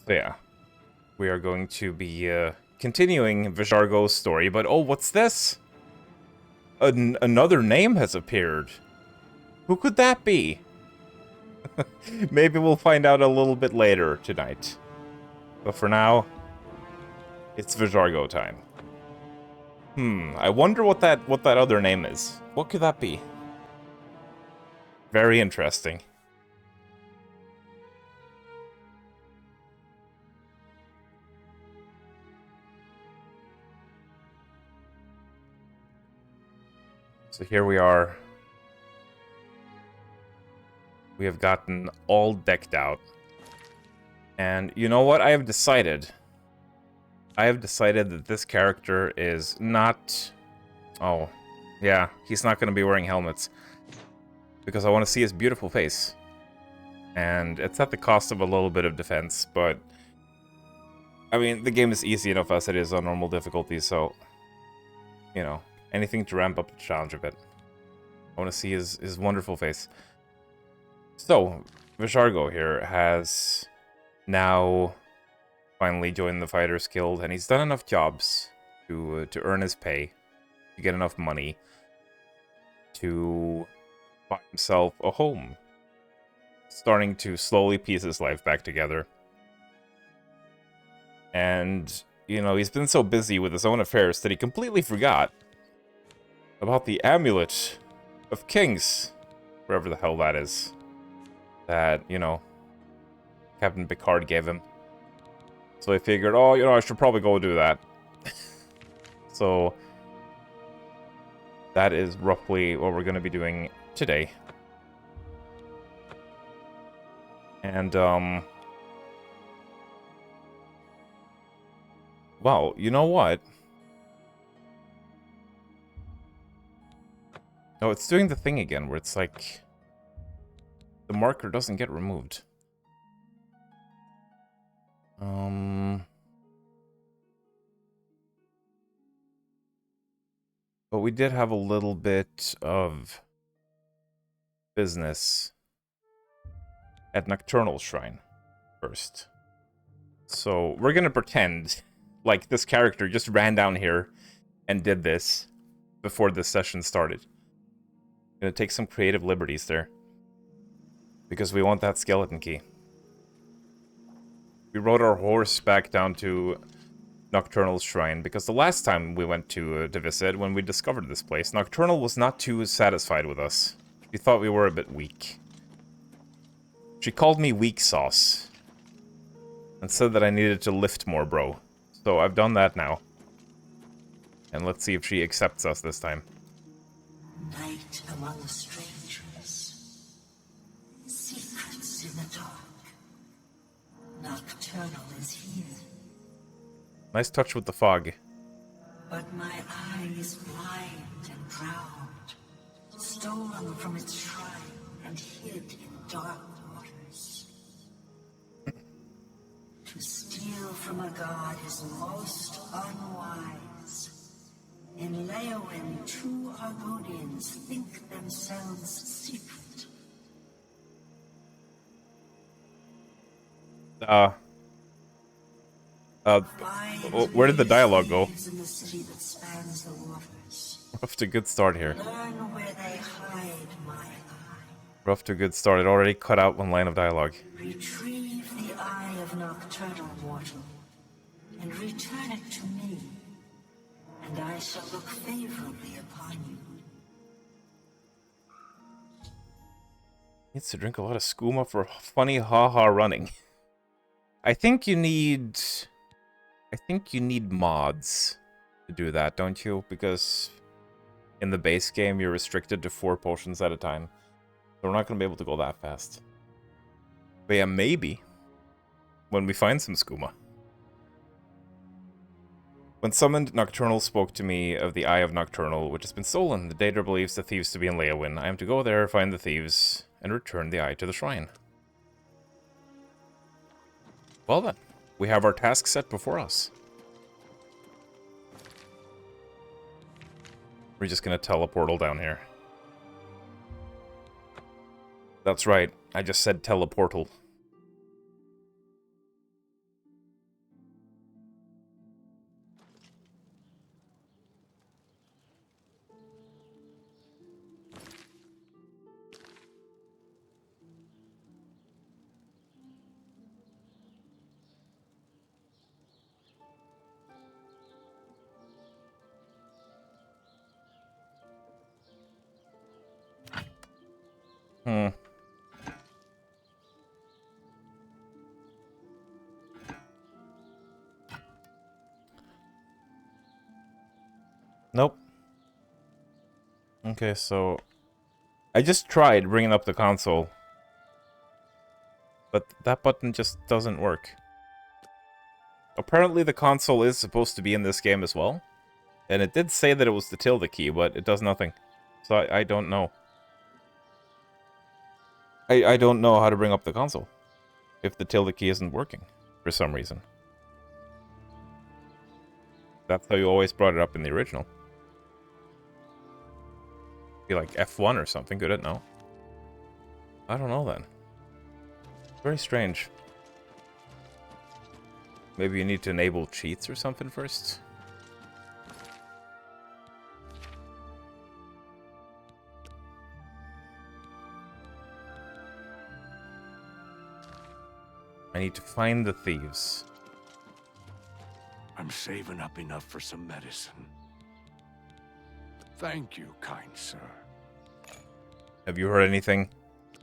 So yeah, we are going to be continuing Vijargo's story, but oh, what's this? Another name has appeared. Who could that be? Maybe we'll find out a little bit later tonight. But for now, it's Vijargo time. I wonder what that other name is. What could that be? Very interesting. So here we are. We have gotten all decked out. And you know what? I have decided that this character is not... Oh, yeah, he's not going to be wearing helmets. Because I want to see his beautiful face. And it's at the cost of a little bit of defense, but... I mean, the game is easy enough as it is on normal difficulty, so... You know, anything to ramp up the challenge a bit. I want to see his wonderful face. So, Vijargo here has now finally joined the Fighters Guild, and he's done enough jobs to earn his pay, to get enough money to buy himself a home. Starting to slowly piece his life back together. And, you know, he's been so busy with his own affairs that he completely forgot about the Amulet of Kings, wherever the hell that is, that, you know, Captain Picard gave him. So I figured, oh, you know, I should probably go do that. So that is roughly what we're going to be doing today. And, well, you know what? Oh, it's doing the thing again where it's like the marker doesn't get removed. But we did have a little bit of business at Nocturnal Shrine first. So we're gonna pretend like this character just ran down here and did this before this session started. Gonna take some creative liberties there. Because we want that skeleton key. We rode our horse back down to Nocturnal Shrine, because the last time we went to visit, when we discovered this place, Nocturnal was not too satisfied with us. She thought we were a bit weak. She called me weak sauce. And said that I needed to lift more, bro. So I've done that now. And let's see if she accepts us this time. Night among strangers. Secrets in the dark. Nocturnal is here. Nice touch with the fog. But my eye is blind and drowned. Stolen from its shrine and hid in dark waters. To steal from a god is most unwise. In Leowin, two Argonians think themselves secret. Where did the dialogue go? In the city that spans the waters. We're off to a good start here. Learn where they hide my eye. We're off to a good start. It already cut out one line of dialogue. Retrieve the eye of Nocturnal mortal, and return it to me, and I shall look favorably upon you. Needs to drink a lot of skooma for funny haha running. I think you need mods to do that, don't you? Because in the base game you're restricted to 4 potions at a time. So we're not going to be able to go that fast. But yeah, maybe when we find some skooma. When summoned, Nocturnal spoke to me of the Eye of Nocturnal, which has been stolen. The Daedra believes the thieves to be in Leowin. I am to go there, find the thieves, and return the eye to the shrine. Well then, we have our task set before us. We're just gonna teleportal down here. That's right, I just said teleportal. Okay, so I just tried bringing up the console, but that button just doesn't work. Apparently the console is supposed to be in this game as well, and it did say that it was the tilde key, but it does nothing. So I don't know. I don't know how to bring up the console if the tilde key isn't working for some reason. That's how you always brought it up in the original. Be like F1 or something, could it? No. I don't know then. Very strange. Maybe you need to enable cheats or something first? I need to find the thieves. I'm saving up enough for some medicine. Thank you, kind sir. Have you heard anything?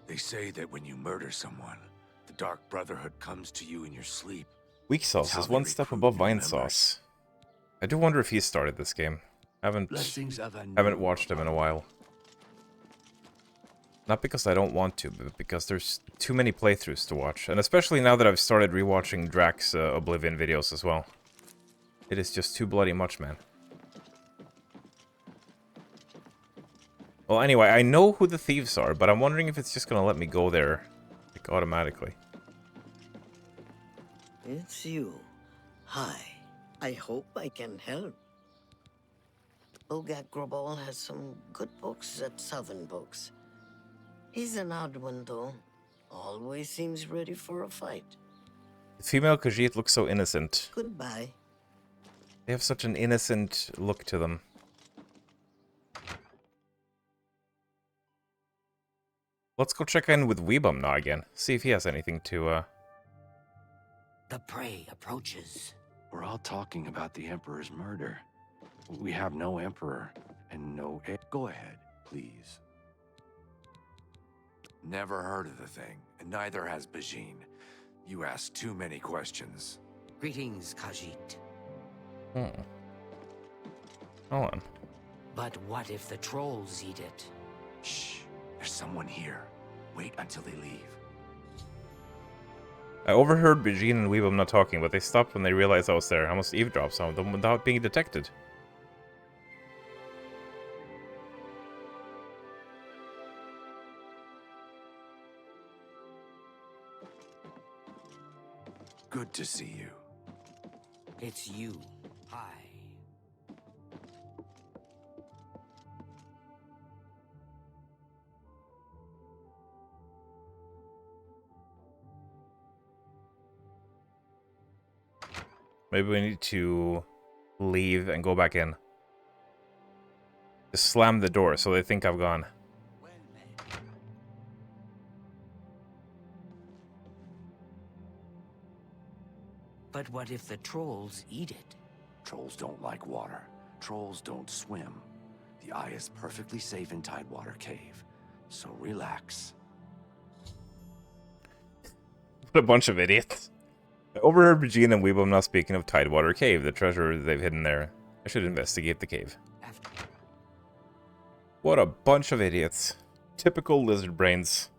They say that when you murder someone, the Dark Brotherhood comes to you in your sleep. Weak Sauce is one step above Vine Sauce. I do wonder if he started this game. Haven't watched him in a while. Not because I don't want to, but because there's too many playthroughs to watch. And especially now that I've started rewatching Drax Oblivion videos as well. It is just too bloody much, man. Well, anyway, I know who the thieves are, but I'm wondering if it's just gonna let me go there, like, automatically. It's you. Hi. I hope I can help. Bogak Grobol has some good books at Southern Books. He's an odd one, though. Always seems ready for a fight. The female Khajiit looks so innocent. Goodbye. They have such an innocent look to them. Let's go check in with Weebum now again. See if he has anything to, The prey approaches. We're all talking about the Emperor's murder. We have no Emperor, and no... Go ahead, please. Never heard of the thing, and neither has Bajin. You ask too many questions. Greetings, Khajiit. Hold on. But what if the trolls eat it? Shh, there's someone here. Wait until they leave. I overheard Bajin and Weebum not talking, but they stopped when they realized I was there. I almost eavesdropped some of them without being detected. Good to see you. It's you. Hi. Maybe we need to leave and go back in. Just slam the door so they think I've gone. But what if the trolls eat it? Trolls don't like water. Trolls don't swim. The eye is perfectly safe in Tidewater Cave. So relax. What a bunch of idiots. I overheard Bajin and Weebum now speaking of Tidewater Cave, the treasure they've hidden there. I should investigate the cave. What a bunch of idiots. Typical lizard brains.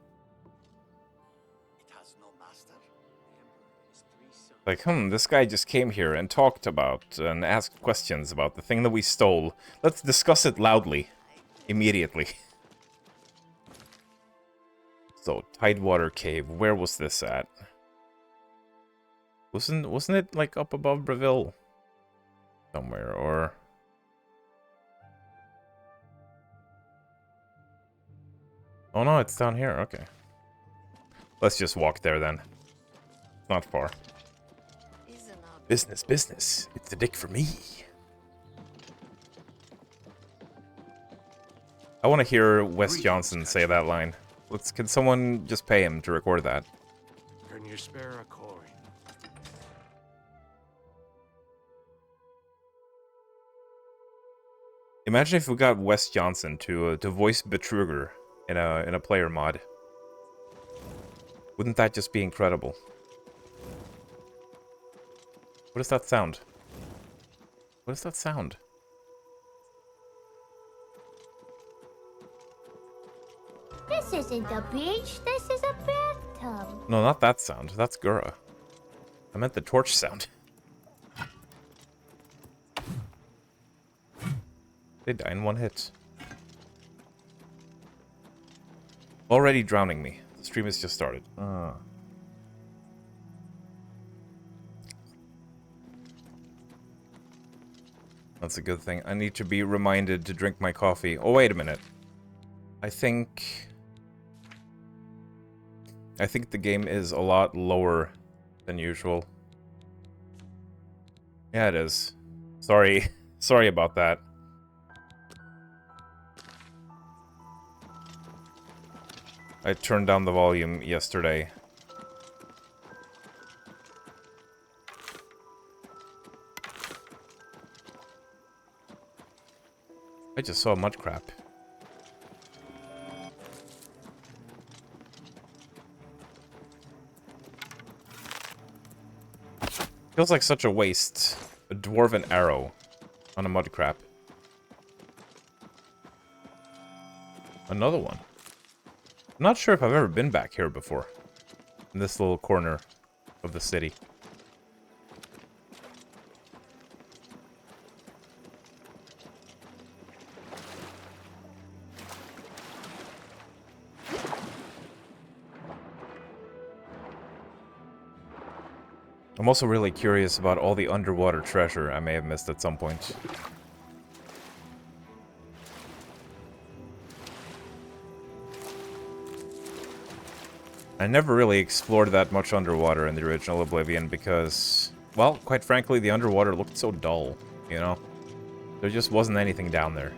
Like, this guy just came here and talked about and asked questions about the thing that we stole. Let's discuss it loudly. Immediately. So, Tidewater Cave, where was this at? Wasn't it, like, up above Breville? Somewhere, or... Oh no, it's down here, okay. Let's just walk there then. It's not far. Business, business. It's the dick for me. I want to hear Wes Johnson say that line. Can someone just pay him to record that? Can you spare a coin? Imagine if we got Wes Johnson to voice Betruger in a player mod. Wouldn't that just be incredible? What does that sound? What does that sound? This isn't a beach, this is a bathtub. No, not that sound. That's Gura. I meant the torch sound. They die in one hit. Already drowning me. The stream has just started. That's a good thing. I need to be reminded to drink my coffee. Oh, wait a minute. I think the game is a lot lower than usual. Yeah, it is. Sorry. Sorry about that. I turned down the volume yesterday. I just saw mud crap. Feels like such a waste. A dwarven arrow on a mud crab. Another one. I'm not sure if I've ever been back here before. In this little corner of the city. I'm also really curious about all the underwater treasure I may have missed at some point. I never really explored that much underwater in the original Oblivion because, well, quite frankly, the underwater looked so dull, you know? There just wasn't anything down there.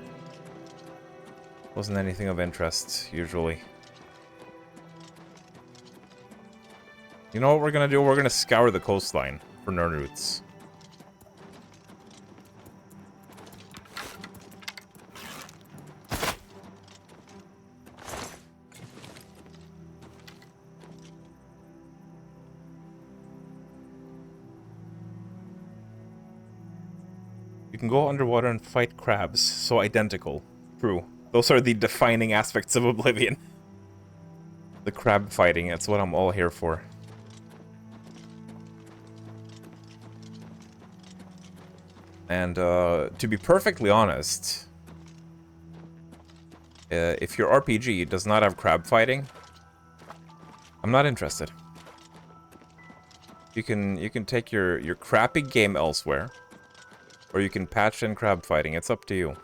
Wasn't anything of interest, usually. You know what we're gonna do? We're gonna scour the coastline for Nernroots. You can go underwater and fight crabs, so identical. True. Those are the defining aspects of Oblivion. The crab fighting, that's what I'm all here for. And, to be perfectly honest, if your RPG does not have crab fighting, I'm not interested. You can take your crappy game elsewhere, or you can patch in crab fighting. It's up to you.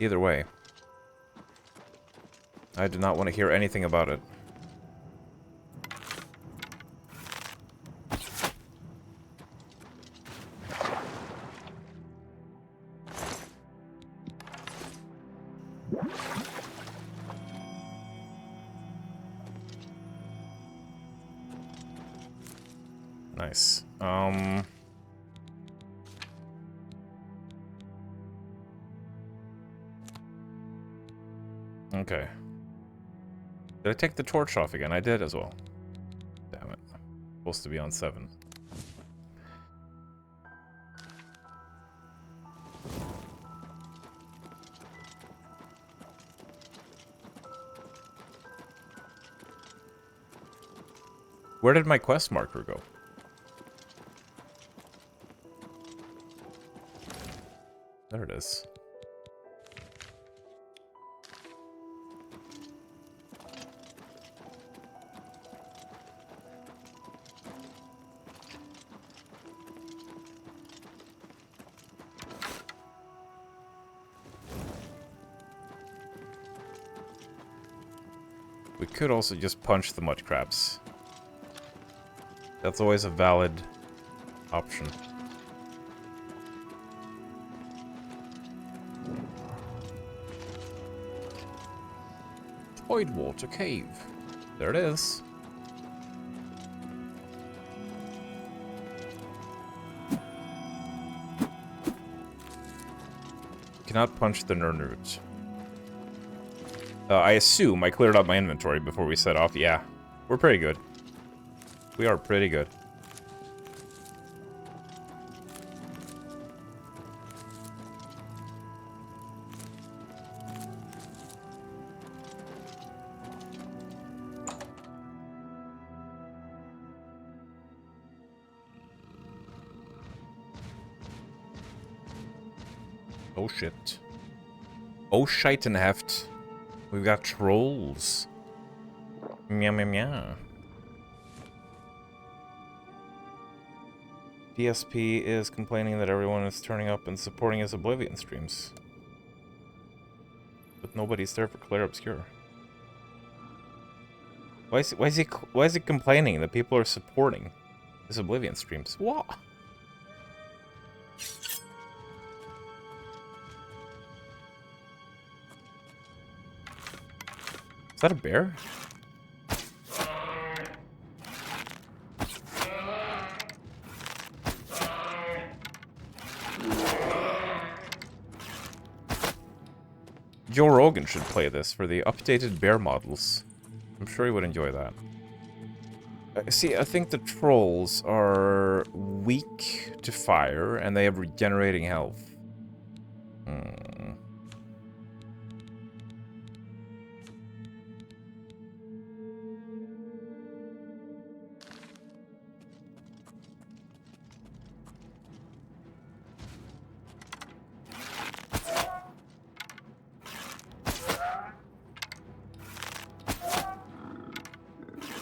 Either way. I do not want to hear anything about it. Nice. Okay. Did I take the torch off again? I did as well. Damn it. Supposed to be on 7. Where did my quest marker go? There it is. We could also just punch the mud crabs. That's always a valid option. Tidewater Cave. There it is. Cannot punch the Nernroot. I assume I cleared out my inventory before we set off. Yeah, we're pretty good. We are pretty good. Oh shit. Oh Scheitenheft. We've got trolls. Meow meow meow. DSP is complaining that everyone is turning up and supporting his Oblivion streams. But nobody's there for Clear Obscure. Why is he complaining that people are supporting his Oblivion streams? What? Is that a bear? Joe Rogan should play this for the updated bear models. I'm sure he would enjoy that. See, I think the trolls are weak to fire, and they have regenerating health.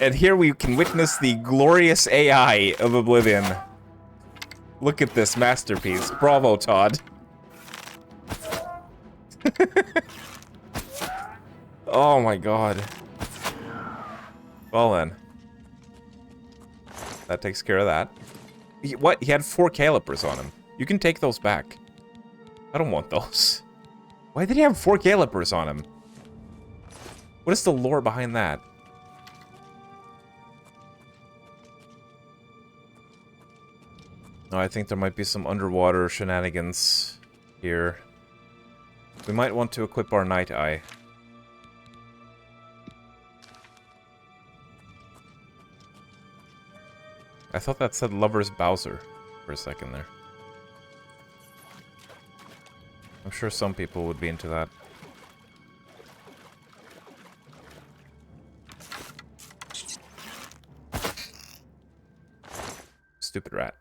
And here we can witness the glorious AI of Oblivion. Look at this masterpiece. Bravo, Todd. Oh my god. Well then. That takes care of that. What? He had 4 calipers on him. You can take those back. I don't want those. Why did he have 4 calipers on him? What is the lore behind that? Oh, I think there might be some underwater shenanigans here. We might want to equip our Night Eye. I thought that said Lover's Bowser for a second there. I'm sure some people would be into that. Stupid rat.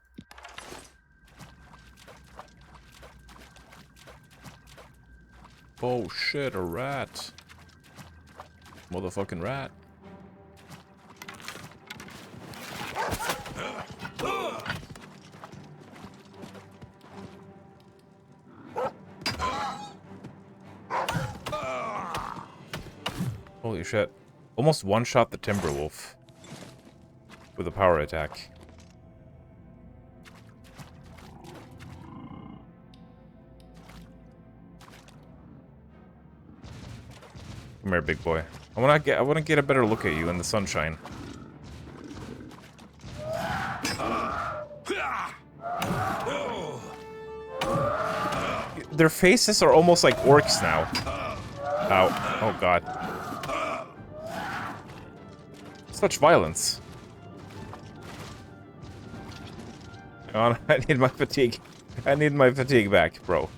Oh shit, a rat. Motherfucking rat. Holy shit. Almost one-shot the Timberwolf with a power attack. Come here, big boy. I wanna get a better look at you in the sunshine. Their faces are almost like orcs now. Ow. Oh god. Such violence. Hang on, I need my fatigue. I need my fatigue back, bro.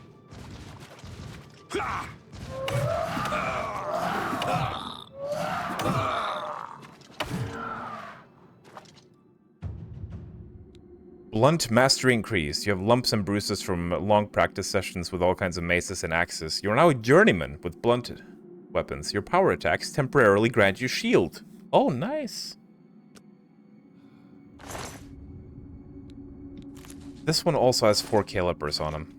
Blunt mastery increased. You have lumps and bruises from long practice sessions with all kinds of maces and axes. You're now a journeyman with blunted weapons. Your power attacks temporarily grant you shield. Oh, nice. This one also has 4 calipers on him.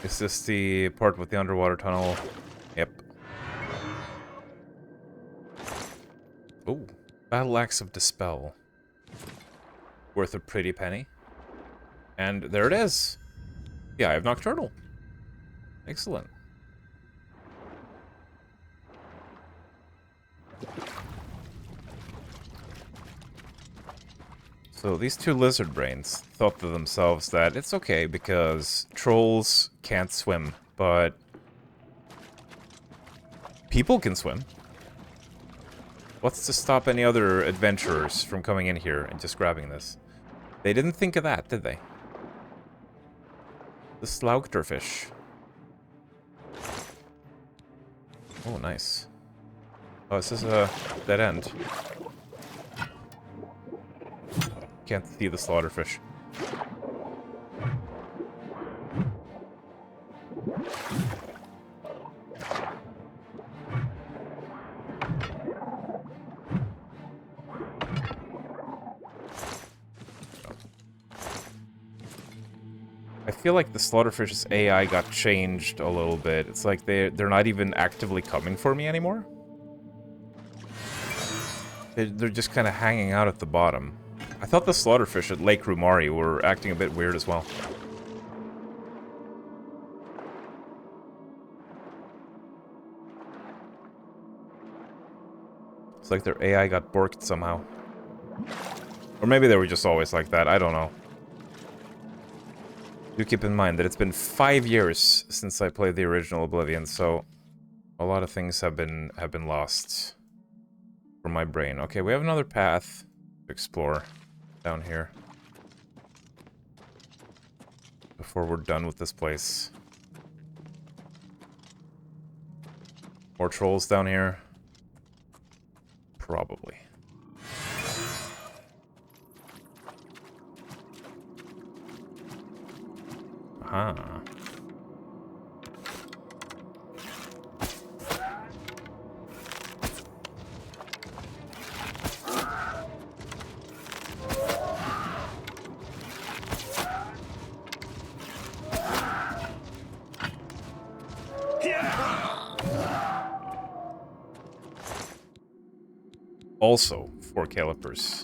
Is this the part with the underwater tunnel? Yep. Oh, Battle Axe of Dispel. Worth a pretty penny. And there it is. The Eye of Nocturnal. Excellent. So these two lizard brains thought to themselves that it's okay because trolls can't swim, but people can swim. What's to stop any other adventurers from coming in here and just grabbing this? They didn't think of that, did they? The Slaugterfish. Oh, nice. Oh, this is a dead end. Can't see the Slaughterfish. I feel like the Slaughterfish's AI got changed a little bit. It's like they're not even actively coming for me anymore. They're just kind of hanging out at the bottom. I thought the Slaughterfish at Lake Rumari were acting a bit weird as well. It's like their AI got borked somehow. Or maybe they were just always like that, I don't know. Do keep in mind that it's been 5 years since I played the original Oblivion, so a lot of things have been lost from my brain. Okay, we have another path to explore down here before we're done with this place. More trolls down here? Probably. Aha. Also, 4 calipers.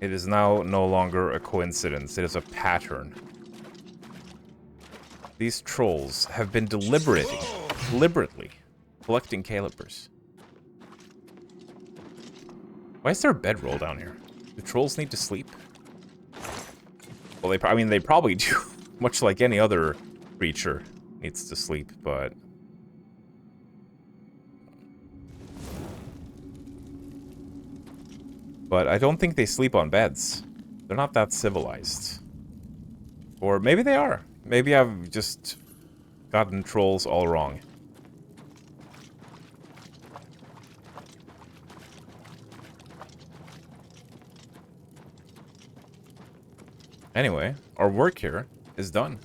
It is now no longer a coincidence, it is a pattern. These trolls have been deliberately collecting calipers. Why is there a bedroll down here? Do trolls need to sleep? Well, I mean, they probably do, much like any other creature needs to sleep, but... But I don't think they sleep on beds. They're not that civilized. Or maybe they are. Maybe I've just gotten trolls all wrong. Anyway, our work here is done.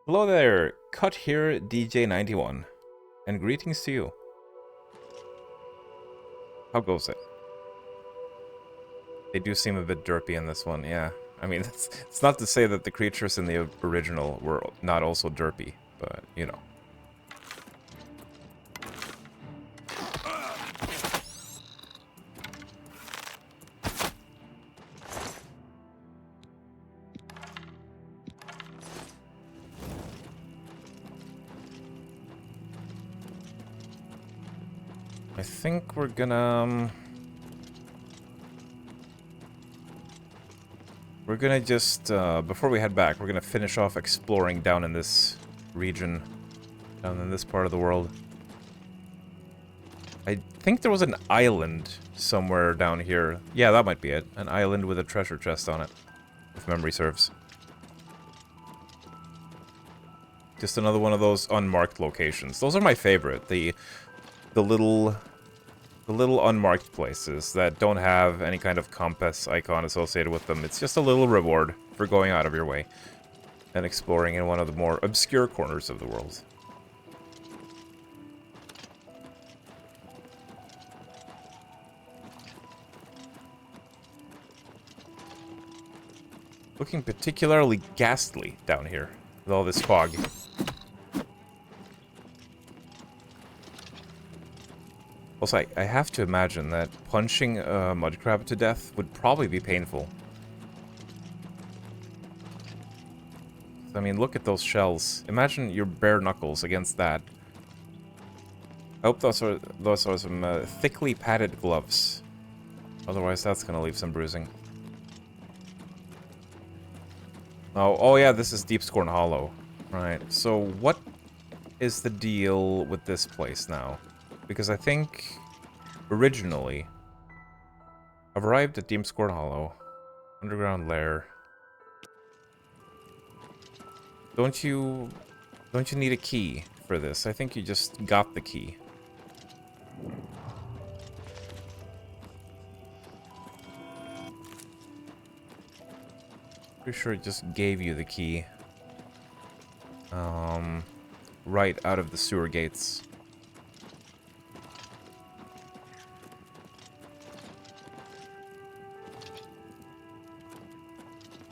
Hello there, Cut here DJ91, and greetings to you. How goes it? They do seem a bit derpy in this one, yeah. I mean, it's not to say that the creatures in the original were not also derpy, but, you know. I think we're gonna... we're gonna just, before we head back, we're gonna finish off exploring down in this region, down in this part of the world. I think there was an island somewhere down here. Yeah, that might be it. An island with a treasure chest on it, if memory serves. Just another one of those unmarked locations. Those are my favorite. The little unmarked places that don't have any kind of compass icon associated with them. It's just a little reward for going out of your way and exploring in one of the more obscure corners of the world. Looking particularly ghastly down here with all this fog. Also, I have to imagine that punching a mud crab to death would probably be painful. I mean, look at those shells. Imagine your bare knuckles against that. I hope those are some thickly padded gloves. Otherwise, that's gonna leave some bruising. Oh yeah, this is Deepscorn Hollow. Right, so what is the deal with this place now? Because I think, originally, I've arrived at Deepscorn Hollow. Underground lair. Don't you need a key for this? I think you just got the key. Pretty sure it just gave you the key. Right out of the sewer gates.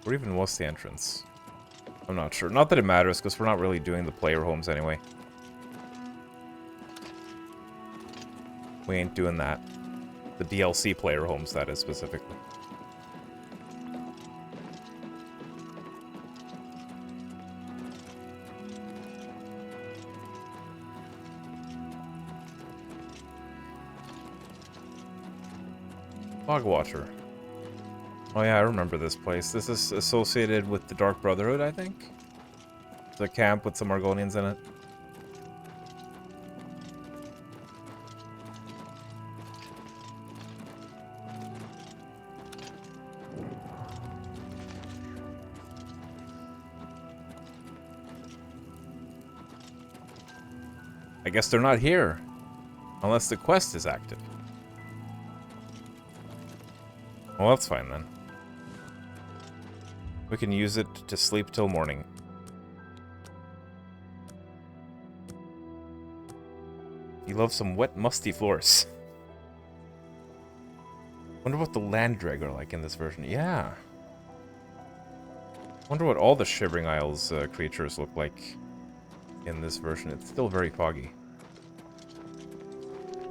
Or even was the entrance? I'm not sure. Not that it matters, because we're not really doing the player homes anyway. We ain't doing that. The DLC player homes, that is, specifically. Fogwatcher. Oh yeah, I remember this place. This is associated with the Dark Brotherhood, I think? It's a camp with some Argonians in it. I guess they're not here. Unless the quest is active. Well, that's fine then. We can use it to sleep till morning. You love some wet, musty floors. Wonder what the land dreg are like in this version. Yeah. Wonder what all the Shivering Isles creatures look like in this version. It's still very foggy.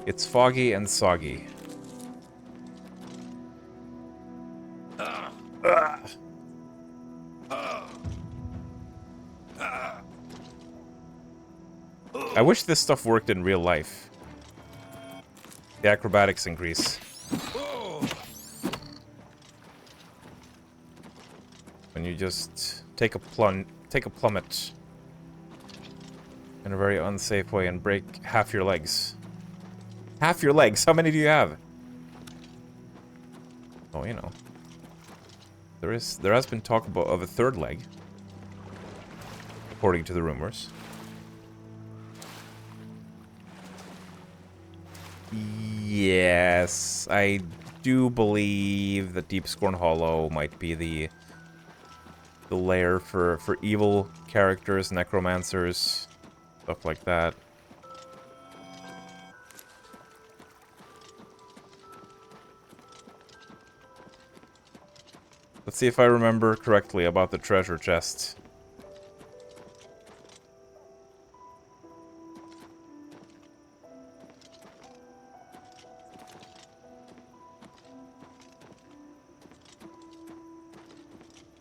It's foggy and soggy. I wish this stuff worked in real life. The acrobatics increase. When you just take a plummet in a very unsafe way and break half your legs. Half your legs? How many do you have? Oh, you know. There has been talk of a third leg. According to the rumors. Yes, I do believe that Deepscorn Hollow might be the lair for evil characters, necromancers, stuff like that. Let's see if I remember correctly about the treasure chest.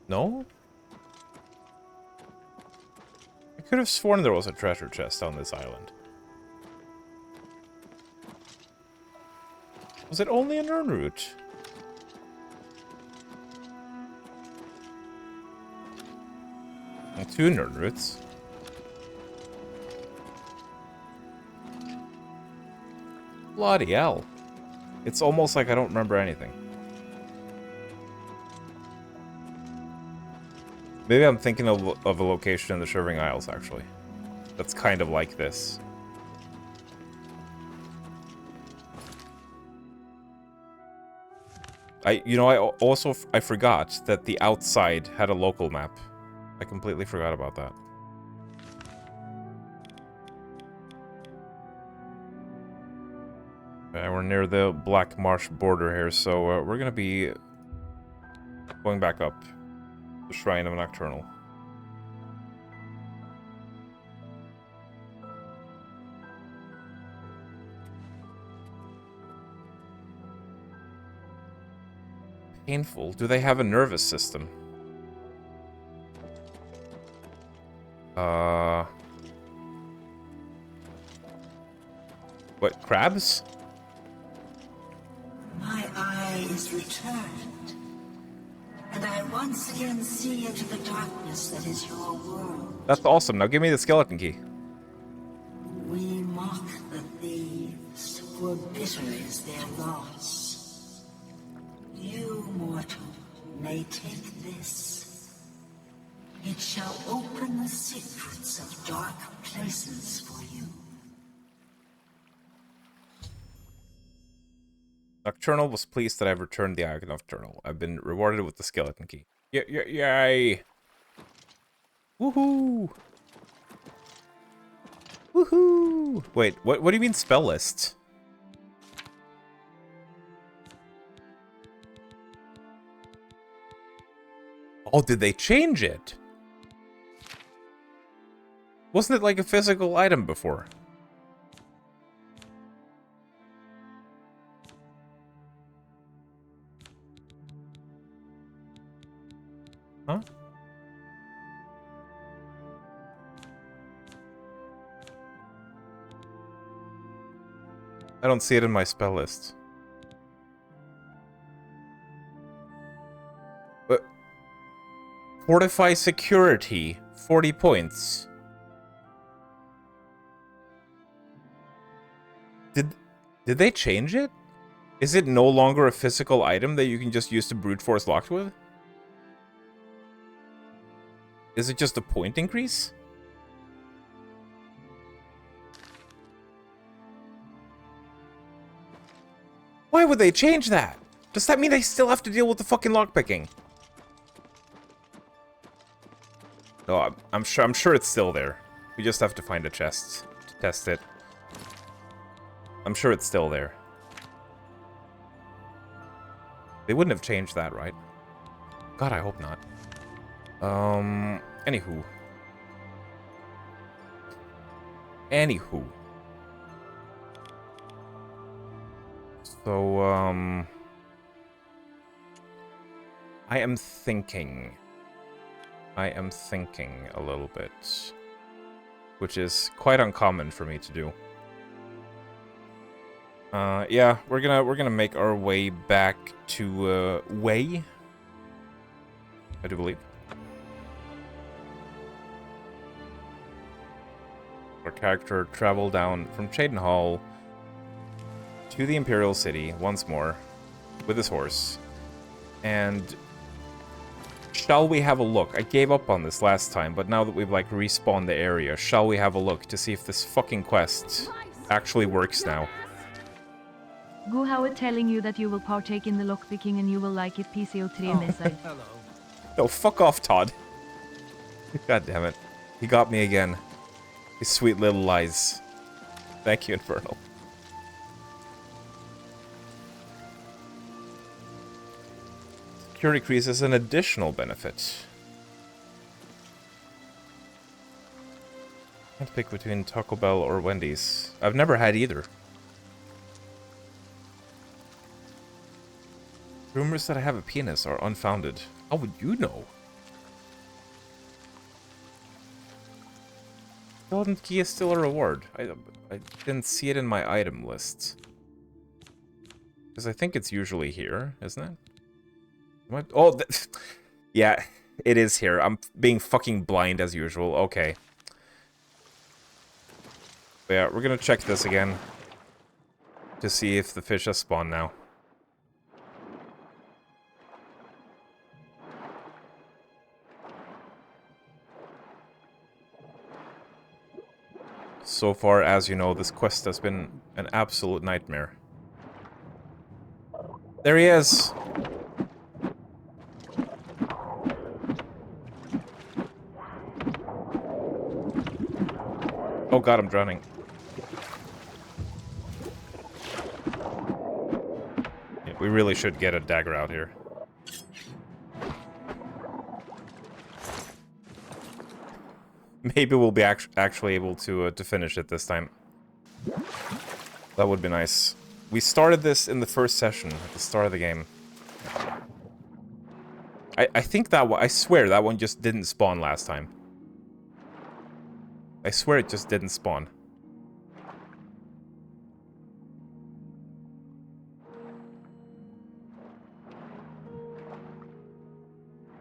No? I could have sworn there was a treasure chest on this island. Was it only an urn root? And 2 nerd roots. Bloody hell. It's almost like I don't remember anything. Maybe I'm thinking of a location in the Shivering Isles, actually. That's kind of like this. I forgot that the outside had a local map. I completely forgot about that. Okay, we're near the Black Marsh border here, so we're gonna be going back up. The Shrine of Nocturnal. Painful. Do they have a nervous system? What, crabs? My eye is returned, and I once again see into the darkness that is your world. That's awesome. Now give me the skeleton key. We mock the thieves, for bitter is their loss. You, mortal, may take this. It shall open the secrets of dark places for you. Nocturnal was pleased that I've returned the Eye of Nocturnal. I've been rewarded with the skeleton key. Yay! Woohoo! Woohoo! Wait, what do you mean spell list? Oh, did they change it? Wasn't it like a physical item before? Huh? I don't see it in my spell list. But Fortify Security, 40 points. Did they change it? Is it no longer a physical item that you can just use to brute force locked with? Is it just a point increase? Why would they change that? Does that mean I still have to deal with the fucking lockpicking? No, I'm sure it's still there. We just have to find a chest to test it. I'm sure it's still there. They wouldn't have changed that, right? God, I hope not. Anywho. So, I am thinking a little bit, which is quite uncommon for me to do. Yeah, we're gonna make our way back to, Way, I do believe. Our character traveled down from Cheydinhal to the Imperial City once more with his horse. And shall we have a look? I gave up on this last time, but now that we've like respawned the area, shall we have a look to see if this fucking quest actually works now? Go Howard telling you that you will partake in the lockpicking and you will like it PCO3 missile. No, fuck off, Todd. God damn it. He got me again. His sweet little lies. Thank you, Infernal. Security increase is an additional benefit. Can't pick between Taco Bell or Wendy's. I've never had either. Rumors that I have a penis are unfounded. How would you know? Golden key is still a reward. I didn't see it in my item list. Because I think it's usually here, isn't it? What? Oh, yeah, it is here. I'm being fucking blind as usual. Okay. But yeah, we're gonna check this again. To see if the fish has spawned now. So far, as you know, this quest has been an absolute nightmare. There he is! Oh god, I'm drowning. Yeah, we really should get a dagger out here. Maybe we'll be actually able to finish it this time. That would be nice. We started this in the first session, at the start of the game. I think that one, I swear that one just didn't spawn last time. I swear it just didn't spawn.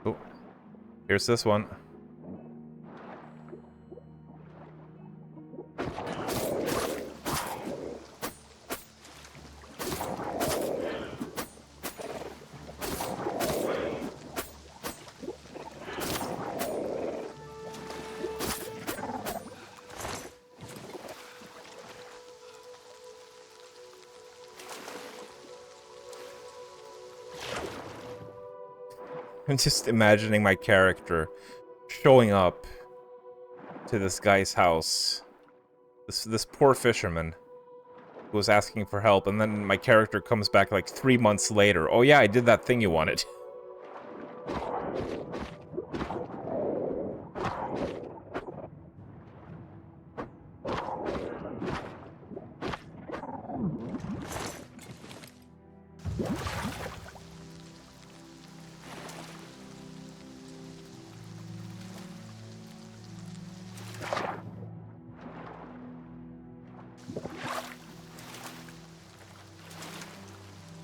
Oh, here's this one. I'm just imagining my character showing up to this guy's house. This poor fisherman who was asking for help, and then my character comes back like 3 months later. Oh yeah, I did that thing you wanted.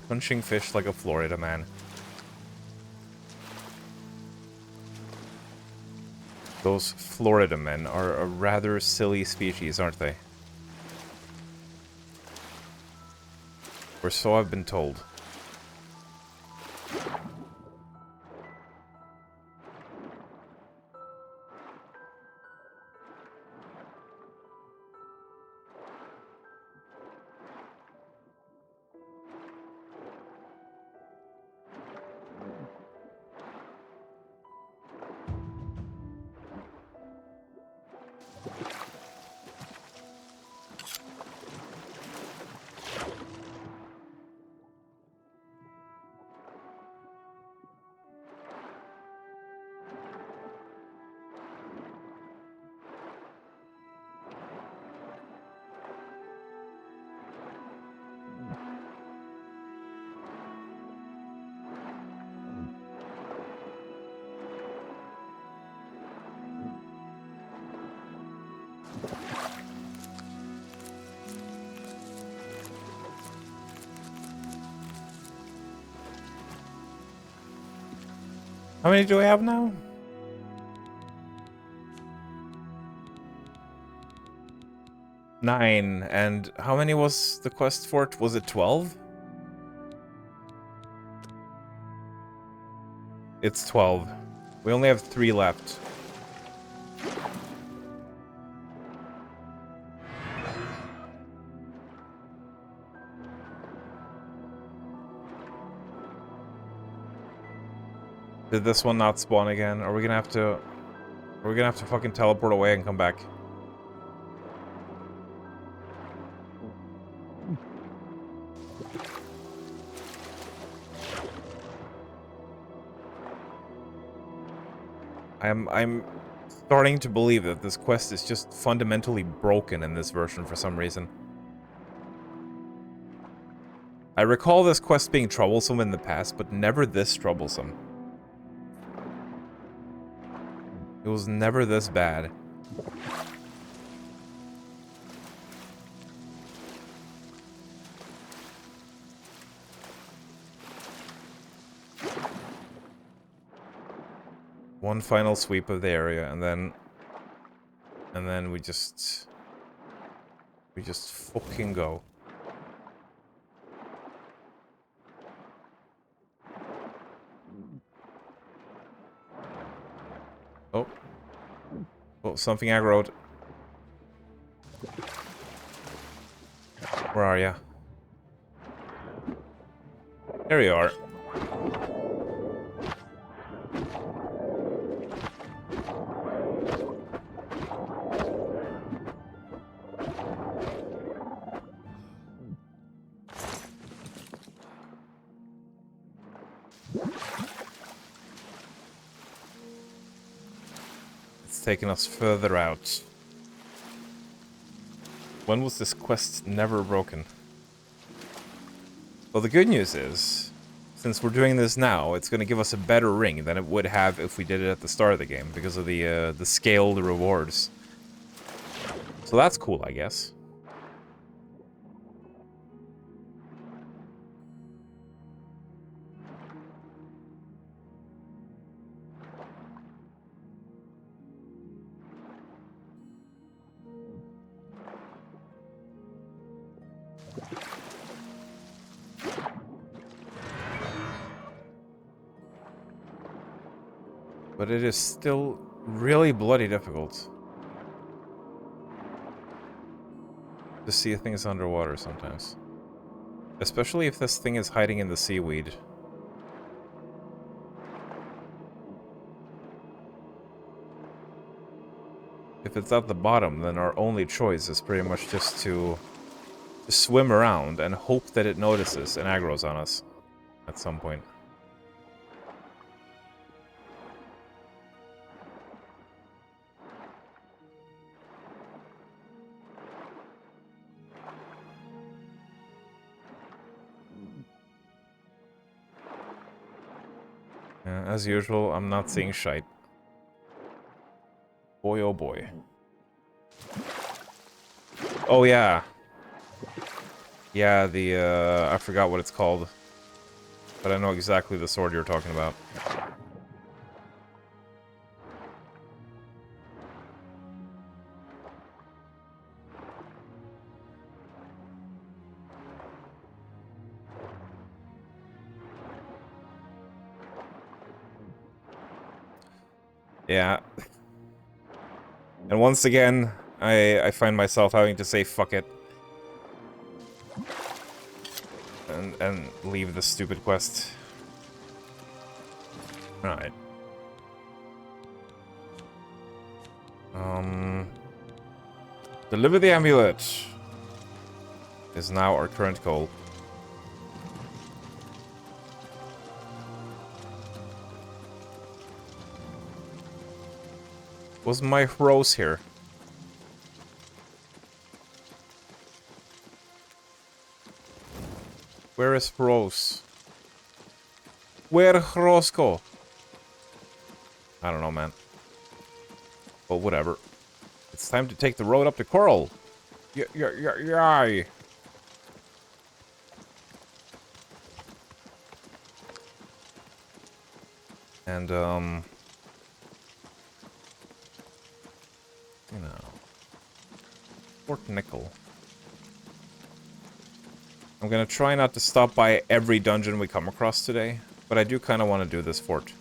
Punching fish like a Florida man. Those Florida men are a rather silly species, aren't they? Or so I've been told. How many do I have now? 9. And how many was the quest for it? Was it 12? It's 12. We only have 3 left. Did this one not spawn again? Are we gonna have to... Are we gonna have to fucking teleport away and come back? I'm starting to believe that this quest is just fundamentally broken in this version for some reason. I recall this quest being troublesome in the past, but never this troublesome. It was never this bad. One final sweep of the area, and then we just fucking go. Oh. Oh, something aggroed. Where are ya? There you are. Taking us further out. When was this quest never broken? Well, the good news is, since we're doing this now, it's going to give us a better ring than it would have if we did it at the start of the game, because of the scaled rewards. So that's cool, I guess. But it is still really bloody difficult to see things underwater sometimes. Especially if this thing is hiding in the seaweed. If it's at the bottom, then our only choice is pretty much just to swim around and hope that it notices and aggroes on us at some point. As usual, I'm not seeing shite. Boy, oh boy. Oh, yeah. Yeah, the, I forgot what it's called. But I know exactly the sword you're talking about. Yeah. And once again, I find myself having to say fuck it. And leave the stupid quest. Alright. Deliver the amulet is now our current goal. Was my rose here? Where is Rose? Where Rose go? I don't know, man. But whatever. It's time to take the road up to Coral. Yeah. And, you know, Fort Nickel. I'm gonna try not to stop by every dungeon we come across today, but I do kind of want to do this fort.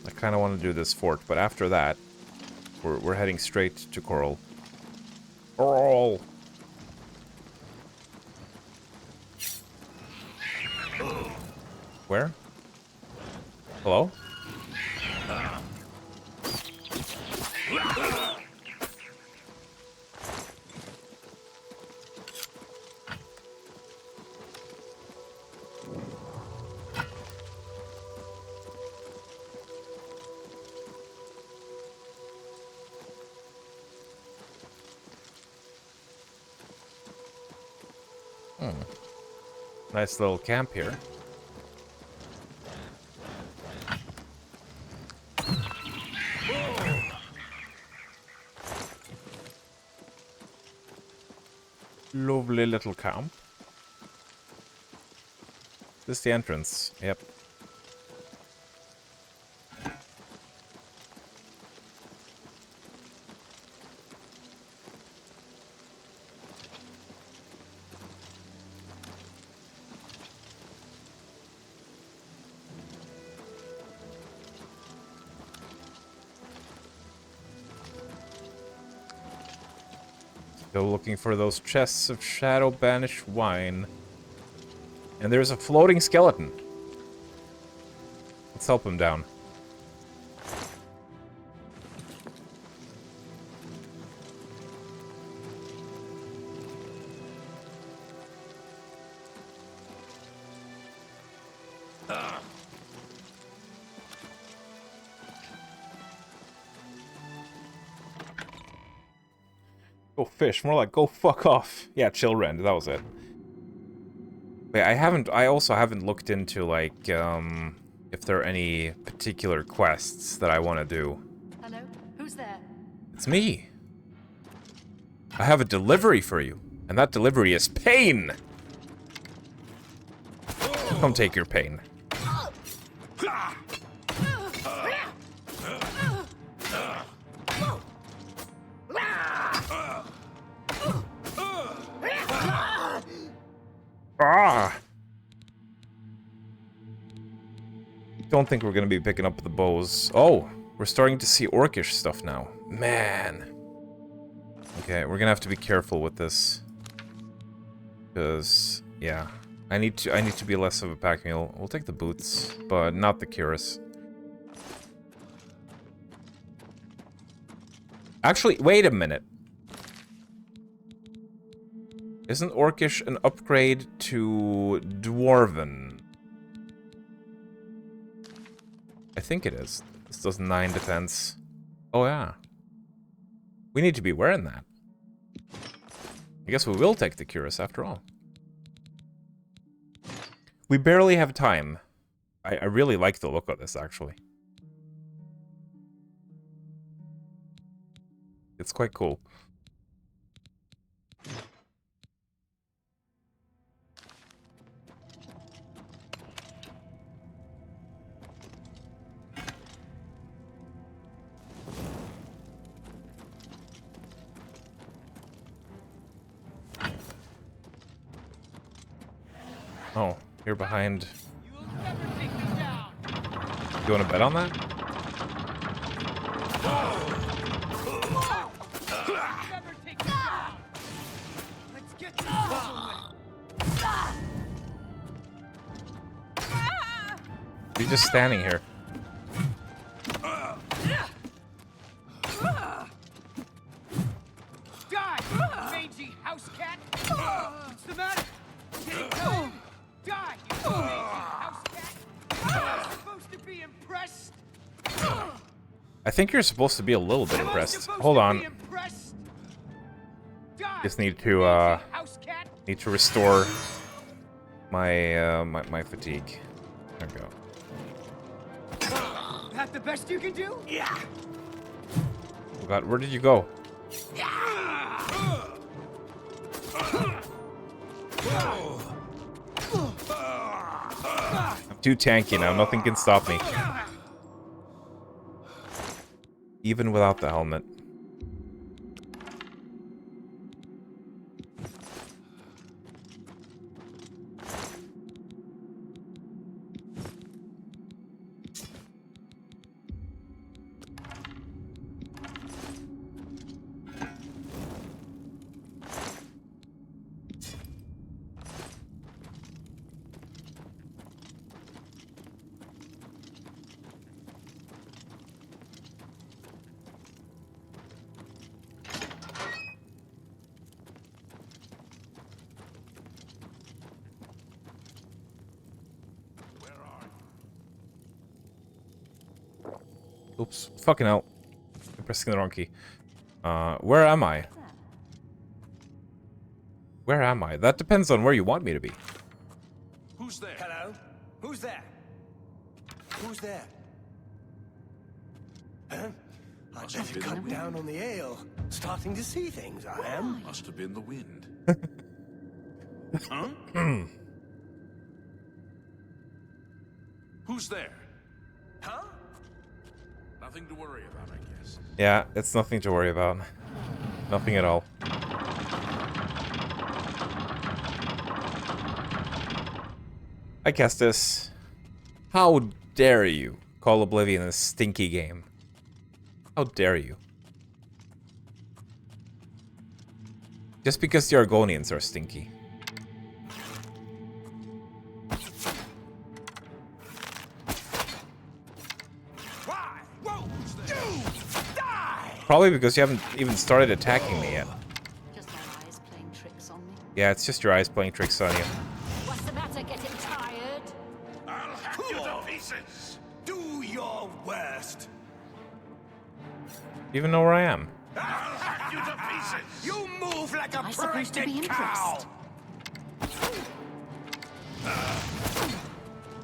I kind of want to do this fort, but after that, we're heading straight to Coral. Coral! Where? Hello? Nice little camp here. Lovely little camp. This is the entrance. Yep. Still looking for those chests of shadow-banished wine. And there's a floating skeleton. Let's help him down. Go fish, more like go fuck off. Yeah, chill rend, that was it. Wait, I also haven't looked into, like, if there are any particular quests that I want to do. Hello? Who's there? It's me. I have a delivery for you, and that delivery is pain. Come take your pain. Ah! Don't think we're gonna be picking up the bows. Oh, we're starting to see orcish stuff now. Man. Okay, we're gonna have to be careful with this. Because, yeah. I need to be less of a pack mule. We'll take the boots, but not the cuirass. Actually, wait a minute. Isn't Orcish an upgrade to Dwarven? I think it is. This does 9 defense. Oh yeah. We need to be wearing that. I guess we will take the cuirass after all. We barely have time. I really like the look of this, actually. It's quite cool. Oh, you're behind. You want to bet on that? You're just standing here. Die, mangy house cat! What's the matter? Getting cold. Die, you mangy house cat! I'm supposed to be impressed. I think you're supposed to be a little bit impressed. Hold on. Just need to restore my my fatigue. There we go. That the best you can do? Yeah. Oh god, where did you go? I'm too tanky now, nothing can stop me. Even without the helmet. Oops, fucking hell. I'm pressing the wrong key. Where am I? Where am I? That depends on where you want me to be. Who's there? Hello? Who's there? Who's there? Huh? I better cut down on the ale. Starting to see things, I am. Must have been the wind. Huh? Who's there? Huh? Nothing to worry about, I guess. Yeah, it's nothing to worry about. Nothing at all. Hi, Kestis. How dare you call Oblivion a stinky game? How dare you? Just because the Argonians are stinky. Probably because you haven't even started attacking me yet. Just my eyes playing tricks on me. Yeah, it's just your eyes playing tricks on you. What's the matter? Getting tired? I'll hack you to pieces! Do your worst. You even know where I am. I'll hack you to pieces! You move like a Am I supposed to be pregnant cow. impressed?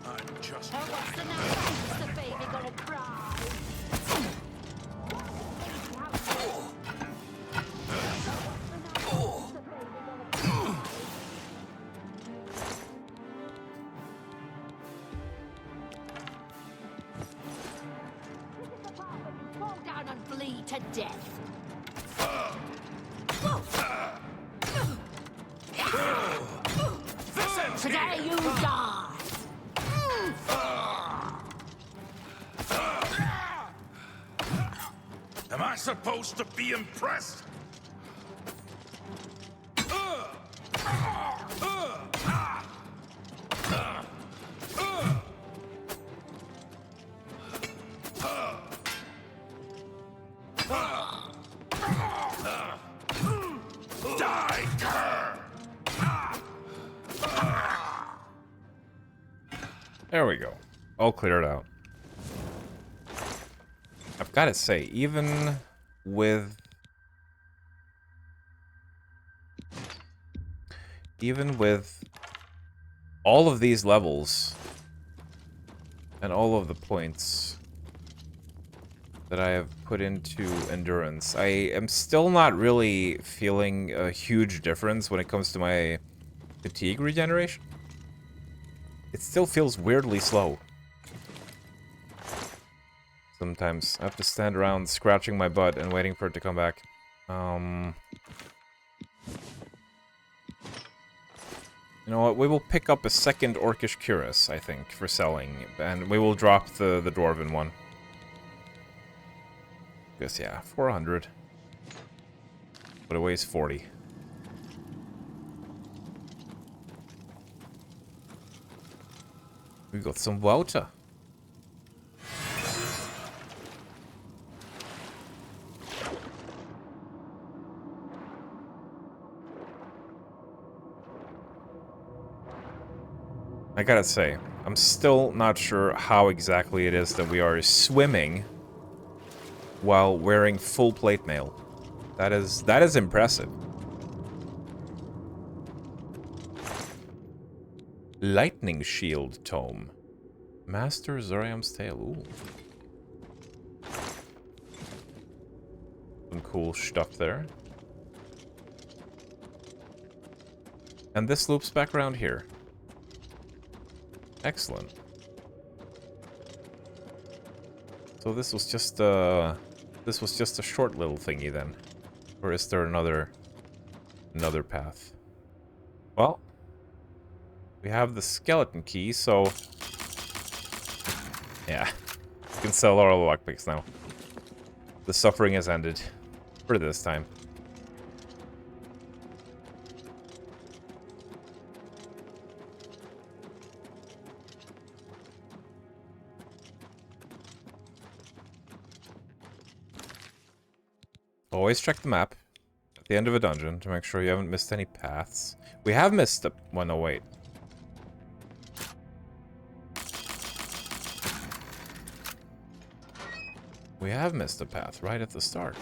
I'm just Oh, what's the matter? Is the baby gonna cry? Fall down and bleed to death. Today you die. Am I supposed to be impressed? Die, cur! There we go. All cleared out. I've got to say, even with all of these levels and all of the points that I have put into endurance, I am still not really feeling a huge difference when it comes to my fatigue regeneration. It still feels weirdly slow. Sometimes I have to stand around scratching my butt and waiting for it to come back. You know what? We will pick up a second Orcish Cuirass, I think, for selling, and we will drop the Dwarven one. Guess, yeah, 400. But it weighs 40. We got some water. I gotta say, I'm still not sure how exactly it is that we are swimming while wearing full plate mail. That is impressive. Lightning Shield Tome. Master Zoriam's Tale. Ooh. Some cool stuff there. And this loops back around here. Excellent. So this was just a short little thingy then, or is there another path? Well, we have the skeleton key, so yeah, we can sell all the lockpicks now. The suffering has ended for this time. Always check the map at the end of a dungeon to make sure you haven't missed any paths. We have missed a... well, no, wait. We have missed a path right at the start.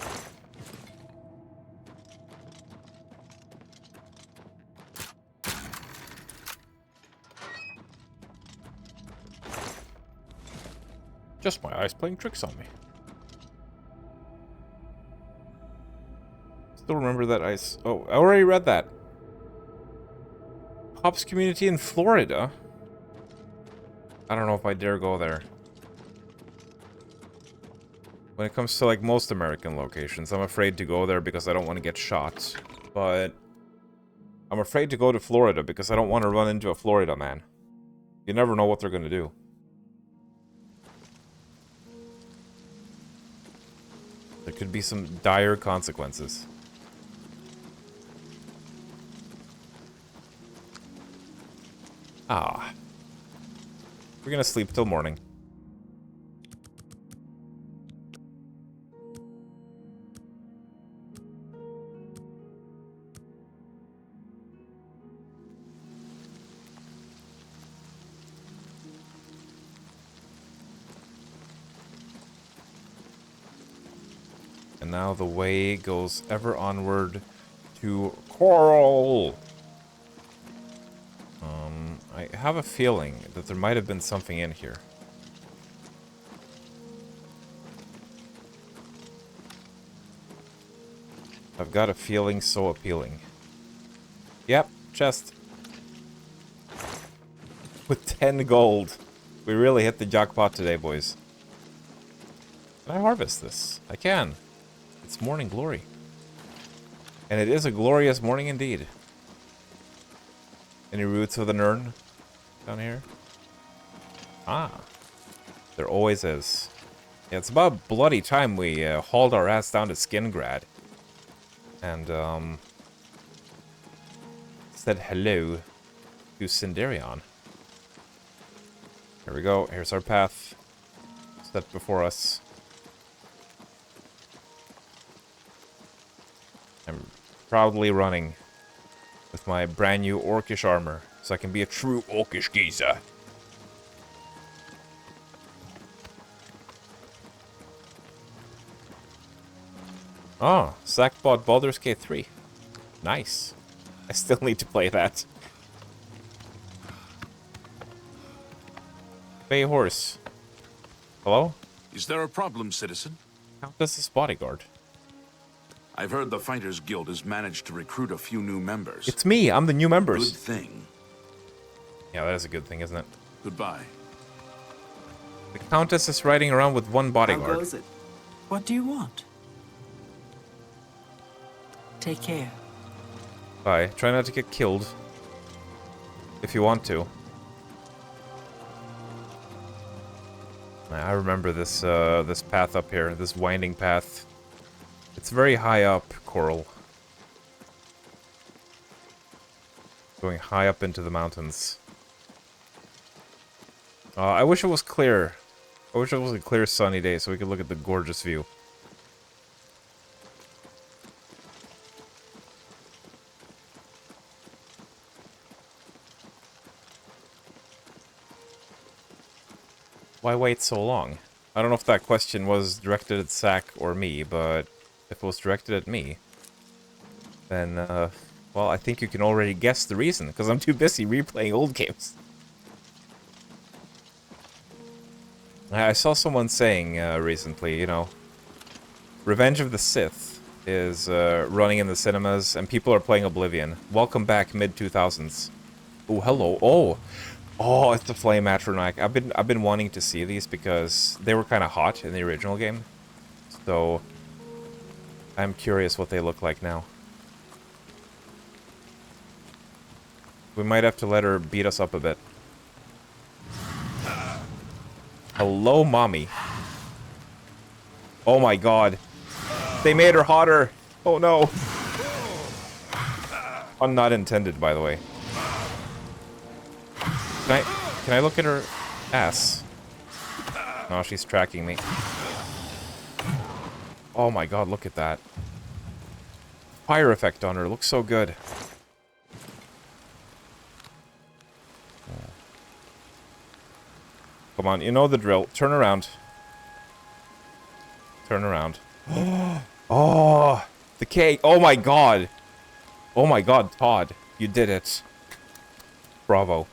Just my eyes playing tricks on me. Still remember that ice. Oh, I already read that. Hops community in Florida. I don't know if I dare go there. When it comes to like most American locations, I'm afraid to go there because I don't want to get shot. But I'm afraid to go to Florida because I don't want to run into a Florida man. You never know what they're going to do. There could be some dire consequences. Ah. We're gonna sleep till morning. And now the way goes ever onward to Coral. I have a feeling that there might have been something in here. I've got a feeling so appealing. Yep, chest. With 10 gold. We really hit the jackpot today, boys. Can I harvest this? I can. It's morning glory. And it is a glorious morning indeed. Any roots of the Nern down here? Ah. There always is. Yeah, it's about bloody time we hauled our ass down to Skingrad. And, said hello to Sindarion. Here we go. Here's our path set before us. I'm proudly running with my brand new orcish armor, so I can be a true orcish geezer. Oh, Zach bought Baldur's Gate 3. Nice. I still need to play that. Bay horse. Hello? Is there a problem, citizen? Countess's bodyguard. I've heard the Fighters Guild has managed to recruit a few new members. It's me. I'm the new members. Good thing. Yeah, that is a good thing, isn't it? Goodbye. The Countess is riding around with one bodyguard. How goes it? What do you want? Take care. Bye. Try not to get killed. If you want to. I remember this this path up here, this winding path. It's very high up, Coral. Going high up into the mountains. I wish it was clear. I wish it was a clear sunny day so we could look at the gorgeous view. Why wait so long? I don't know if that question was directed at Zach or me, but if it was directed at me, then, well, I think you can already guess the reason, because I'm too busy replaying old games. I saw someone saying recently, you know, Revenge of the Sith is running in the cinemas, and people are playing Oblivion. Welcome back, mid-2000s. Oh, hello. Oh, it's the Flame Atronach. I've been wanting to see these because they were kind of hot in the original game. So I'm curious what they look like now. We might have to let her beat us up a bit. Hello, mommy. Oh my god. They made her hotter. Oh no. Pun not intended, by the way. Can I look at her ass? Oh, she's tracking me. Oh my god, look at that. Fire effect on her, looks so good. Come on, you know the drill. Turn around. Turn around. Oh, the cake. Oh my god. Oh my god, Todd. You did it. Bravo.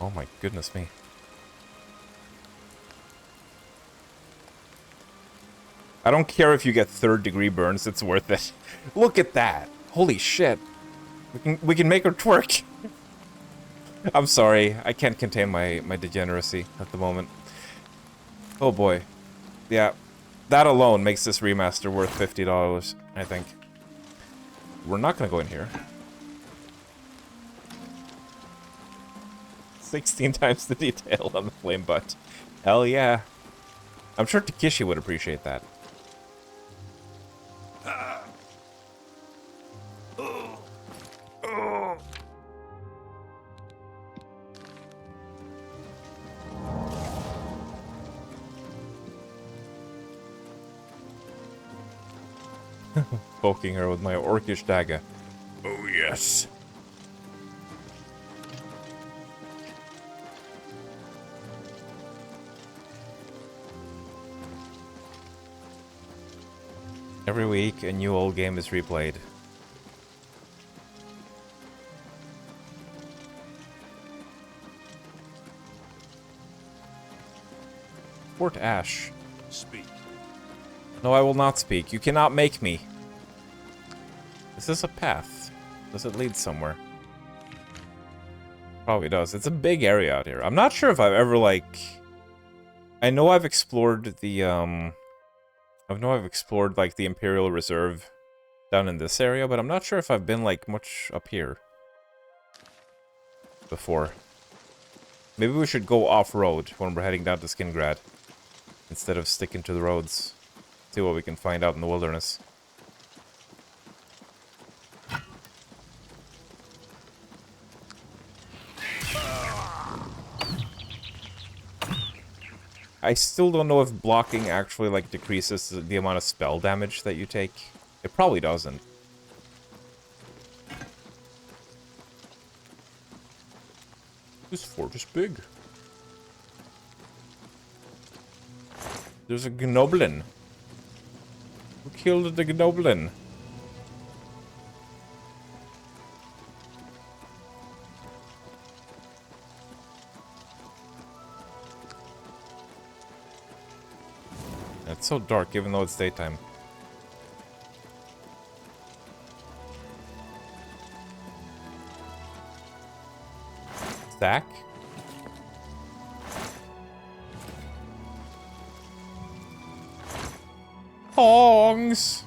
Oh my goodness me. I don't care if you get 3rd-degree burns, it's worth it. Look at that. Holy shit. We can make her twerk. I'm sorry, I can't contain my degeneracy at the moment. Oh boy. Yeah, that alone makes this remaster worth $50, I think. We're not gonna go in here. 16 times the detail on the flame butt. Hell yeah. I'm sure Takeshi would appreciate that. Poking her with my orcish dagger. Oh yes. Every week, a new old game is replayed. Fort Ash. Speak. No, I will not speak. You cannot make me. Is this a path? Does it lead somewhere? Probably does. It's a big area out here. I'm not sure if I've ever, like... I know I've explored the, like, the Imperial Reserve down in this area, but I'm not sure if I've been, like, much up here before. Maybe we should go off-road when we're heading down to Skingrad, instead of sticking to the roads. See what we can find out in the wilderness. I still don't know if blocking actually, like, decreases the amount of spell damage that you take. It probably doesn't. This fort is big. There's a gnoblin. Who killed the gnoblin? It's so dark, even though it's daytime. Stack? Hongs!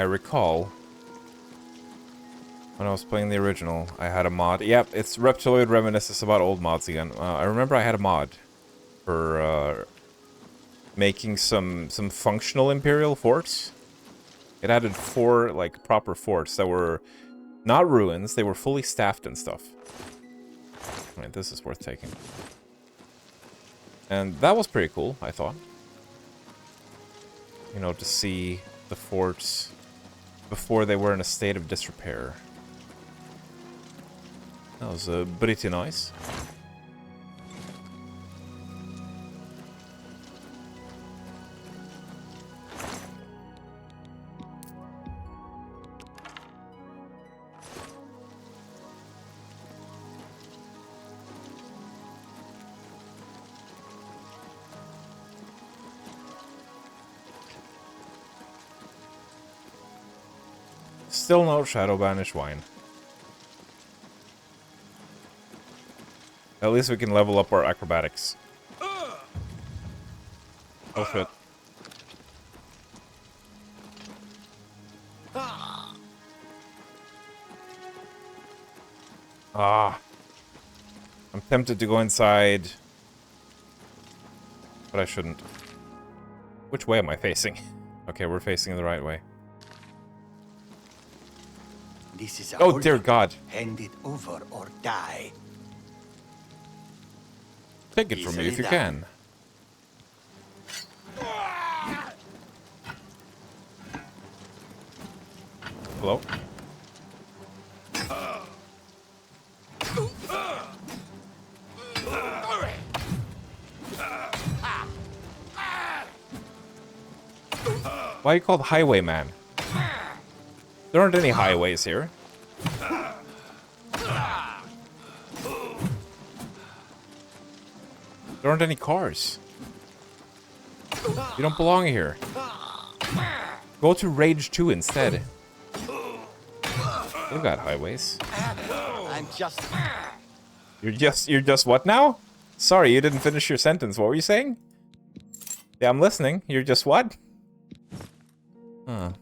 I recall when I was playing the original, I had a mod. Yep, it's Reptiloid reminisces about old mods again. I remember I had a mod for making some functional Imperial forts. It added 4 like proper forts that were not ruins; they were fully staffed and stuff. I mean, this is worth taking, and that was pretty cool, I thought. You know, to see the forts before they were in a state of disrepair. That was pretty nice. Still no Shadow Banish wine. At least we can level up our acrobatics. Oh shit. Ah. I'm tempted to go inside, but I shouldn't. Which way am I facing? Okay, we're facing the right way. This is Oh dear God. Hand it over or die. Take it from me if you can. Hello? Why are you called Highwayman? There aren't any highways here. There aren't any cars. You don't belong here. Go to Rage 2 instead. We've got highways. I'm just... You're just what now? Sorry, you didn't finish your sentence. What were you saying? Yeah, I'm listening. You're just what?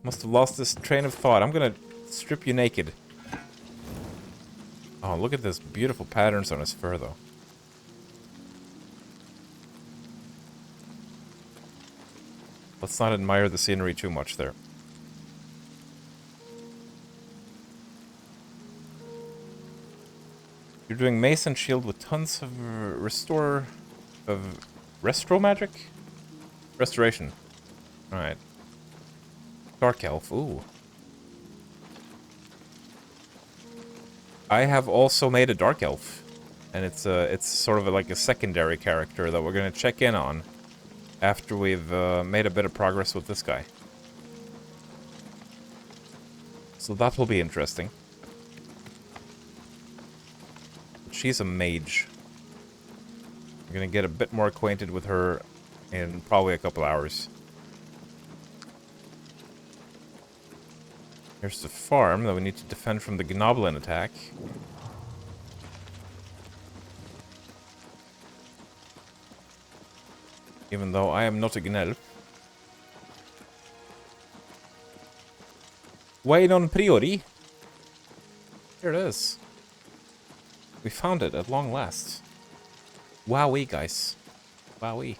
Must have lost this train of thought. I'm gonna strip you naked. Oh, look at this beautiful patterns on his fur, though. Let's not admire the scenery too much there. You're doing mace and shield with tons of restro magic? Restoration. Alright. Dark Elf, ooh. I have also made a Dark Elf. And it's sort of like a secondary character that we're gonna check in on after we've made a bit of progress with this guy. So that will be interesting. She's a mage. I'm gonna get a bit more acquainted with her in probably a couple hours. Here's the farm that we need to defend from the Gnoblin attack. Even though I am not a Gnelf. Wait on Priori. Here it is. We found it at long last. Wowee, guys. Wowee.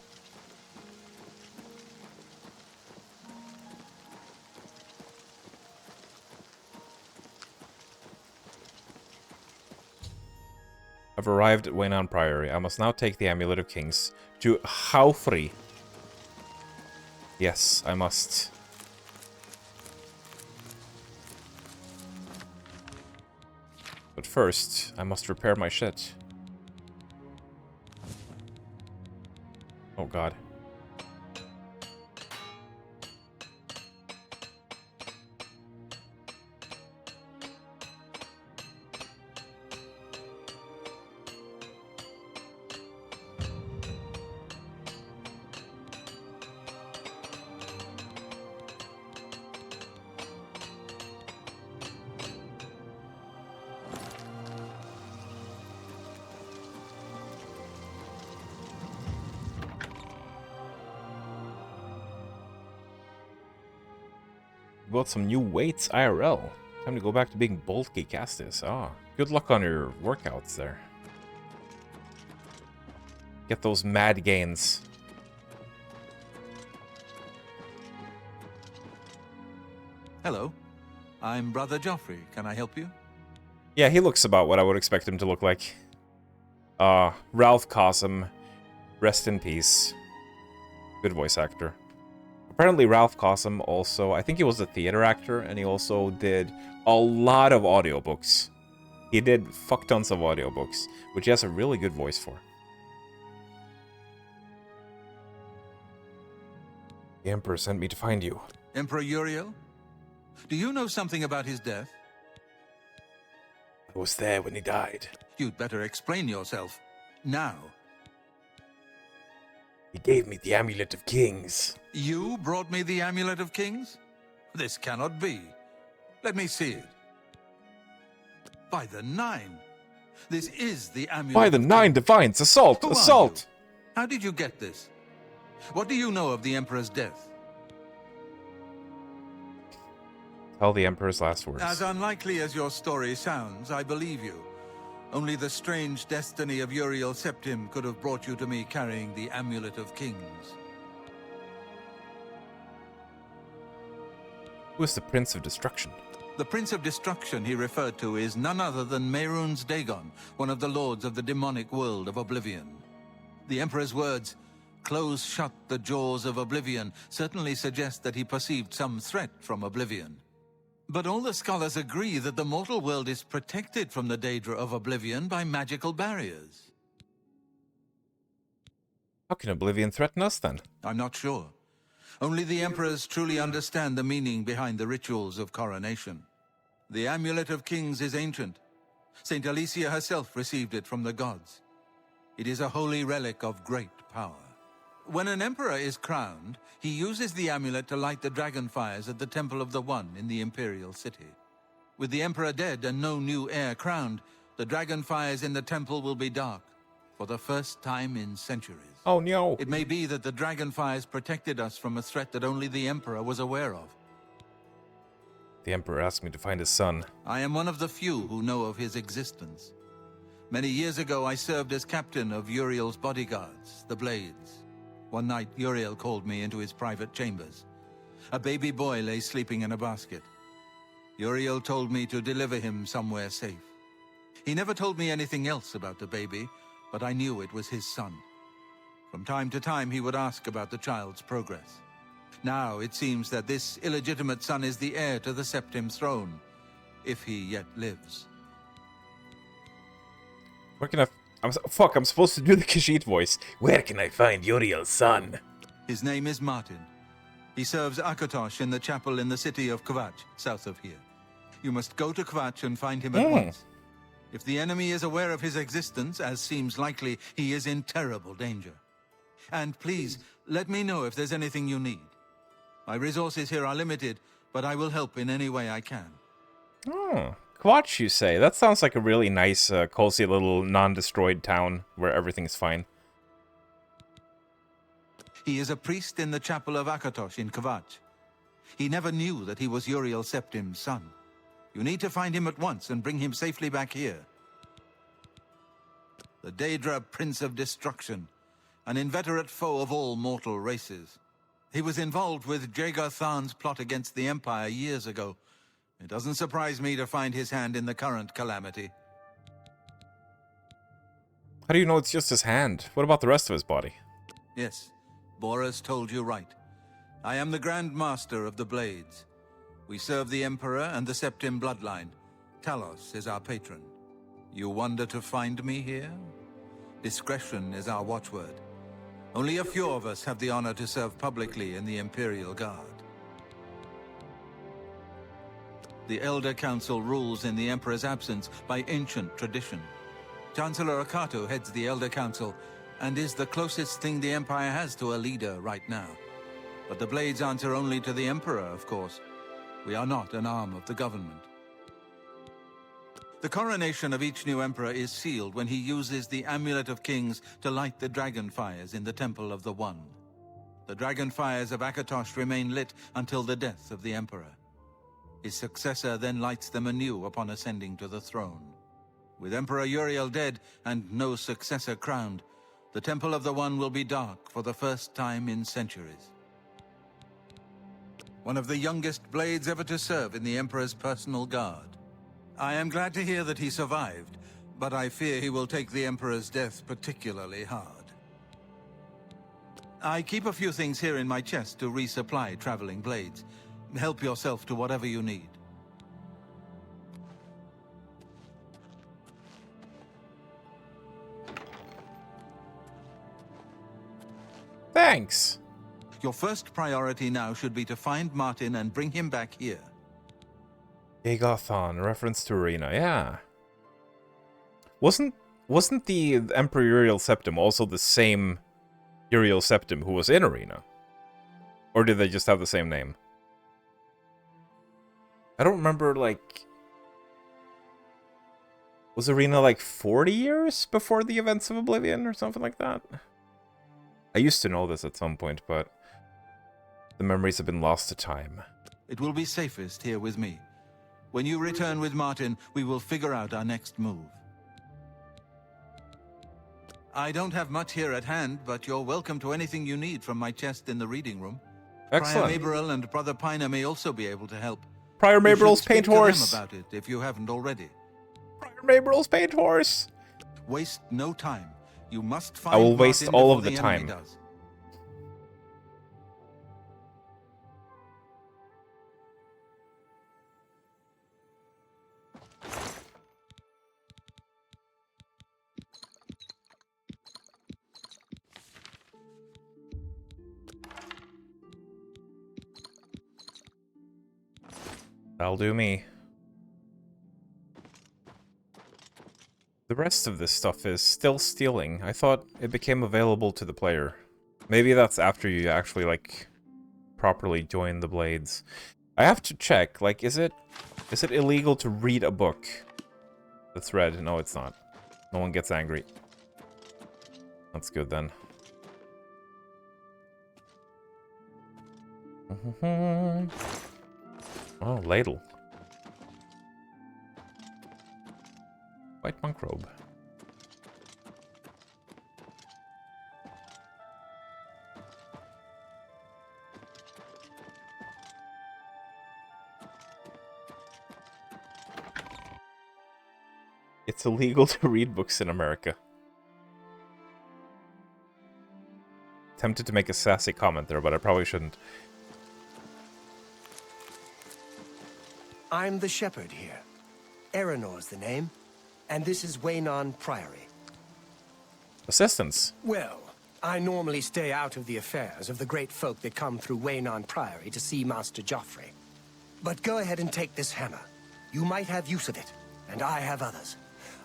I've arrived at Waynon Priory. I must now take the Amulet of Kings to Haufri. Yes, I must. But first, I must repair my shit. Oh god. Bought some new weights IRL. Time to go back to being bulky Castis. Ah, good luck on your workouts there. Get those mad gains. Hello. I'm Brother Joffrey. Can I help you? Yeah, he looks about what I would expect him to look like. Ralph Cossum. Rest in peace. Good voice actor. Apparently Ralph Cossum also, I think he was a theater actor, and he also did a lot of audiobooks. He did fuck tons of audiobooks, which he has a really good voice for. The Emperor sent me to find you. Emperor Uriel? Do you know something about his death? I was there when he died. You'd better explain yourself. Now. He gave me the Amulet of Kings. You brought me the Amulet of Kings? This cannot be. Let me see it. By the Nine. This is the Amulet By the Nine Divines! Assault! Who Assault! How did you get this? What do you know of the Emperor's death? Tell the Emperor's last words. As unlikely as your story sounds, I believe you. Only the strange destiny of Uriel Septim could have brought you to me carrying the Amulet of Kings. Who is the Prince of Destruction? The Prince of Destruction he referred to is none other than Mehrunes Dagon, one of the lords of the demonic world of Oblivion. The Emperor's words, "Close shut the jaws of Oblivion," certainly suggest that he perceived some threat from Oblivion. But all the scholars agree that the mortal world is protected from the danger of Oblivion by magical barriers. How can Oblivion threaten us, then? I'm not sure. Only the Emperors truly understand the meaning behind the rituals of coronation. The Amulet of Kings is ancient. Saint Alicia herself received it from the gods. It is a holy relic of great power. When an emperor is crowned, he uses the amulet to light the dragon fires at the Temple of the One in the Imperial City. With the emperor dead and no new heir crowned, the dragon fires in the temple will be dark, for the first time in centuries. Oh no! It may be that the dragon fires protected us from a threat that only the emperor was aware of. The Emperor asked me to find his son. I am one of the few who know of his existence. Many years ago, I served as captain of Uriel's bodyguards, the Blades. One night, Uriel called me into his private chambers. A baby boy lay sleeping in a basket. Uriel told me to deliver him somewhere safe. He never told me anything else about the baby, but I knew it was his son. From time to time, he would ask about the child's progress. Now, it seems that this illegitimate son is the heir to the Septim throne, if he yet lives. Where can I... I'm supposed to do the Khajiit voice. Where can I find Uriel's son? His name is Martin. He serves Akatosh in the chapel in the city of Kvatch, south of here. You must go to Kvatch and find him at once. If the enemy is aware of his existence, as seems likely, he is in terrible danger. And please, let me know if there's anything you need. My resources here are limited, but I will help in any way I can. Oh, Kvatch, you say? That sounds like a really nice, cozy little non-destroyed town where everything's fine. He is a priest in the chapel of Akatosh in Kvatch. He never knew that he was Uriel Septim's son. You need to find him at once and bring him safely back here. The Daedra Prince of Destruction, an inveterate foe of all mortal races. He was involved with Jagar Tharn's plot against the Empire years ago. It doesn't surprise me to find his hand in the current calamity. How do you know it's just his hand? What about the rest of his body? Yes, Boris told you right. I am the Grand Master of the Blades. We serve the Emperor and the Septim bloodline. Talos is our patron. You wonder to find me here? Discretion is our watchword. Only a few of us have the honor to serve publicly in the Imperial Guard. The Elder Council rules in the Emperor's absence by ancient tradition. Chancellor Akato heads the Elder Council and is the closest thing the Empire has to a leader right now. But the Blades answer only to the Emperor, of course. We are not an arm of the government. The coronation of each new Emperor is sealed when he uses the Amulet of Kings to light the dragon fires in the Temple of the One. The dragon fires of Akatosh remain lit until the death of the Emperor. His successor then lights them anew upon ascending to the throne. With Emperor Uriel dead and no successor crowned, the Temple of the One will be dark for the first time in centuries. One of the youngest Blades ever to serve in the Emperor's personal guard. I am glad to hear that he survived, but I fear he will take the Emperor's death particularly hard. I keep a few things here in my chest to resupply traveling Blades. Help yourself to whatever you need. Thanks! Your first priority now should be to find Martin and bring him back here. Jagar Tharn, reference to Arena, yeah. Wasn't the Emperor Uriel Septim also the same Uriel Septim who was in Arena? Or did they just have the same name? I don't remember, like... Was Arena like 40 years before the events of Oblivion or something like that? I used to know this at some point, but the memories have been lost to time. It will be safest here with me. When you return with Martin, we will figure out our next move. I don't have much here at hand, but you're welcome to anything you need from my chest in the reading room. Excellent. Prior Maberil and Brother Piner may also be able to help. Prior Maberil's paint horse. About it if you haven't already. Prior Maberil's paint horse. Waste no time. You must find I will waste Martin all of before the enemy time. does. That'll do me. The rest of this stuff is still stealing. I thought it became available to the player. Maybe that's after you actually, like, properly join the Blades. I have to check, like, is it illegal to read a book that's read? No, it's not. No one gets angry. That's good, then. Oh, ladle. White monk robe. It's illegal to read books in America. Tempted to make a sassy comment there, but I probably shouldn't. I'm the shepherd here. Eranor's the name. And this is Waynon Priory. Assistance. Well, I normally stay out of the affairs of the great folk that come through Waynon Priory to see Master Joffrey. But go ahead and take this hammer. You might have use of it, and I have others.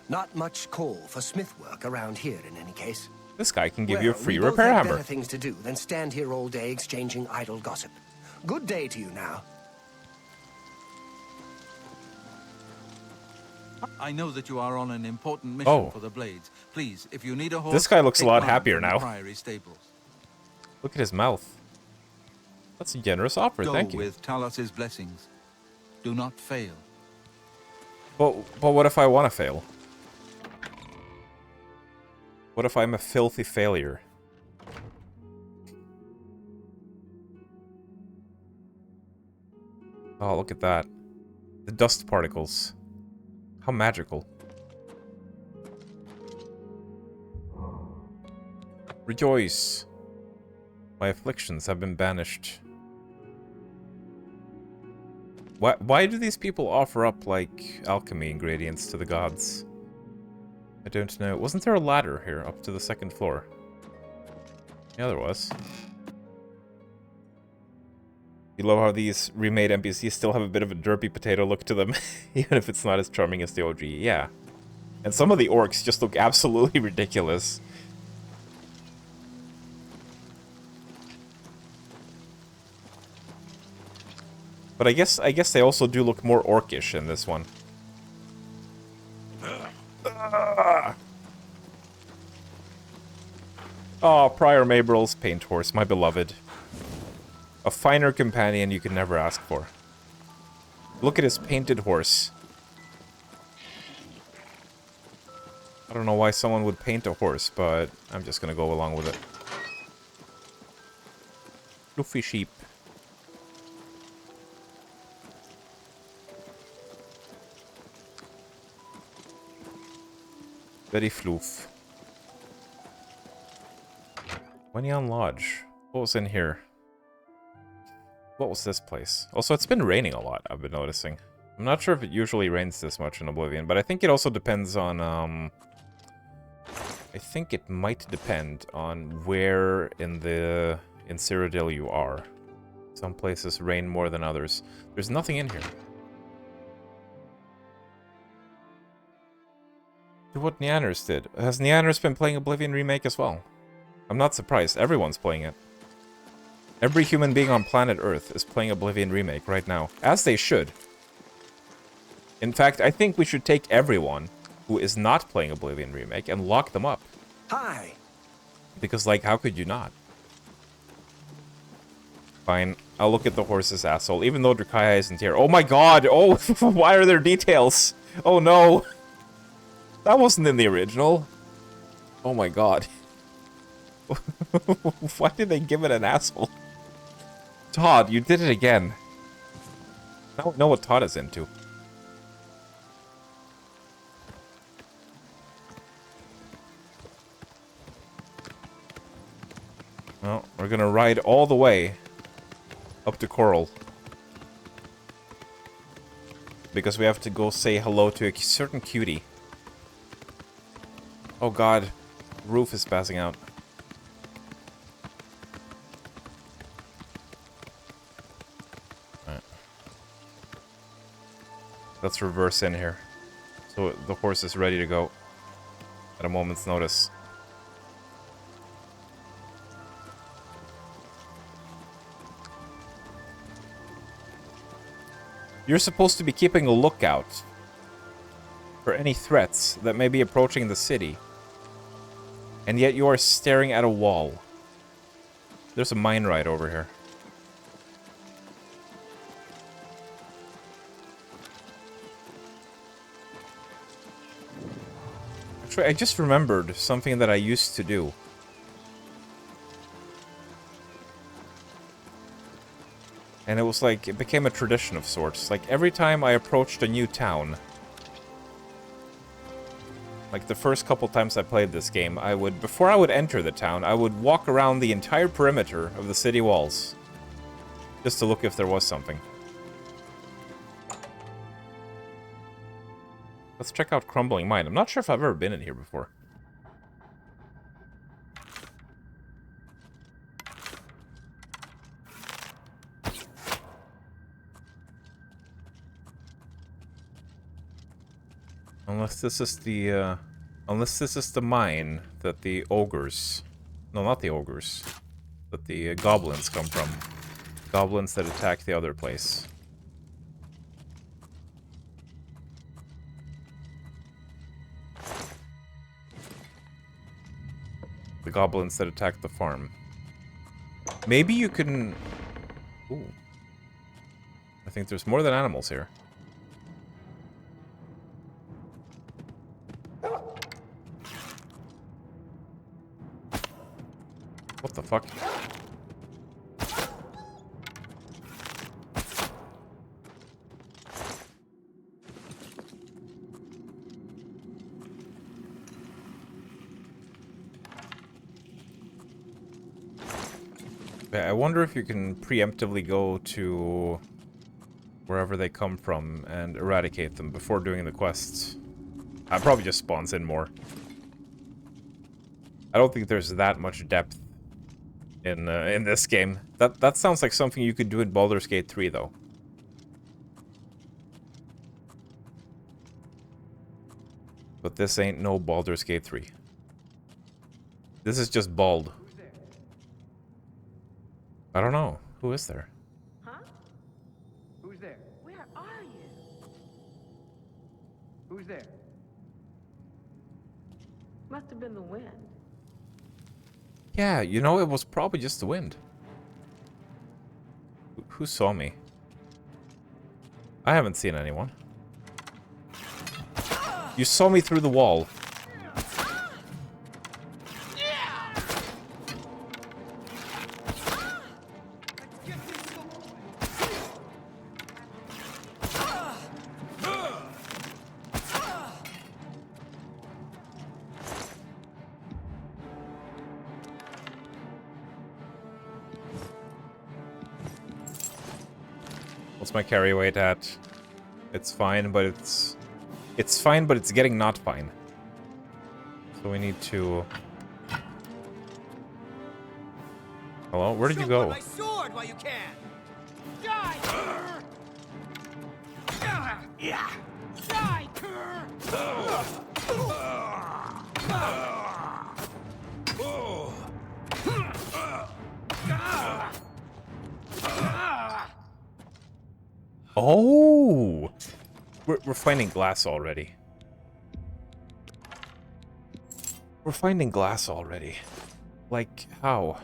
Not much call for smith work around here in any case. This guy can give you a free we both repair have hammer. better things to do than stand here all day exchanging idle gossip. Good day to you now. I know that you are on an important mission for the Blades. Please, if you need a horse, this guy looks a take lot mine happier from the now. Priory stables. Look at his mouth. That's a generous offer, Go thank you. with Talos's blessings. Do not fail. But what if I want to fail? What if I'm a filthy failure? Oh, look at that. The dust particles. How magical. Rejoice. My afflictions have been banished. Why do these people offer up, like, alchemy ingredients to the gods? I don't know. Wasn't there a ladder here up to the second floor? Yeah, there was. You love how these remade NPCs still have a bit of a derpy potato look to them, even if it's not as charming as the OG. Yeah. And some of the orcs just look absolutely ridiculous. But I guess they also do look more orcish in this one. Oh, Prior Mabrel's paint horse, my beloved. A finer companion you could never ask for. Look at his painted horse. I don't know why someone would paint a horse, but I'm just gonna go along with it. Fluffy sheep. Very floof. Wenyan Lodge. What was in here? What was this place? Also, it's been raining a lot, I've been noticing. I'm not sure if it usually rains this much in Oblivion, but I think it also depends on, I think it might depend on where in Cyrodiil you are. Some places rain more than others. There's nothing in here. Do what Neanders did. Has Neanders been playing Oblivion Remake as well? I'm not surprised. Everyone's playing it. Every human being on planet Earth is playing Oblivion Remake right now. As they should. In fact, I think we should take everyone who is not playing Oblivion Remake and lock them up. Hi. Because, like, how could you not? Fine. I'll look at the horse's asshole, even though Drakaya isn't here. Oh my god! Oh, why are there details? Oh no! That wasn't in the original. Oh my god. Why did they give it an asshole? Todd, you did it again. I don't know what Todd is into. Well, we're gonna ride all the way up to Coral. Because we have to go say hello to a certain cutie. Oh god, roof is passing out. Alright. Let's reverse in here. So the horse is ready to go at a moment's notice. You're supposed to be keeping a lookout for any threats that may be approaching the city. And yet you are staring at a wall. There's a mine right over here. Actually, I just remembered something that I used to do. And it was like, it became a tradition of sorts. Like, every time I approached a new town, Like, the first couple times I played this game, before I would enter the town, I would walk around the entire perimeter of the city walls. Just to look if there was something. Let's check out Crumbling Mine. I'm not sure if I've ever been in here before. Unless this is the mine that the ogres... No, not the ogres. That the goblins come from. Goblins that attack the other place. The goblins that attack the farm. Maybe you can... Ooh. I think there's more than animals here. What the fuck? I wonder if you can preemptively go to wherever they come from and eradicate them before doing the quests. Probably just spawns in more. I don't think there's that much depth in this game. That sounds like something you could do in Baldur's Gate 3, though. But this ain't no Baldur's Gate 3. This is just bald. I don't know. Who is there? Huh? Who's there? Where are you? Who's there? Must have been the wind. Yeah, you know, it was probably just the wind. Who saw me? I haven't seen anyone. You saw me through the wall. What's my carry weight at? It's fine, but it's fine, but it's getting not fine. So we need to... Hello? Where did you go? My sword while you can. Die, cur! Yeah. Die, cur! Oh! We're finding glass already. We're finding glass already. Like, how?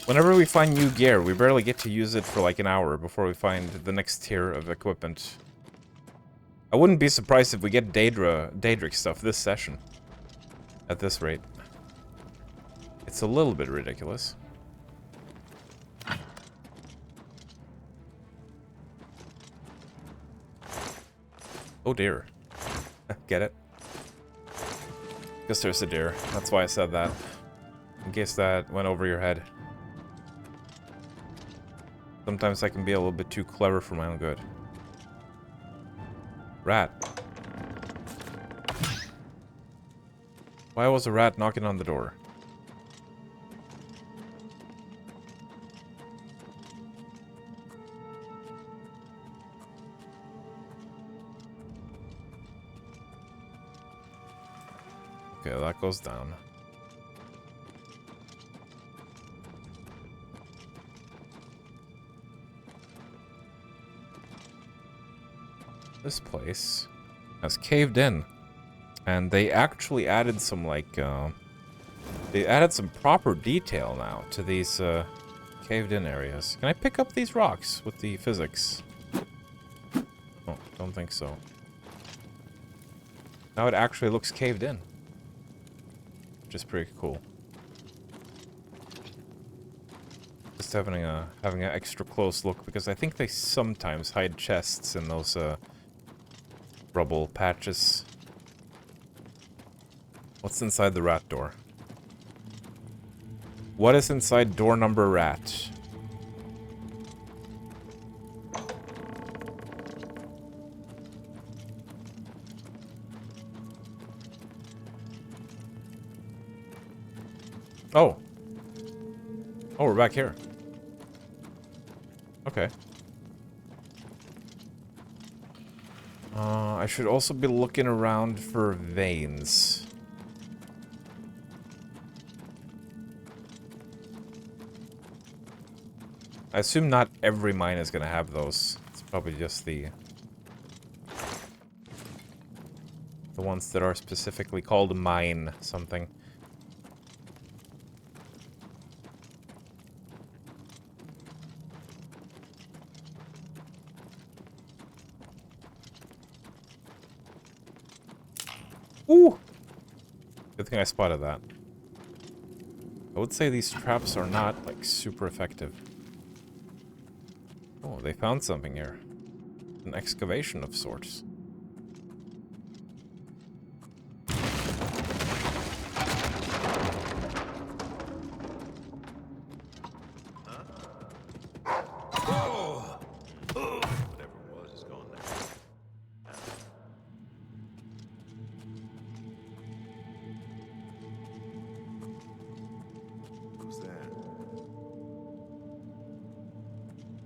Whenever we find new gear, we barely get to use it for like an hour before we find the next tier of equipment. I wouldn't be surprised if we get Daedric stuff this session. At this rate. It's a little bit ridiculous. Oh dear. Get it? Guess there's a deer. That's why I said that. In case that went over your head. Sometimes I can be a little bit too clever for my own good. Rat. Why was a rat knocking on the door? Okay, that goes down. This place has caved in. And they actually added some, like, they added some proper detail now to these, caved in areas. Can I pick up these rocks with the physics? Oh, don't think so. Now it actually looks caved in. Which is pretty cool. Just having an extra close look, because I think they sometimes hide chests in those Rubble patches. What's inside the rat door? What is inside door number rat? Oh. Oh, we're back here. Okay. I should also be looking around for veins. I assume not every mine is gonna have those. It's probably just the ones that are specifically called mine something. Ooh! Good thing I spotted that. I would say these traps are not, like, super effective. Oh, they found something here. An excavation of sorts.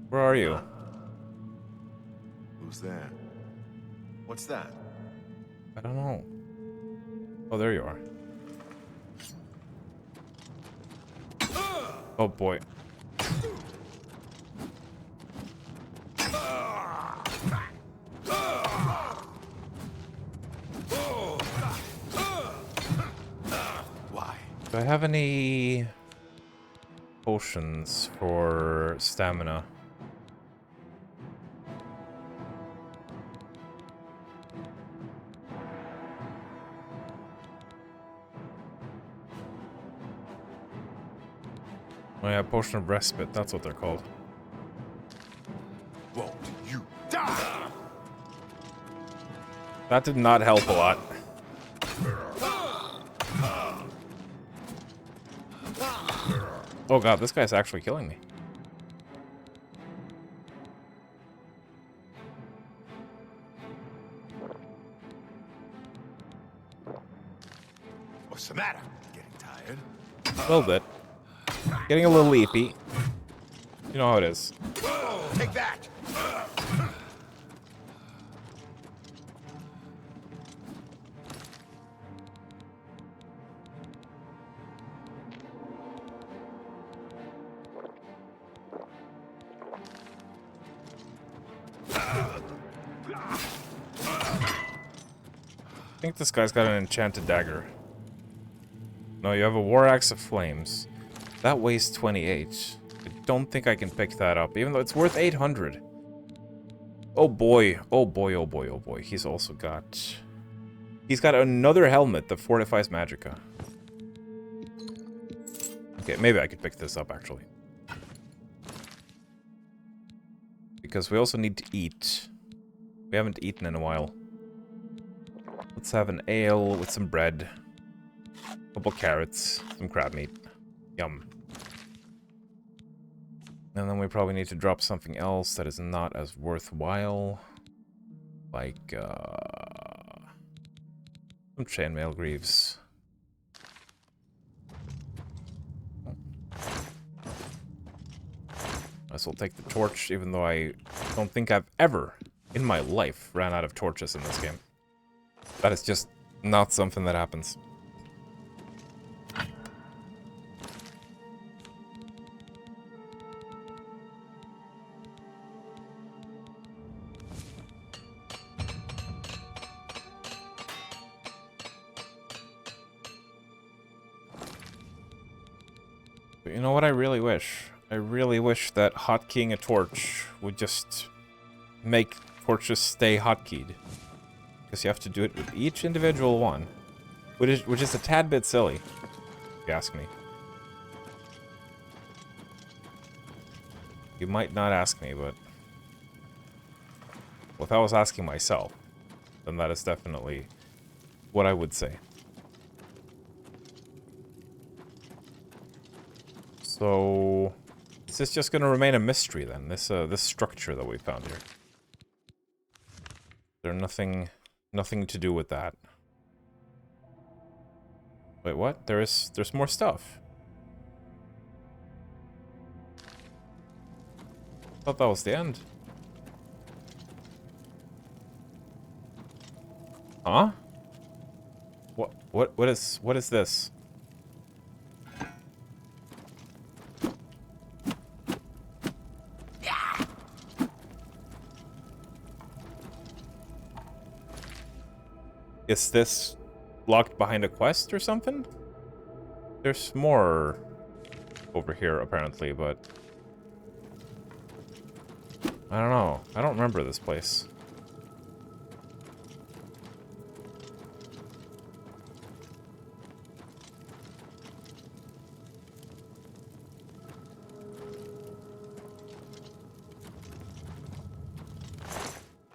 Where are you? Who's there? What's that? I don't know. Oh, there you are. Oh boy. Why? Do I have any potions for stamina? Oh yeah, potion of respite, that's what they're called. Won't you die? That did not help a lot. Oh god, this guy's actually killing me. What's the matter? Getting tired? A little bit. Getting a little leafy. You know how it is. Take that! I think this guy's got an enchanted dagger. No, you have a war axe of flames. That weighs 28. I don't think I can pick that up, even though it's worth 800. Oh boy, oh boy, oh boy, oh boy. He's also got... He's got another helmet that fortifies magicka. Okay, maybe I could pick this up, actually. Because we also need to eat. We haven't eaten in a while. Let's have an ale with some bread. A couple carrots, some crab meat. Yum. And then we probably need to drop something else that is not as worthwhile. Like, some chainmail greaves. I will take the torch, even though I don't think I've ever, in my life, ran out of torches in this game. That is just not something that happens. But you know what I really wish? I really wish that hotkeying a torch would just make torches stay hotkeyed. Because you have to do it with each individual one. Which is a tad bit silly, if you ask me. You might not ask me, but... well, if I was asking myself, then that is definitely what I would say. So, is this just going to remain a mystery then? This structure that we found here. There's nothing to do with that. Wait, what? There's more stuff. Thought that was the end. Huh? What is this? Is this locked behind a quest or something? There's more over here, apparently, but... I don't know. I don't remember this place.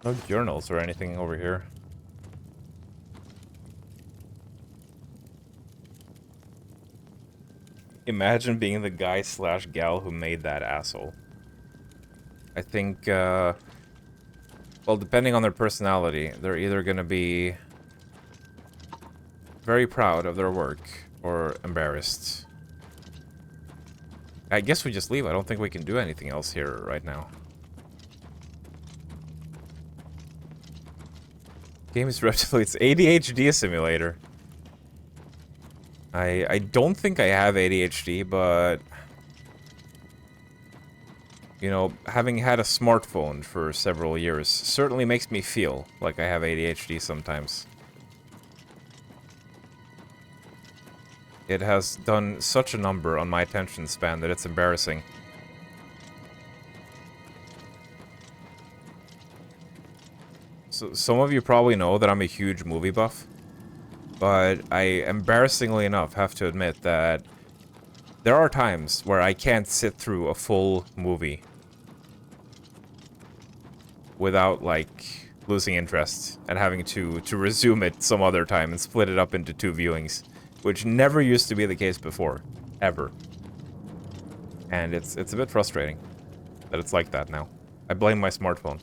No journals or anything over here. Imagine being the guy slash gal who made that asshole. I think, well, depending on their personality, they're either gonna be very proud of their work or embarrassed. I guess we just leave. I don't think we can do anything else here right now. Game is Reptiloid's ADHD simulator. I don't think I have ADHD, but... You know, having had a smartphone for several years certainly makes me feel like I have ADHD sometimes. It has done such a number on my attention span that it's embarrassing. So, some of you probably know that I'm a huge movie buff. But I, embarrassingly enough, have to admit that there are times where I can't sit through a full movie without, like, losing interest and having to resume it some other time and split it up into 2 viewings, which never used to be the case before, ever. And it's a bit frustrating that it's like that now. I blame my smartphone.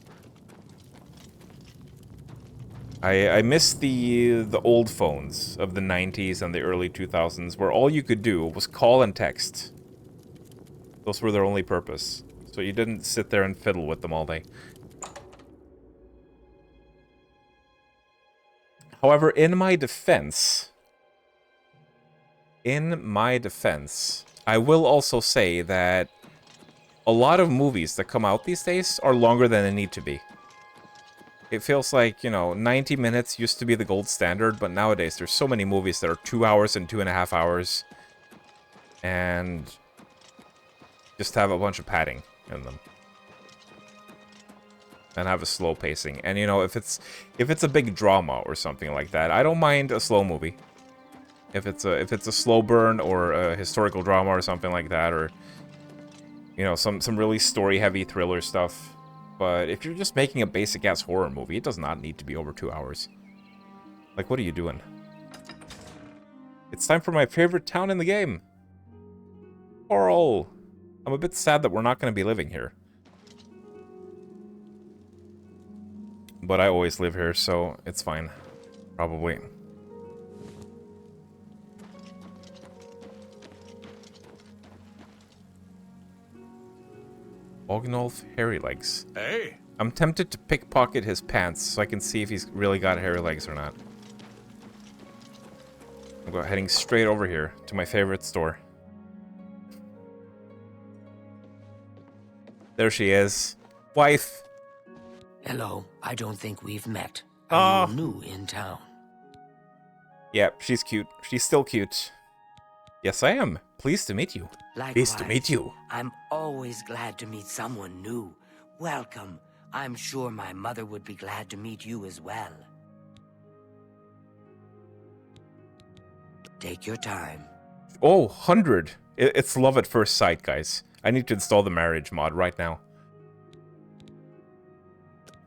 I miss the old phones of the 90s and the early 2000s where all you could do was call and text. Those were their only purpose. So you didn't sit there and fiddle with them all day. However, in my defense, I will also say that a lot of movies that come out these days are longer than they need to be. It feels like, you know, 90 minutes used to be the gold standard, but nowadays there's so many movies that are 2 hours and 2.5 hours. And just have a bunch of padding in them. And have a slow pacing. And, you know, if it's a big drama or something like that, I don't mind a slow movie. If it's a slow burn or a historical drama or something like that, or, you know, some really story-heavy thriller stuff. But if you're just making a basic-ass horror movie, it does not need to be over 2 hours. Like, what are you doing? It's time for my favorite town in the game. Coral. I'm a bit sad that we're not going to be living here. But I always live here, so it's fine. Probably. Ognolf Hairy Legs. Hey! I'm tempted to pickpocket his pants so I can see if he's really got hairy legs or not. I'm heading straight over here to my favorite store. There she is. Wife! Hello, I don't think we've met. Oh. Are you new in town? Yep, she's cute. She's still cute. Yes, I am. Pleased to meet you. Likewise, Pleased to meet you. I'm always glad to meet someone new. Welcome. I'm sure my mother would be glad to meet you as well. Take your time. Oh, 100. It's love at first sight, guys. I need to install the marriage mod right now.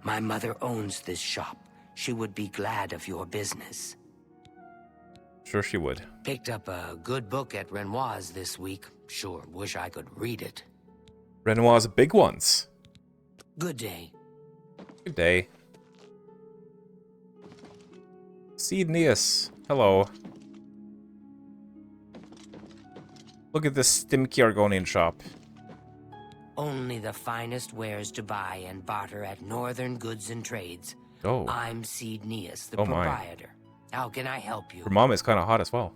My mother owns this shop. she would be glad of your business. Sure she would. Picked up a good book at Renoir's this week. Sure wish I could read it. Renoir's big ones. Good day. Good day. Seedneus. Hello. Look at this Stimky Argonian shop. Only the finest wares to buy and barter at Northern Goods and Trades. Oh. I'm Seedneus, the Oh my. proprietor. How can I help you? Her mom is kind of hot as well.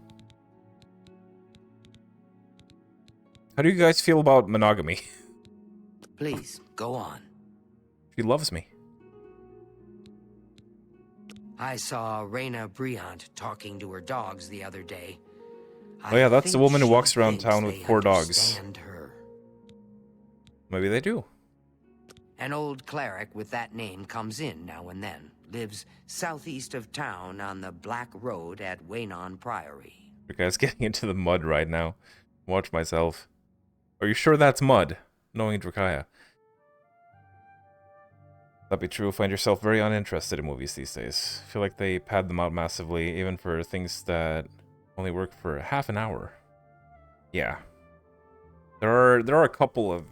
How do you guys feel about monogamy? Please, go on. She loves me. I saw Reyna Briant talking to her dogs the other day. Oh yeah, that's the woman who walks around thinks town with they 4 dogs. understand her. Maybe they do. An old cleric with that name comes in now and then. Lives southeast of town on the Black Road at Waynon Priory. You guys getting into the mud right now. Watch myself. Are you sure that's mud? Knowing Drakaya. That be true, find yourself very uninterested in movies these days. I feel like they pad them out massively, even for things that only work for half an hour. Yeah. There are a couple of...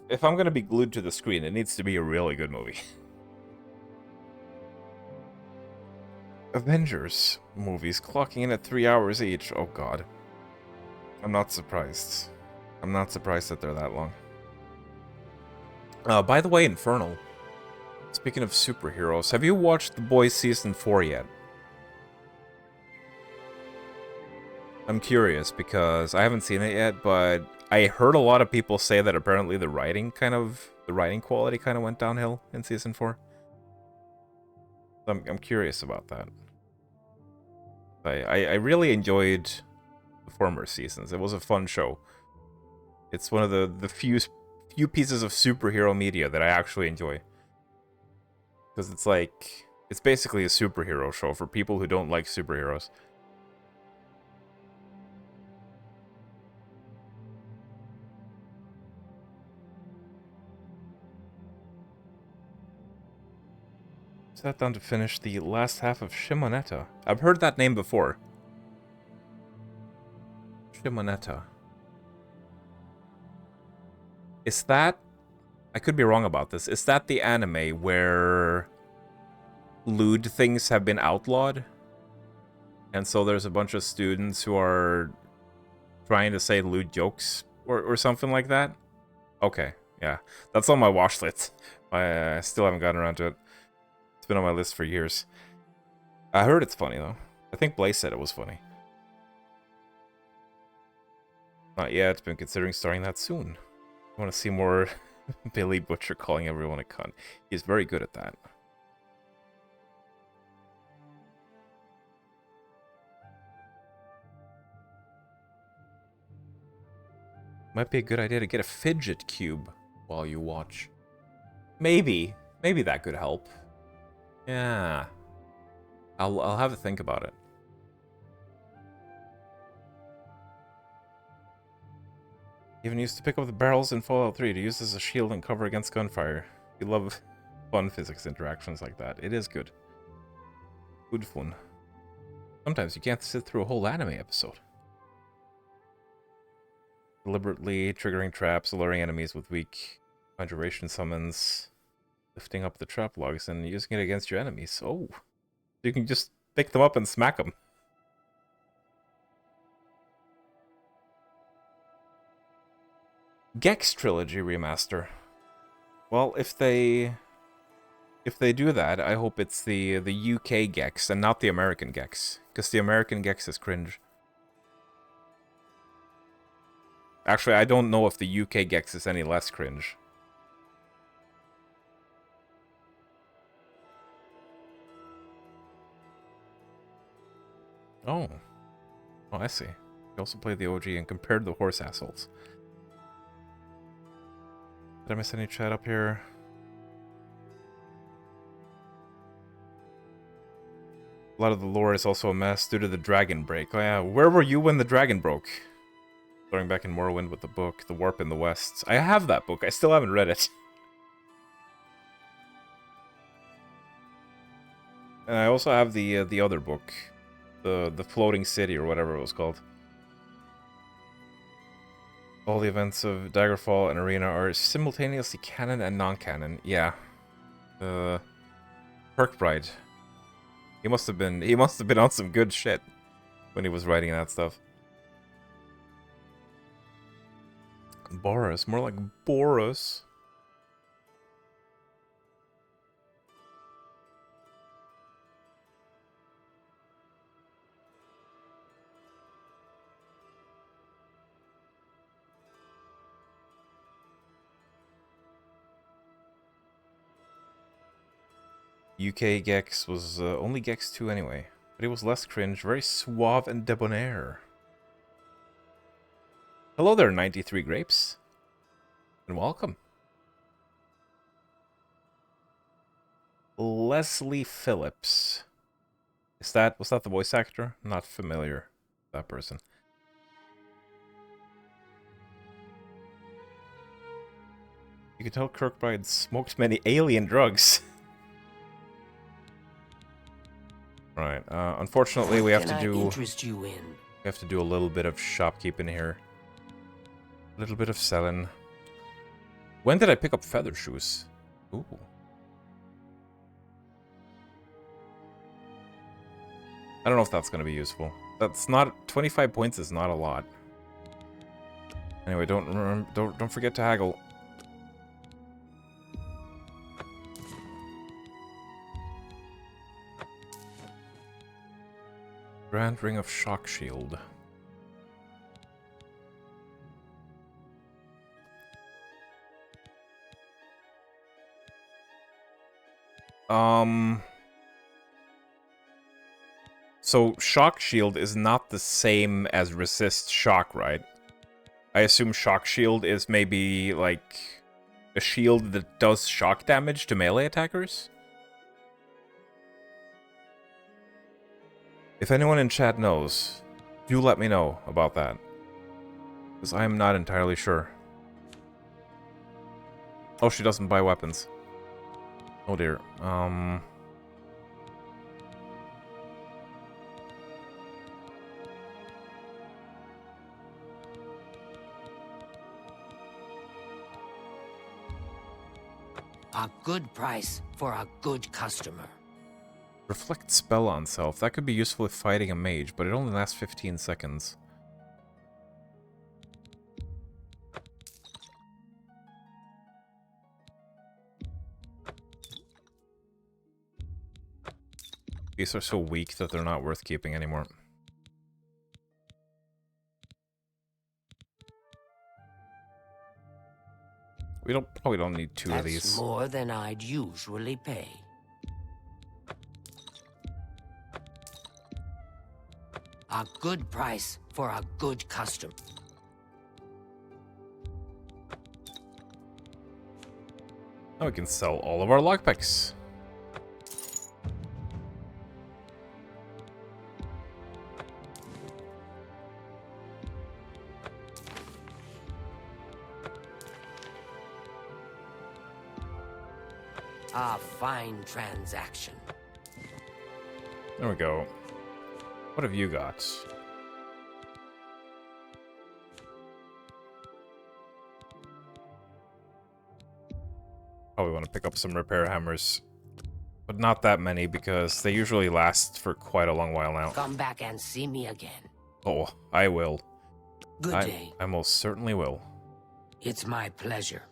if I'm gonna be glued to the screen, it needs to be a really good movie. Avengers movies clocking in at 3 hours each. Oh god. I'm not surprised. I'm not surprised that they're that long. By the way, Infernal. Speaking of superheroes, have you watched The Boys Season 4 yet? I'm curious because I haven't seen it yet, but I heard a lot of people say that apparently the writing quality kind of went downhill in Season 4. I'm curious about that. I really enjoyed the former seasons. It was a fun show. It's one of the few pieces of superhero media that I actually enjoy. Because it's basically a superhero show for people who don't like superheroes. Sat down to finish the last half of Shimonetta. I've heard that name before. Shimonetta. Is that... I could be wrong about this. Is that the anime where lewd things have been outlawed? And so there's a bunch of students who are trying to say lewd jokes or something like that? Okay, yeah. That's on my watch list. I still haven't gotten around to it. It's been on my list for years. I heard it's funny, though. I think Blaze said it was funny. Not yet. Been considering starting that soon. I want to see more Billy Butcher calling everyone a cunt. He's very good at that. Might be a good idea to get a fidget cube while you watch. Maybe that could help. Yeah. I'll have a think about it. Even used to pick up the barrels in Fallout 3 to use as a shield and cover against gunfire. You love fun physics interactions like that. It is good. Good fun. Sometimes you can't sit through a whole anime episode. Deliberately triggering traps, alluring enemies with weak conjuration summons, lifting up the trap logs and using it against your enemies. Oh, you can just pick them up and smack them. Gex Trilogy Remaster. Well, if they do that, I hope it's the UK Gex and not the American Gex, because the American Gex is cringe. Actually, I don't know if the UK Gex is any less cringe. Oh, I see. You also played the OG and compared the horse assholes. Did I miss any chat up here? A lot of the lore is also a mess due to the dragon break. Oh yeah, where were you when the dragon broke? Starting back in Morrowind with the book, The Warp in the West. I have that book, I still haven't read it. And I also have the other book, the Floating City or whatever it was called. All the events of Daggerfall and Arena are simultaneously canon and non-canon. Yeah. Kirkbride. He must have been on some good shit when he was writing that stuff. Boris, more like Boris. UK Gex was only Gex 2 anyway, but it was less cringe, very suave and debonair. Hello there, 93 Grapes, and welcome. Leslie Phillips. Was that the voice actor? I'm not familiar with that person. You can tell Kirkbride smoked many alien drugs. Right. Unfortunately, we have to do. Interest you in? We have to do a little bit of shopkeeping here. A little bit of selling. When did I pick up feather shoes? Ooh. I don't know if that's going to be useful. That's not 25 points is not a lot. Anyway, don't forget to haggle. Grand Ring of Shock Shield. So Shock Shield is not the same as Resist Shock, right? I assume Shock Shield is maybe like a shield that does shock damage to melee attackers? If anyone in chat knows, do let me know about that. Because I am not entirely sure. Oh, she doesn't buy weapons. Oh dear. A good price for a good customer. Reflect spell on self. That could be useful if fighting a mage, but it only lasts 15 seconds. These are so weak that they're not worth keeping anymore. We probably don't need two of these. That's more than I'd usually pay. A good price for a good customer. Now we can sell all of our lockpicks. A fine transaction. There we go. What have you got? Probably want to pick up some repair hammers. But not that many, because they usually last for quite a long while now. Come back and see me again. Oh, I will. Good day. I most certainly will. It's my pleasure.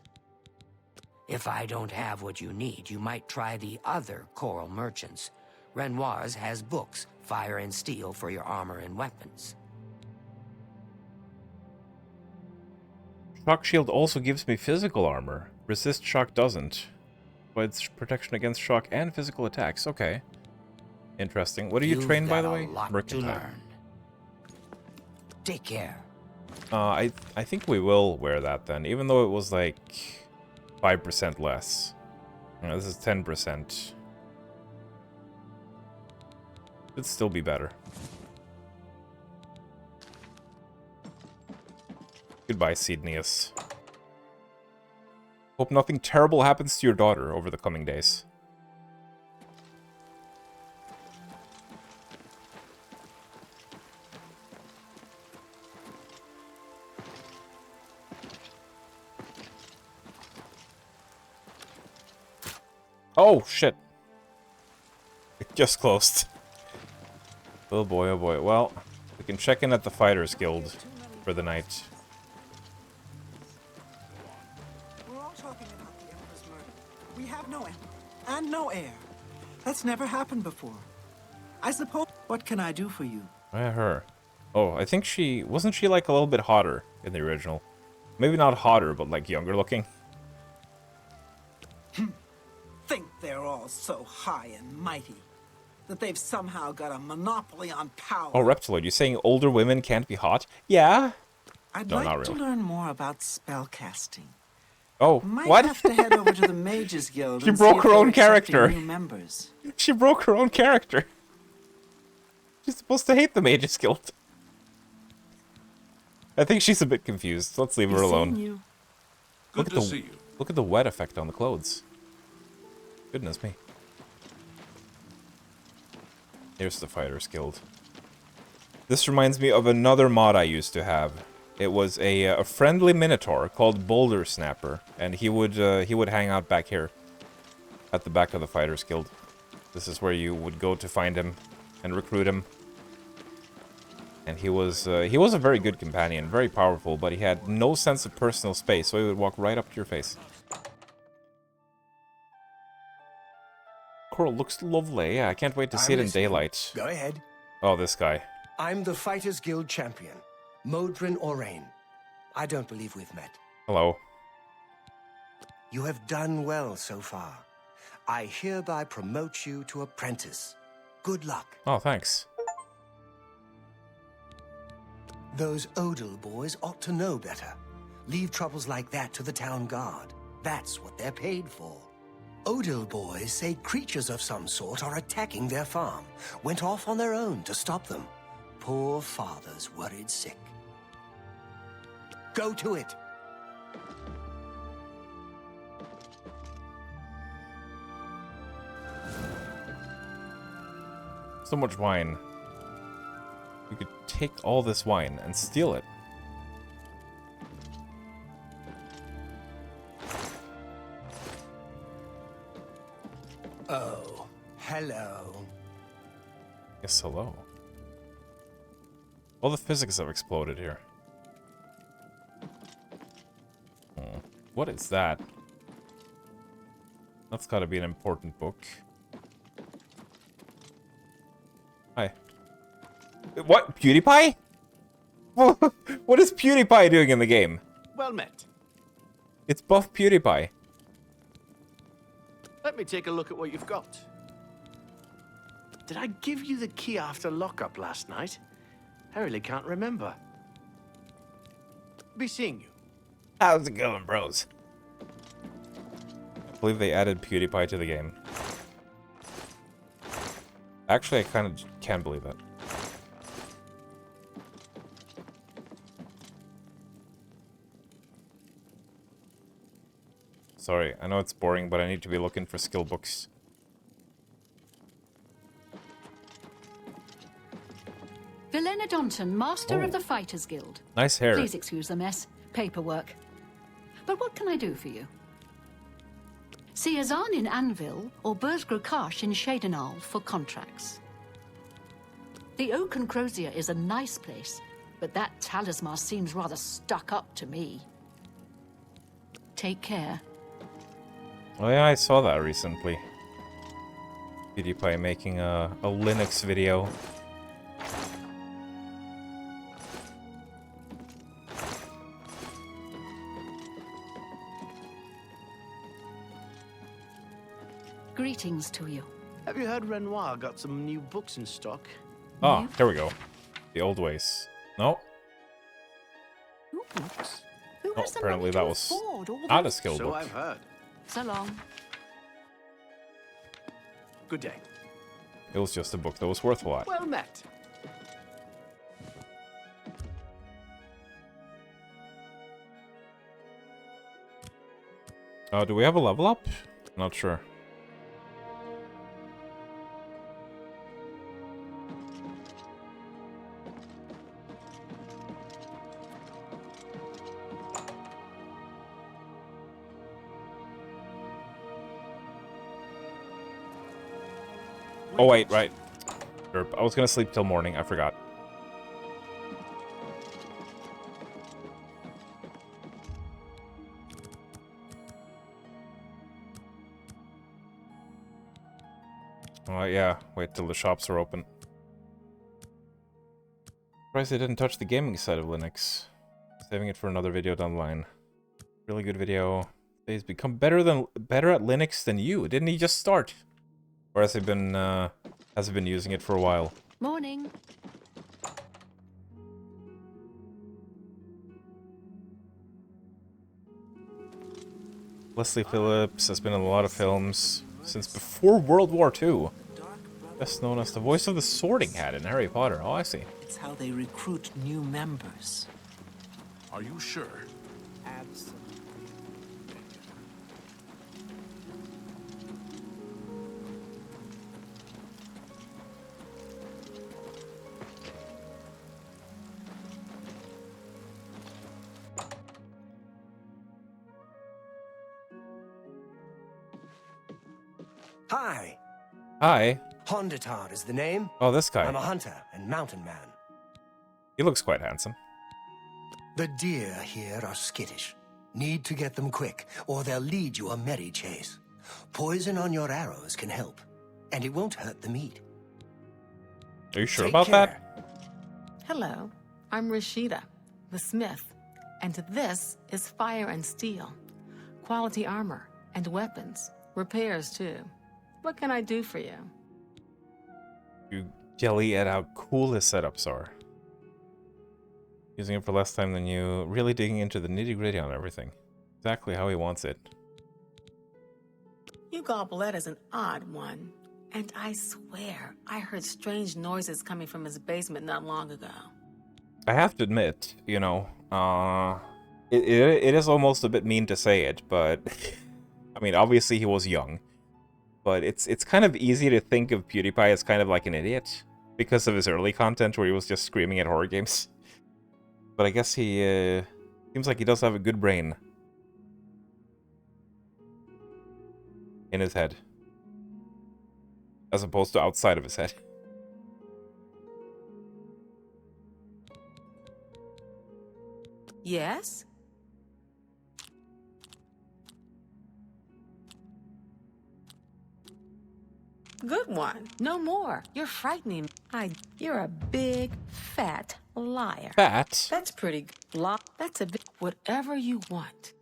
If I don't have what you need, you might try the other coral merchants. Renoir's has books, fire and steel for your armor and weapons. Shock Shield also gives me physical armor. Resist Shock doesn't. Provides protection against shock and physical attacks. Okay. Interesting. What are you trained, by the way? Mercantile. Take care. I think we will wear that then, even though it was like 5% less. You know, this is 10%. It'd still be better. Goodbye, Sidneus. Hope nothing terrible happens to your daughter over the coming days. Oh, shit. It just closed. Oh boy, oh boy. Well, we can check in at the Fighters Guild for the night. We're all talking about the Emperor's murder. We have no emperor and no heir. That's never happened before. I suppose... What can I do for you? Yeah, her. Oh, I think she... Wasn't she, like, a little bit hotter in the original? Maybe not hotter, but, like, younger looking. Think they're all so high and mighty that they've somehow got a monopoly on power. Oh, Reptiloid, you're saying older women can't be hot? Yeah. I'd No, like not to really. learn more about spellcasting. Oh, Might what? have to head over to the Mages Guild. She and broke see if her they're own accepting character. New members. She broke her own character. She's supposed to hate the Mages Guild. I think she's a bit confused. Let's leave her alone. You. Good to see you. Look at the wet effect on the clothes. Goodness me. Here's the Fighters Guild. This reminds me of another mod I used to have. It was a friendly Minotaur called Boulder Snapper, and he would hang out back here, at the back of the Fighters Guild. This is where you would go to find him and recruit him. And he was a very good companion, very powerful, but he had no sense of personal space, so he would walk right up to your face. Coral looks lovely. Yeah, I can't wait to see it in daylight. Go ahead. Oh, this guy. I'm the Fighters Guild champion, Modrin Orain. I don't believe we've met. Hello. You have done well so far. I hereby promote you to apprentice. Good luck. Oh, thanks. Those Odal boys ought to know better. Leave troubles like that to the town guard. That's what they're paid for. Odal boys say creatures of some sort are attacking their farm. Went off on their own to stop them. Poor father's worried sick. Go to it. So much wine. We could take all this wine and steal it. Oh, hello. Yes, hello. All the physics have exploded here. What is that? That's gotta be an important book. Hi. What? PewDiePie? What is PewDiePie doing in the game? Well met. It's buff PewDiePie. Let me take a look at what you've got. Did I give you the key after lockup last night? I really can't remember. Be seeing you. How's it going, bros? I believe they added PewDiePie to the game. Actually, I kind of can't believe it. Sorry, I know it's boring, but I need to be looking for skill books. Villenadonton, Master of the Fighters Guild. Nice hair. Please excuse the mess. Paperwork. But what can I do for you? See Azan in Anvil or Burzgrokash in Shadenal for contracts. The Oak and Crozier is a nice place, but that Talismar seems rather stuck up to me. Take care. Oh yeah, I saw that recently. PewDiePie making a Linux video. Greetings to you. Have you heard Renoir got some new books in stock? Oh, here we go. The old ways. No. New books? Who Oh, has the apparently money to that was afford all not a those? skill So book. I've heard. So long. Good day. It was just a book that was worth a lot. Well met. Oh, do we have a level up? Not sure. Oh, wait, right. Derp. I was gonna sleep till morning. I forgot. Oh, yeah. Wait till the shops are open. Surprised they didn't touch the gaming side of Linux. Saving it for another video down the line. Really good video. He's become better at Linux than you. Didn't he just start? Or has he been using it for a while? Morning. Leslie Phillips has been in a lot of films since before World War II. Best known as the voice of the Sorting Hat in Harry Potter. Oh, I see. It's how they recruit new members. Are you sure? Absolutely. Hi. Hi. Hondatar is the name. Oh, this guy. I'm a hunter and mountain man. He looks quite handsome. The deer here are skittish. Need to get them quick, or they'll lead you a merry chase. Poison on your arrows can help, and it won't hurt the meat. Are you sure Take about care. that? Hello, I'm Rashida, the smith, and this is Fire and Steel. Quality armor and weapons, repairs too. What can I do for you? You jelly at how cool his setups are. Using it for less time than you, really digging into the nitty-gritty on everything. Exactly how he wants it. You Goblet is an odd one, and I swear I heard strange noises coming from his basement not long ago. I have to admit, you know, it is almost a bit mean to say it, but I mean, obviously he was young. But it's kind of easy to think of PewDiePie as kind of like an idiot because of his early content where he was just screaming at horror games. But I guess he seems like he does have a good brain in his head, as opposed to outside of his head. Yes? Good one. No more. You're frightening. You're a big, fat liar. Fat? That's pretty good. That's a bit. Whatever you want.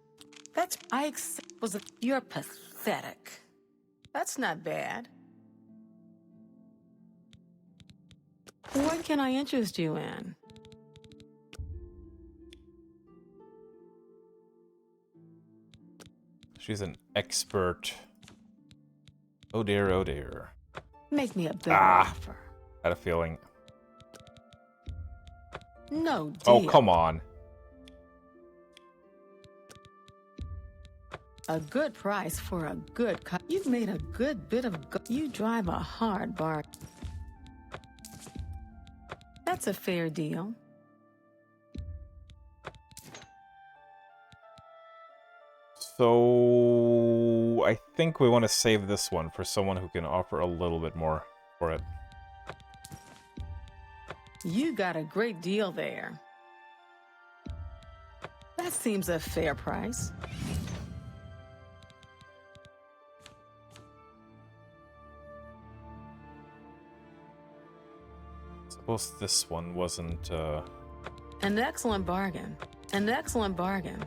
You're pathetic. That's not bad. What can I interest you in? She's an expert. Oh dear, oh dear. Make me a better offer. Had a feeling. No deal. Oh, come on. A good price for a good cut. You've made a good bit of. You drive a hard bargain. That's a fair deal. So I think we want to save this one for someone who can offer a little bit more for it. You got a great deal there. That seems a fair price. Suppose this one wasn't, An excellent bargain. An excellent bargain.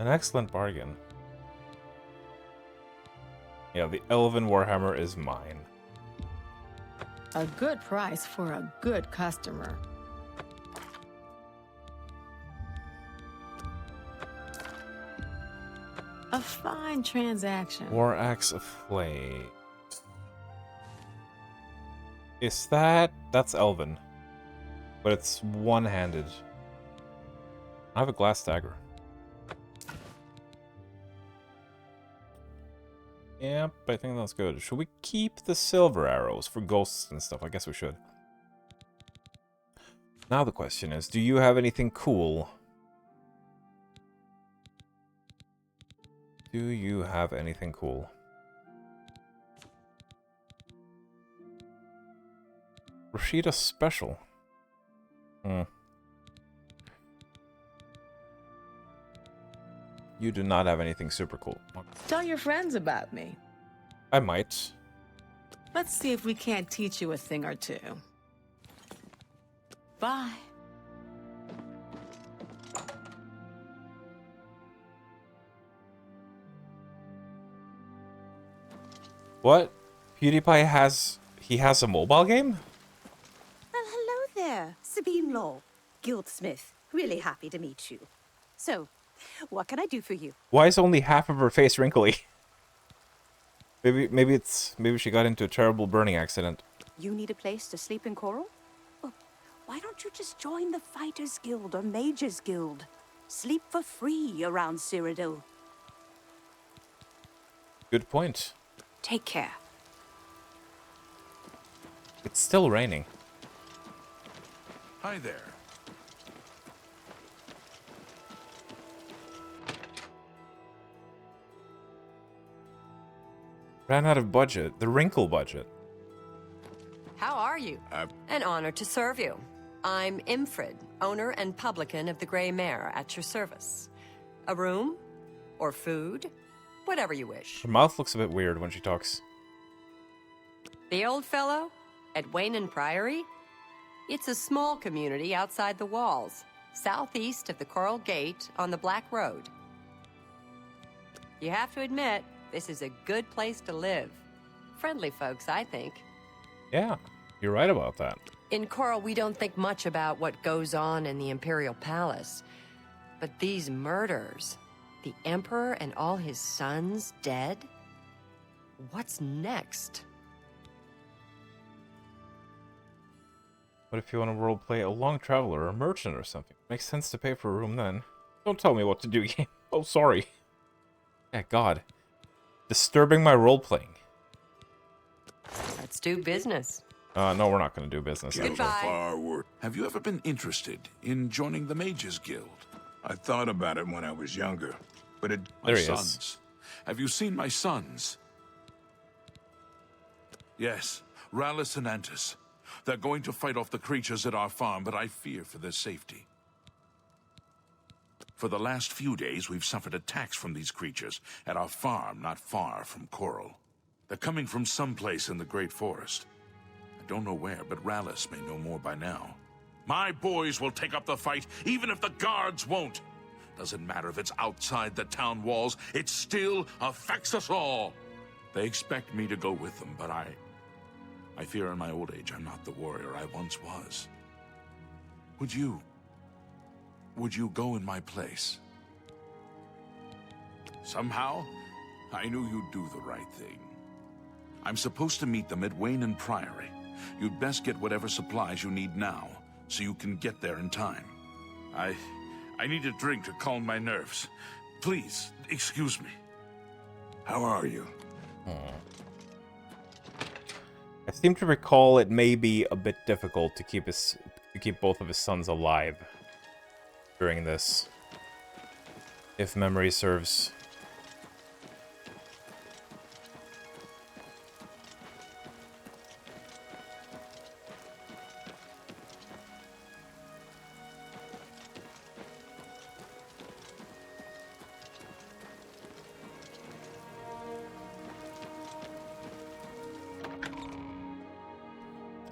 an excellent bargain. Yeah, the Elven Warhammer is mine. A good price for a good customer. A fine transaction. War Axe of Flame. Is that... That's Elven. But it's one-handed. I have a glass dagger. Yep, I think that's good. Should we keep the silver arrows for ghosts and stuff? I guess we should. Now the question is, do you have anything cool? Do you have anything cool? Rashida Special. You do not have anything super cool. Tell your friends about me. I might. Let's see if we can't teach you a thing or two. Bye. What? PewDiePie has... He has a mobile game? Well, hello there, Sabine Law, Guildsmith. Really happy to meet you. So, what can I do for you? Why is only half of her face wrinkly? Maybe she got into a terrible burning accident. You need a place to sleep in Coral? Well, why don't you just join the Fighters Guild or Mages Guild? Sleep for free around Cyrodiil. Good point. Take care. It's still raining. Hi there. Ran out of budget. The wrinkle budget. How are you? An honor to serve you. I'm Imfrid, owner and publican of the Grey Mare, at your service. A room? Or food? Whatever you wish. Her mouth looks a bit weird when she talks. The old fellow? At Waynon Priory? It's a small community outside the walls, southeast of the Coral Gate on the Black Road. You have to admit, this is a good place to live. Friendly folks, I think. Yeah, you're right about that. In Coral, we don't think much about what goes on in the Imperial Palace. But these murders, the Emperor and all his sons dead? What's next? What if you want to roleplay a long traveler or a merchant or something? Makes sense to pay for a room then. Don't tell me what to do, game. Oh, sorry. Yeah, God. Disturbing my role-playing. Let's do business. No, we're not going to do business. Guilds are far worse. Have you ever been interested in joining the Mages Guild? I thought about it when I was younger, but it... My There he sons. is. Have you seen my sons? Yes, Rallus and Antis. They're going to fight off the creatures at our farm, but I fear for their safety. For the last few days, we've suffered attacks from these creatures at our farm not far from Coral. They're coming from someplace in the Great Forest. I don't know where, but Rallus may know more by now. My boys will take up the fight, even if the guards won't. Doesn't matter if it's outside the town walls, it still affects us all. They expect me to go with them, but I fear in my old age I'm not the warrior I once was. Would you go in my place? Somehow, I knew you'd do the right thing. I'm supposed to meet them at Waynon Priory. You'd best get whatever supplies you need now, so you can get there in time. I need a drink to calm my nerves. Please, excuse me. How are you? I seem to recall it may be a bit difficult to keep both of his sons alive during this, if memory serves.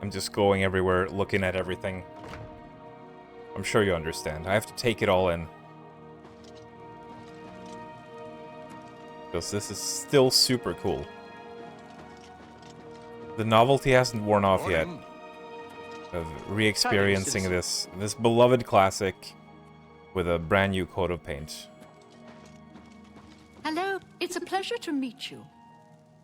I'm just going everywhere, looking at everything. I'm sure you understand. I have to take it all in. Because this is still super cool. The novelty hasn't worn off yet. Of re-experiencing this beloved classic with a brand new coat of paint. Hello, it's a pleasure to meet you.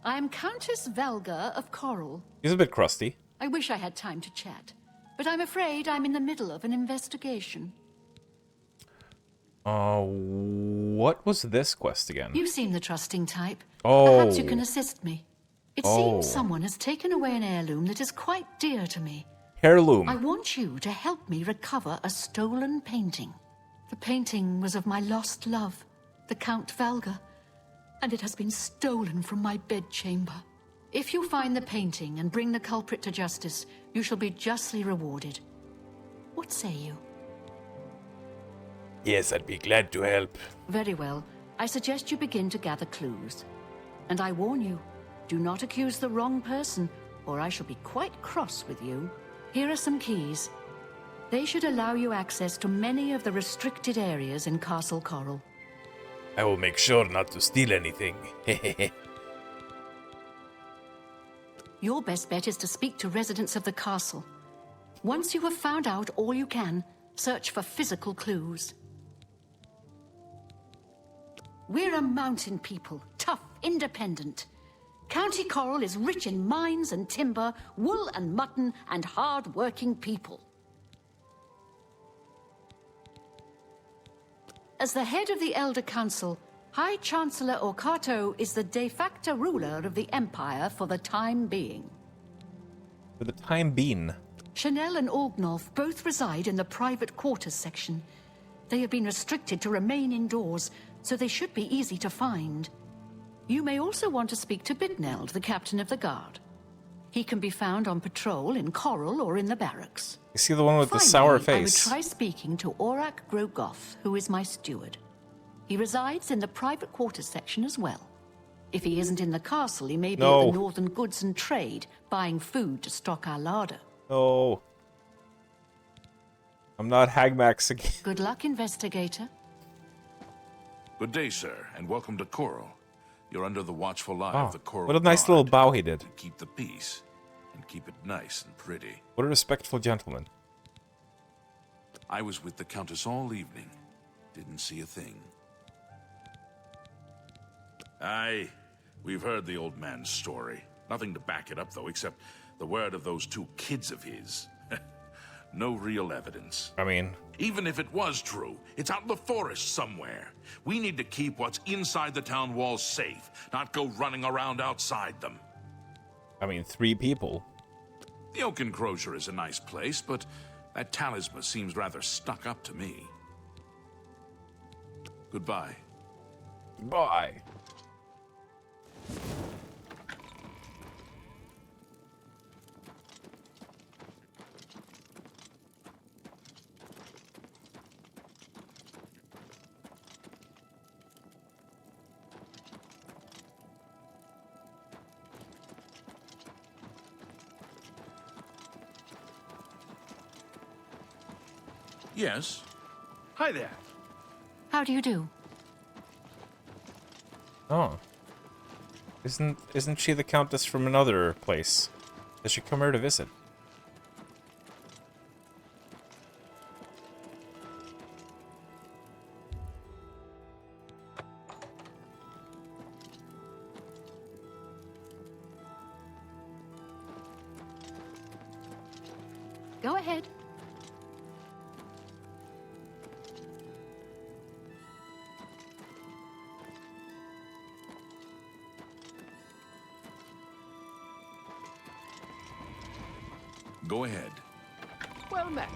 I'm Countess Velga of Coral. He's a bit crusty. I wish I had time to chat, but I'm afraid I'm in the middle of an investigation. What was this quest again? You seem the trusting type. Oh. Perhaps you can assist me. It seems someone has taken away an heirloom that is quite dear to me. Heirloom. I want you to help me recover a stolen painting. The painting was of my lost love, the Count Valga, and it has been stolen from my bedchamber. If you find the painting and bring the culprit to justice, you shall be justly rewarded. What say you? Yes, I'd be glad to help. Very well. I suggest you begin to gather clues. And I warn you, do not accuse the wrong person, or I shall be quite cross with you. Here are some keys. They should allow you access to many of the restricted areas in Castle Coral. I will make sure not to steal anything. Your best bet is to speak to residents of the castle. Once you have found out all you can, search for physical clues. We're a mountain people, tough, independent. County Coral is rich in mines and timber, wool and mutton, and hard-working people. As the head of the Elder Council, High Chancellor Orkato is the de facto ruler of the Empire for the time being. For the time being. Chanel and Orgnolf both reside in the private quarters section. They have been restricted to remain indoors, so they should be easy to find. You may also want to speak to Bitneld, the captain of the guard. He can be found on patrol in Coral or in the barracks. You see the one with Finally, the sour I would face? try speaking to Orak Grogoth, who is my steward. He resides in the private quarters section as well. If he isn't in the castle, he may be at the Northern Goods and Trade, buying food to stock our larder. No. I'm not Hagmax again. Good luck, investigator. Good day, sir, and welcome to Coral. You're under the watchful eye Oh, of the Coral what a nice little bow he did. Keep the peace, and keep it nice and pretty. What a respectful gentleman. I was with the Countess all evening. Didn't see a thing. Aye, we've heard the old man's story. Nothing to back it up, though, except the word of those two kids of his. No real evidence. I mean... Even if it was true, it's out in the forest somewhere. We need to keep what's inside the town walls safe, not go running around outside them. I mean, 3 people. The Oak Enclosure is a nice place, but that talisman seems rather stuck up to me. Goodbye. Bye. Yes? Hi there. How do you do? Oh. Isn't she the Countess from another place? Does she come here to visit? Go ahead. Go ahead. Well met.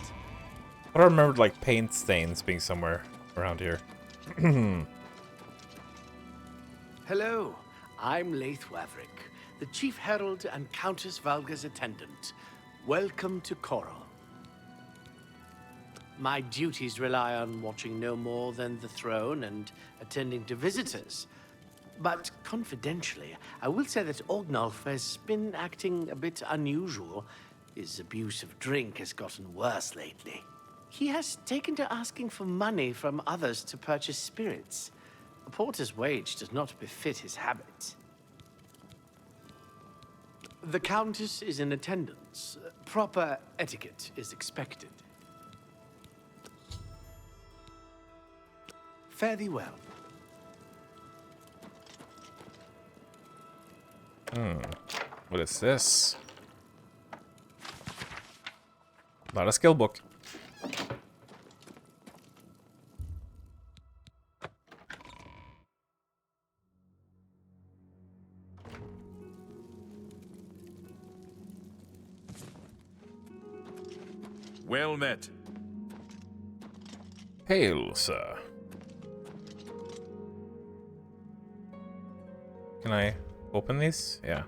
I don't remember, like, paint stains being somewhere around here. Hello, I'm Laith Waverick, the Chief Herald and Countess Valga's attendant. Welcome to Coral. My duties rely on watching no more than the throne and attending to visitors. But confidentially, I will say that Orgnolf has been acting a bit unusual. His abuse of drink has gotten worse lately. He has taken to asking for money from others to purchase spirits. A porter's wage does not befit his habits. The Countess is in attendance. Proper etiquette is expected. Fare thee well. What is this? Not a skill book. Well met. Hail, sir. Can I open these? Yeah.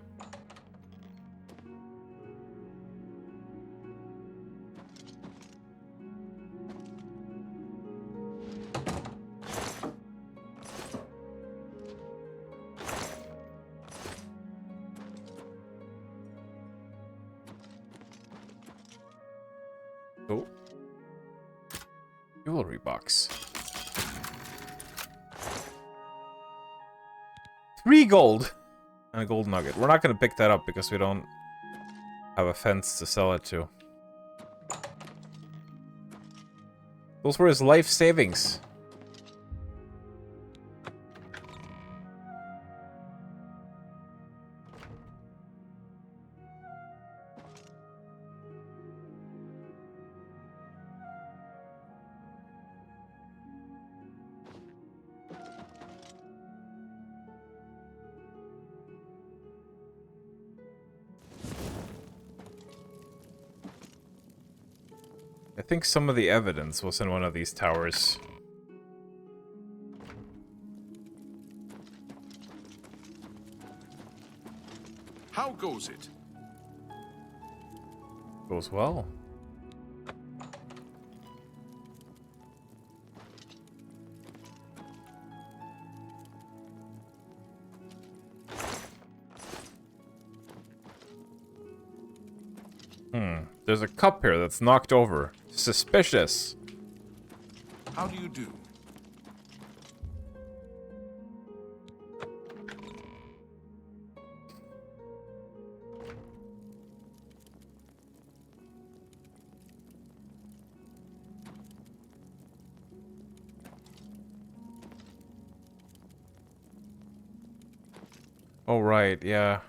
Oh. Jewelry box. 3 gold! And a gold nugget. We're not gonna pick that up because we don't have a fence to sell it to. Those were his life savings. I think some of the evidence was in one of these towers. How goes it? Goes well. There's a cup here that's knocked over. Suspicious. How do you do? Oh, right, yeah.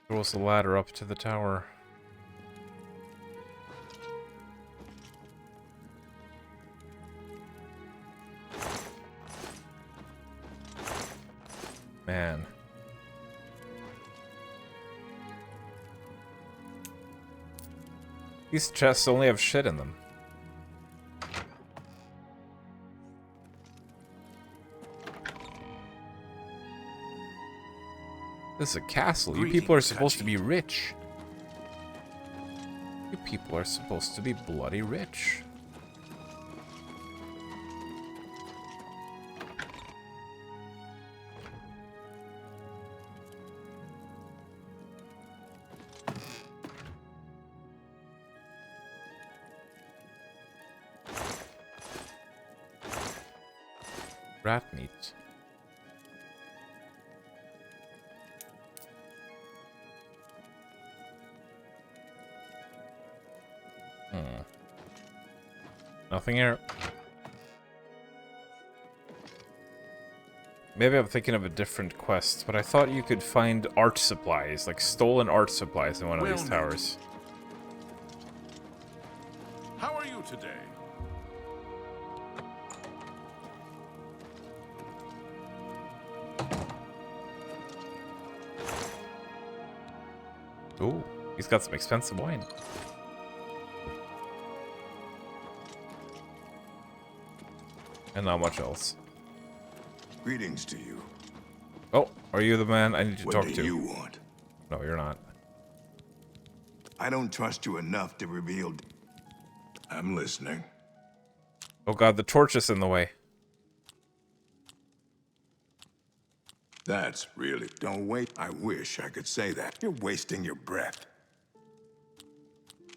There was a ladder up to the tower. Man. These chests only have shit in them. This is a castle. You people are supposed to be rich. You people are supposed to be bloody rich. Rat meat. Nothing here. Maybe I'm thinking of a different quest, but I thought you could find art supplies, like stolen art supplies in one of these towers. How are you today? Ooh, he's got some expensive wine. And not much else. Greetings to you. Oh, are you the man I need to talk to? What do you want? No, you're not. I don't trust you enough to reveal... I'm listening. Oh god, the torch is in the way. That's really... Don't wait. I wish I could say that. You're wasting your breath.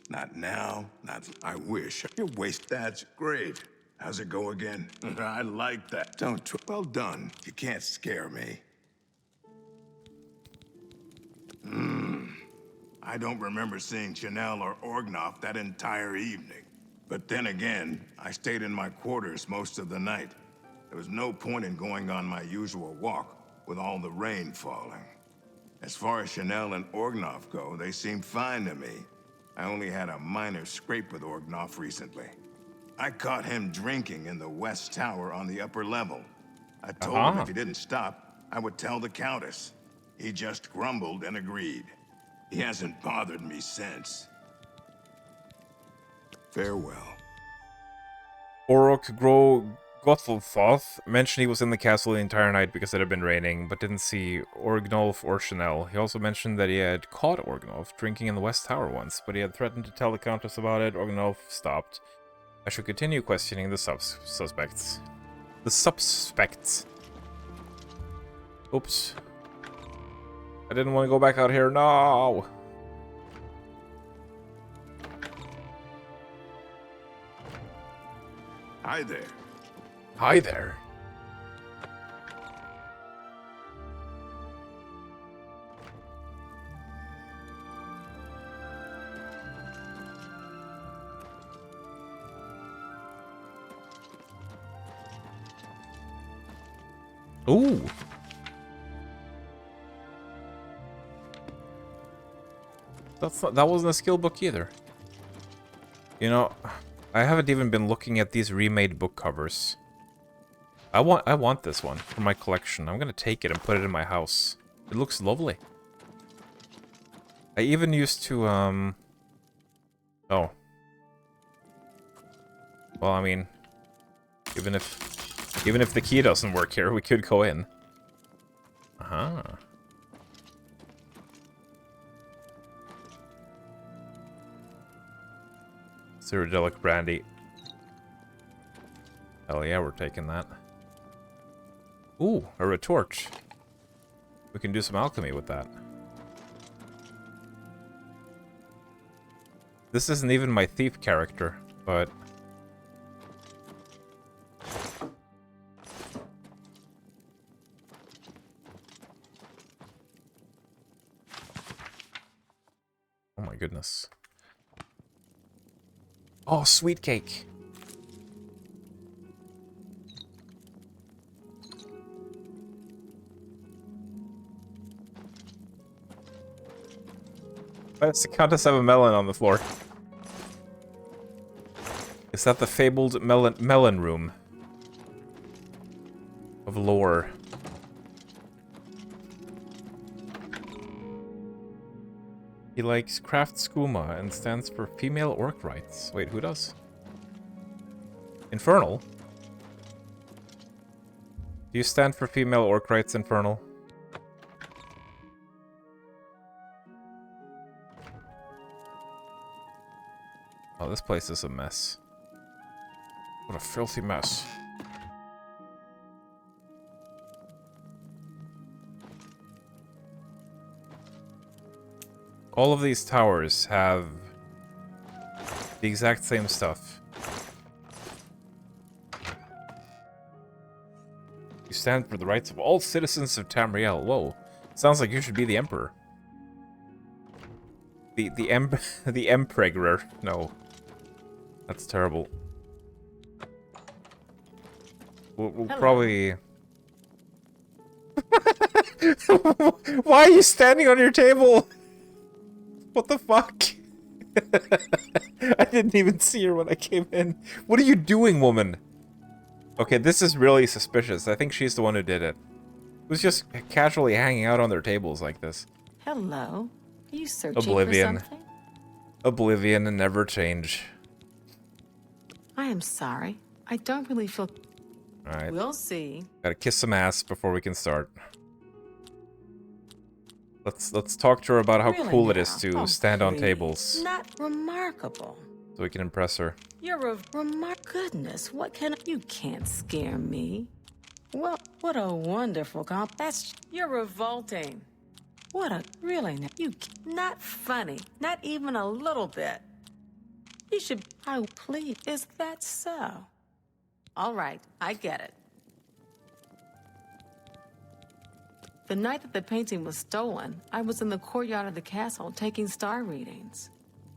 Not now, not... I wish. You're That's great. How's it go again? I like that. Well done. You can't scare me. I don't remember seeing Chanel or Orgnoff that entire evening. But then again, I stayed in my quarters most of the night. There was no point in going on my usual walk with all the rain falling. As far as Chanel and Orgnoff go, they seemed fine to me. I only had a minor scrape with Orgnoff recently. I caught him drinking in the West Tower on the upper level. I told him if he didn't stop, I would tell the Countess. He just grumbled and agreed. He hasn't bothered me since. Farewell. Orok Gothelfoth mentioned he was in the castle the entire night because it had been raining, but didn't see Orgnolf or Chanel. He also mentioned that he had caught Orgnolf drinking in the West Tower once, but he had threatened to tell the Countess about it. Orgnolf stopped. I should continue questioning the suspects. The suspects. Oops. I didn't want to go back out here. No! Hi there. Hi there. Ooh. That wasn't a skill book either. You know, I haven't even been looking at these remade book covers. I want this one for my collection. I'm gonna take it and put it in my house. It looks lovely. I even used to oh. Well, I mean, even if the key doesn't work here, we could go in. Uh-huh. Cyrodiilic brandy. Hell yeah, we're taking that. Ooh, a retort. We can do some alchemy with that. This isn't even my thief character, but... Oh my goodness. Oh, sweet cake. That's the Countess have a melon on the floor. Is that the fabled melon room of lore? He likes craft skooma and stands for female orc rights. Wait, who does? Infernal? Do you stand for female orc rights, Infernal? Oh, this place is a mess. What a filthy mess. All of these towers have the exact same stuff. You stand for the rights of all citizens of Tamriel. Whoa. Sounds like you should be the Emperor. The Emperor. No. That's terrible. We'll probably... Why are you standing on your table? What the fuck? I didn't even see her when I came in. What are you doing, woman? Okay, this is really suspicious. I think she's the one who did it. Who's just casually hanging out on their tables like this. Hello. Are you searching Oblivion. for something? Oblivion and never change. I am sorry. I don't really feel... Alright. We'll see. Gotta kiss some ass before we can start. Let's talk to her about how Really cool it now? is to Oh, stand on please. tables. Not remarkable. So we can impress her. You're a goodness. What can you can't scare me? Well, what a wonderful you're revolting. What a not funny. Not even a little bit. You should. Oh, please. Is that so? All right, I get it. The night that the painting was stolen, I was in the courtyard of the castle taking star readings.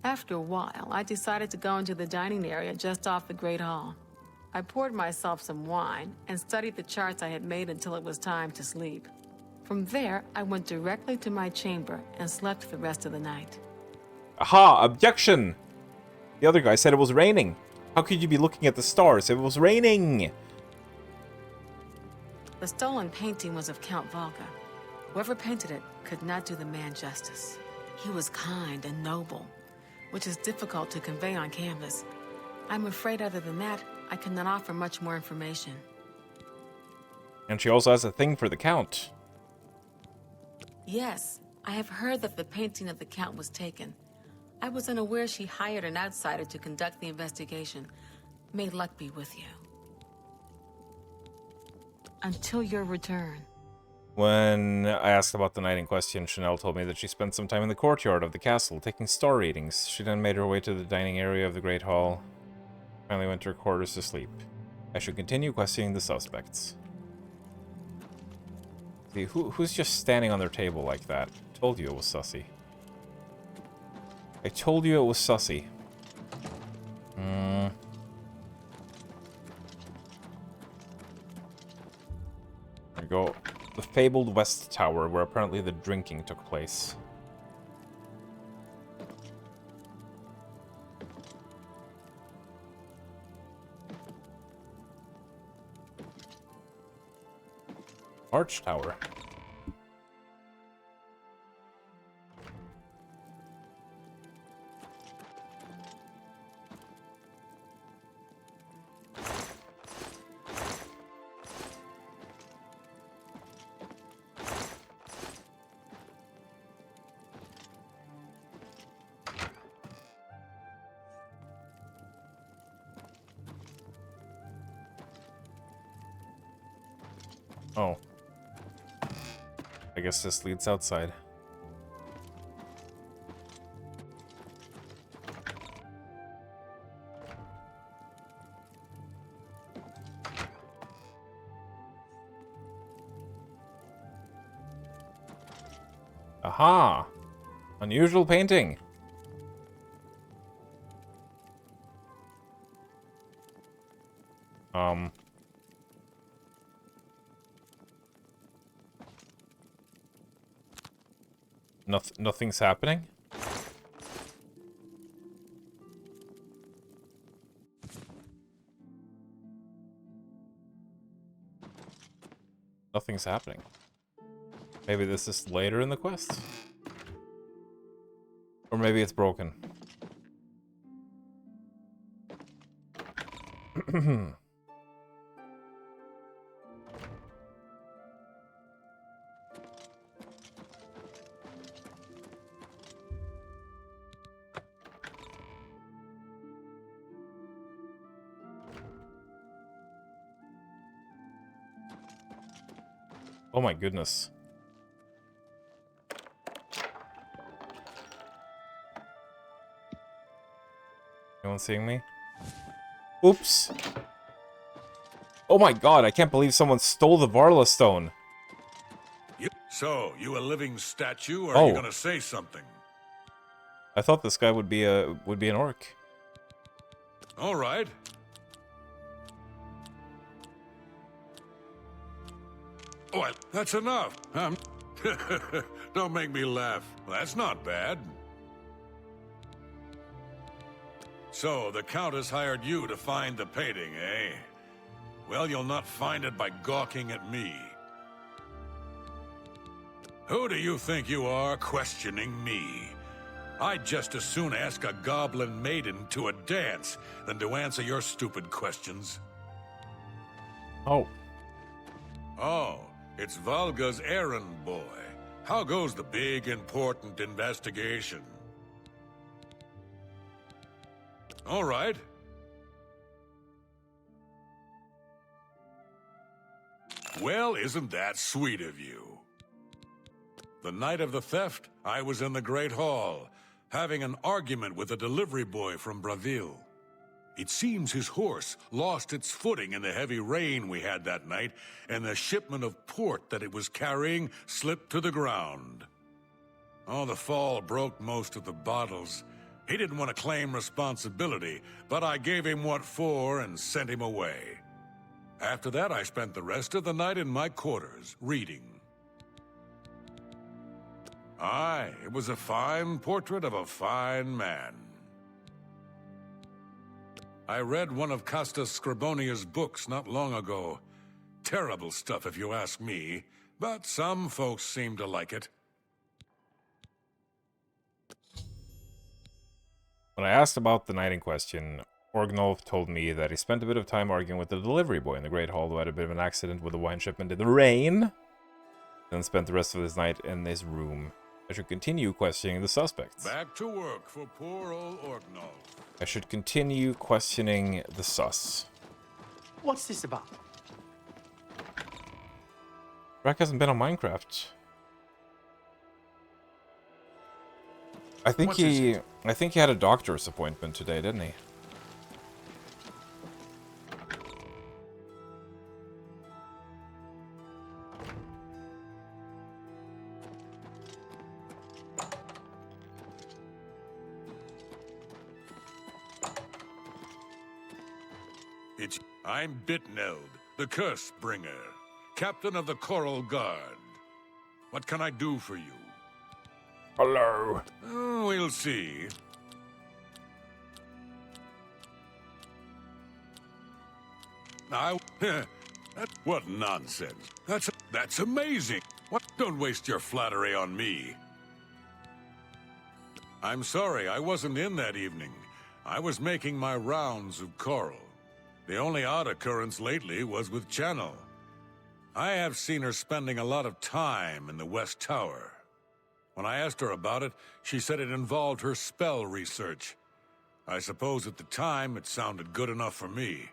After a while, I decided to go into the dining area just off the Great Hall. I poured myself some wine and studied the charts I had made until it was time to sleep. From there, I went directly to my chamber and slept the rest of the night. Aha! Objection! The other guy said it was raining. How could you be looking at the stars? It was raining! The stolen painting was of Count Volga. Whoever painted it could not do the man justice. He was kind and noble, which is difficult to convey on canvas. I'm afraid other than that, I cannot offer much more information. And she also has a thing for the Count. Yes, I have heard that the painting of the Count was taken. I was unaware she hired an outsider to conduct the investigation. May luck be with you. Until your return. When I asked about the night in question, Chanel told me that she spent some time in the courtyard of the castle taking star readings. She then made her way to the dining area of the Great Hall. Finally went to her quarters to sleep. I should continue questioning the suspects. See, who's just standing on their table like that? Told you it was sussy. I told you it was sussy. There you go. The fabled West Tower, where apparently the drinking took place. Arch Tower. Oh. I guess this leads outside. Aha! Unusual painting. Nothing's happening? Nothing's happening. Maybe this is later in the quest? Or maybe it's broken. Oh my goodness. Anyone seeing me? Oops. Oh my god, I can't believe someone stole the Varla stone. So, you a living statue, or Oh. are you gonna say something? I thought this guy would be an orc. All right. Oh, that's enough. Don't make me laugh. That's not bad. So, the Countess hired you to find the painting, eh? Well, you'll not find it by gawking at me. Who do you think you are, questioning me? I'd just as soon ask a goblin maiden to a dance than to answer your stupid questions. Oh. Oh, it's Valga's errand boy. How goes the big, important investigation? All right. Well, isn't that sweet of you? The night of the theft, I was in the Great Hall, having an argument with a delivery boy from Braville. It seems his horse lost its footing in the heavy rain we had that night, and the shipment of port that it was carrying slipped to the ground. Oh, the fall broke most of the bottles. He didn't want to claim responsibility, but I gave him what for and sent him away. After that, I spent the rest of the night in my quarters, reading. Aye, it was a fine portrait of a fine man. I read one of Castas Scribonia's books not long ago. Terrible stuff if you ask me, but some folks seem to like it. When I asked about the night in question, Orgnolf told me that he spent a bit of time arguing with the delivery boy in the Great Hall who had a bit of an accident with a wine shipment in the rain, then spent the rest of his night in his room. I should continue questioning the suspects. Back to work for poor old Orgnolf. I should continue questioning the sus. What's this about? Rack hasn't been on Minecraft. I think he had a doctor's appointment today, didn't he? I'm Bitneld, the Curse Bringer, captain of the Coral Guard. What can I do for you? Hello. Oh, we'll see. What nonsense. That's amazing. What? Don't waste your flattery on me. I'm sorry, I wasn't in that evening. I was making my rounds of Coral. The only odd occurrence lately was with Channel. I have seen her spending a lot of time in the West Tower. When I asked her about it, she said it involved her spell research. I suppose at the time it sounded good enough for me.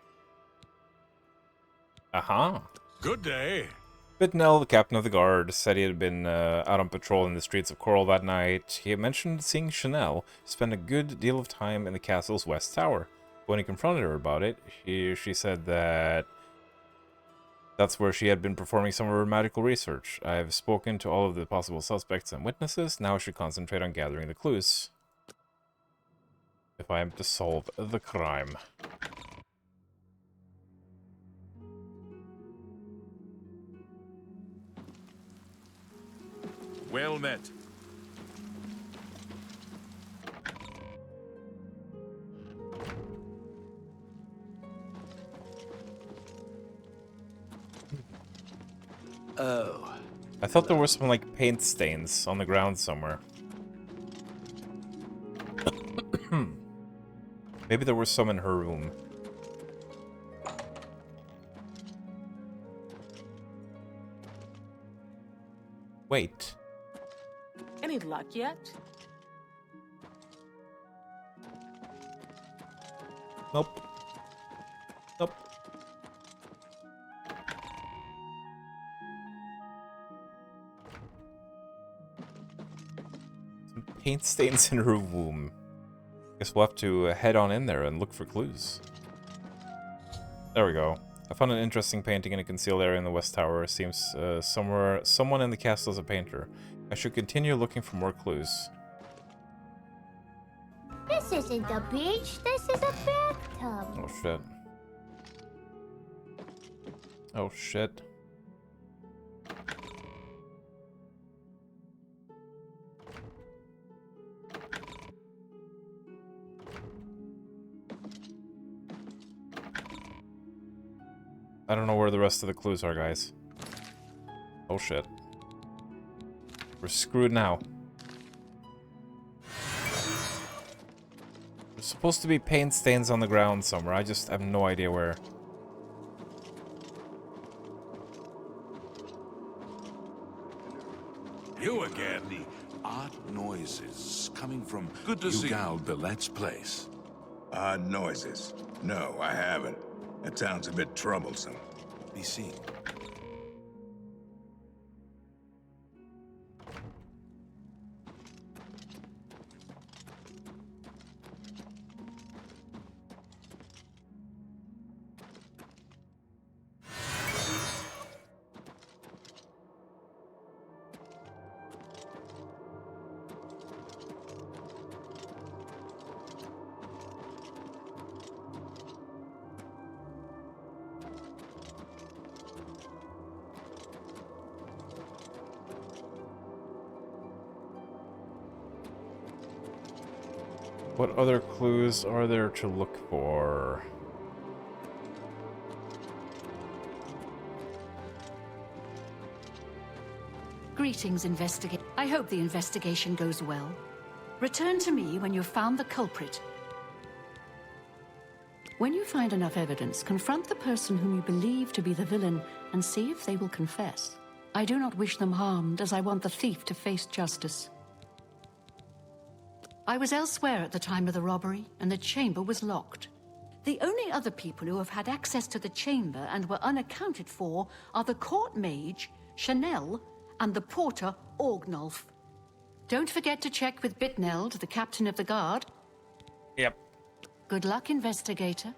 Uh-huh. Good day. Bitnell, the captain of the guard, said he had been out on patrol in the streets of Coral that night. He had mentioned seeing Chanel spend a good deal of time in the castle's West Tower. When he confronted her about it, she said that that's where she had been performing some of her magical research. I have spoken to all of the possible suspects and witnesses. Now I should concentrate on gathering the clues if I am to solve the crime. Well met. Oh. I thought there were some, like, paint stains on the ground somewhere. Maybe there were some in her room. Wait. Any luck yet? Nope. Nope. Some paint stains in her womb. Guess we'll have to head on in there and look for clues. There we go. I found an interesting painting in a concealed area in the West Tower. Seems someone in the castle is a painter. I should continue looking for more clues. This isn't a beach, this is a bathtub. Oh shit. Oh shit. I don't know where the rest of the clues are, guys. Oh shit. We're screwed now. There's supposed to be paint stains on the ground somewhere. I just have no idea where. You again. The odd noises coming from Good to see you. Ugal Billet's place. Odd noises. No, I haven't. That sounds a bit troublesome. Be seen. What other clues are there to look for? Greetings, investigator. I hope the investigation goes well. Return to me when you've found the culprit. When you find enough evidence, confront the person whom you believe to be the villain and see if they will confess. I do not wish them harmed, as I want the thief to face justice. I was elsewhere at the time of the robbery, and the chamber was locked. The only other people who have had access to the chamber and were unaccounted for are the court mage, Chanel, and the porter, Orgnolf. Don't forget to check with Bitneld, the captain of the guard. Yep. Good luck, investigator.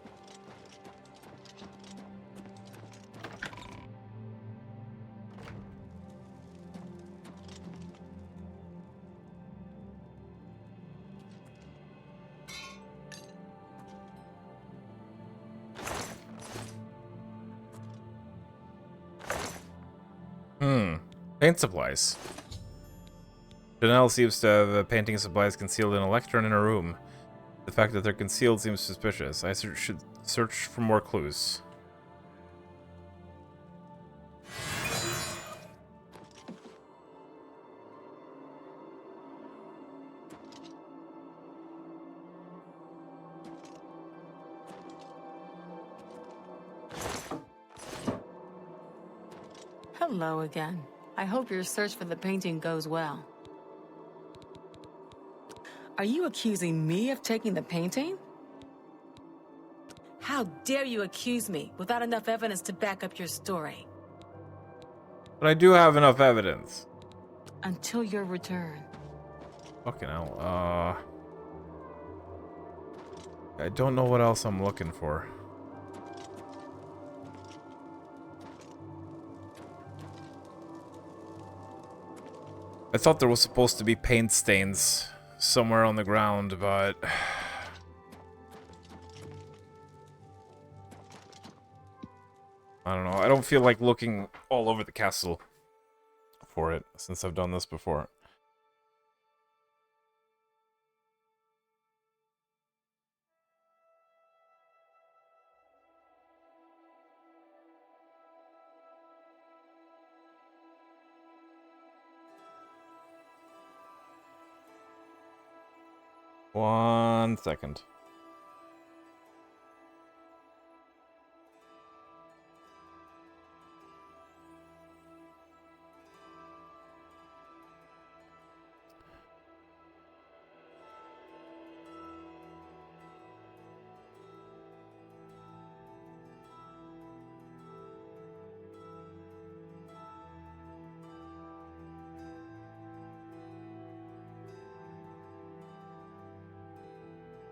Paint supplies. Janelle seems to have painting supplies concealed in a lectern in her room. The fact that they're concealed seems suspicious. I should search for more clues. Hello again. I hope your search for the painting goes well. Are you accusing me of taking the painting? How dare you accuse me without enough evidence to back up your story? But I do have enough evidence. Until your return. Fucking hell. I don't know what else I'm looking for. I thought there was supposed to be paint stains somewhere on the ground, but... I don't know. I don't feel like looking all over the castle for it, since I've done this before. One second.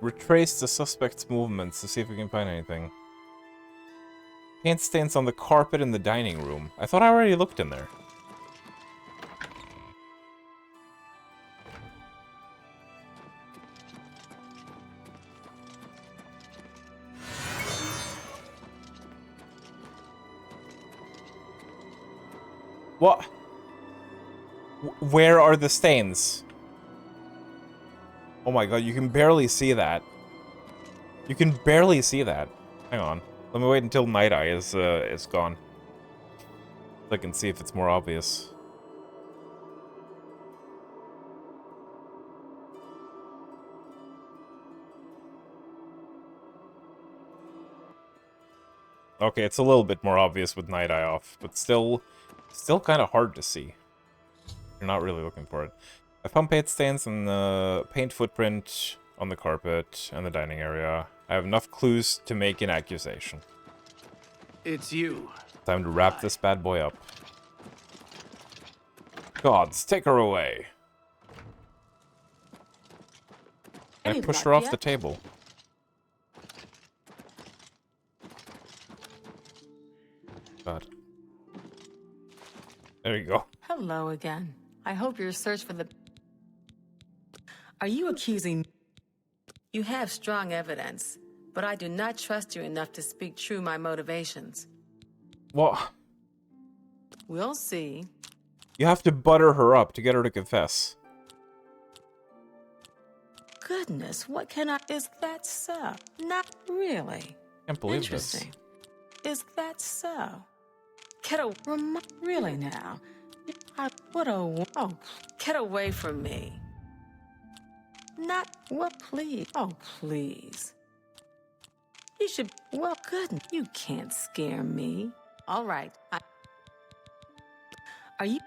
Retrace the suspect's movements to see if we can find anything. Paint stains on the carpet in the dining room. I thought I already looked in there. What? Where are the stains? Oh my god, you can barely see that. You can barely see that. Hang on. Let me wait until Night Eye is gone. So I can see if it's more obvious. Okay, it's a little bit more obvious with Night Eye off, but still kind of hard to see. You're not really looking for it. I found paint stains and the paint footprint on the carpet and the dining area. I have enough clues to make an accusation. It's you. Time to wrap this bad boy up. Gods, take her away. I pushed her off the table. God. There you go. Hello again. I hope your search for the... Are you accusing... You have strong evidence, but I do not trust you enough to speak true my motivations. What? We'll see. You have to butter her up to get her to confess. Goodness, what can I... Is that so? Not really. Can't believe this. Interesting. Is that so? Really now? Get away from me. Not what, please. Oh, please. You should, well, good. You can't scare me. All right. Are you?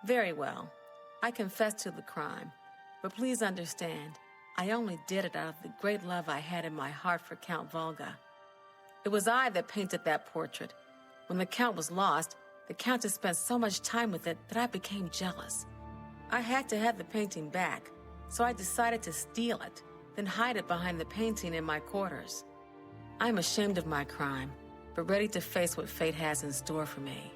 Very well. I confess to the crime. But please understand, I only did it out of the great love I had in my heart for Count Volga. It was I that painted that portrait. When the Count was lost, the Countess spent so much time with it that I became jealous. I had to have the painting back, so I decided to steal it, then hide it behind the painting in my quarters. I'm ashamed of my crime, but ready to face what fate has in store for me.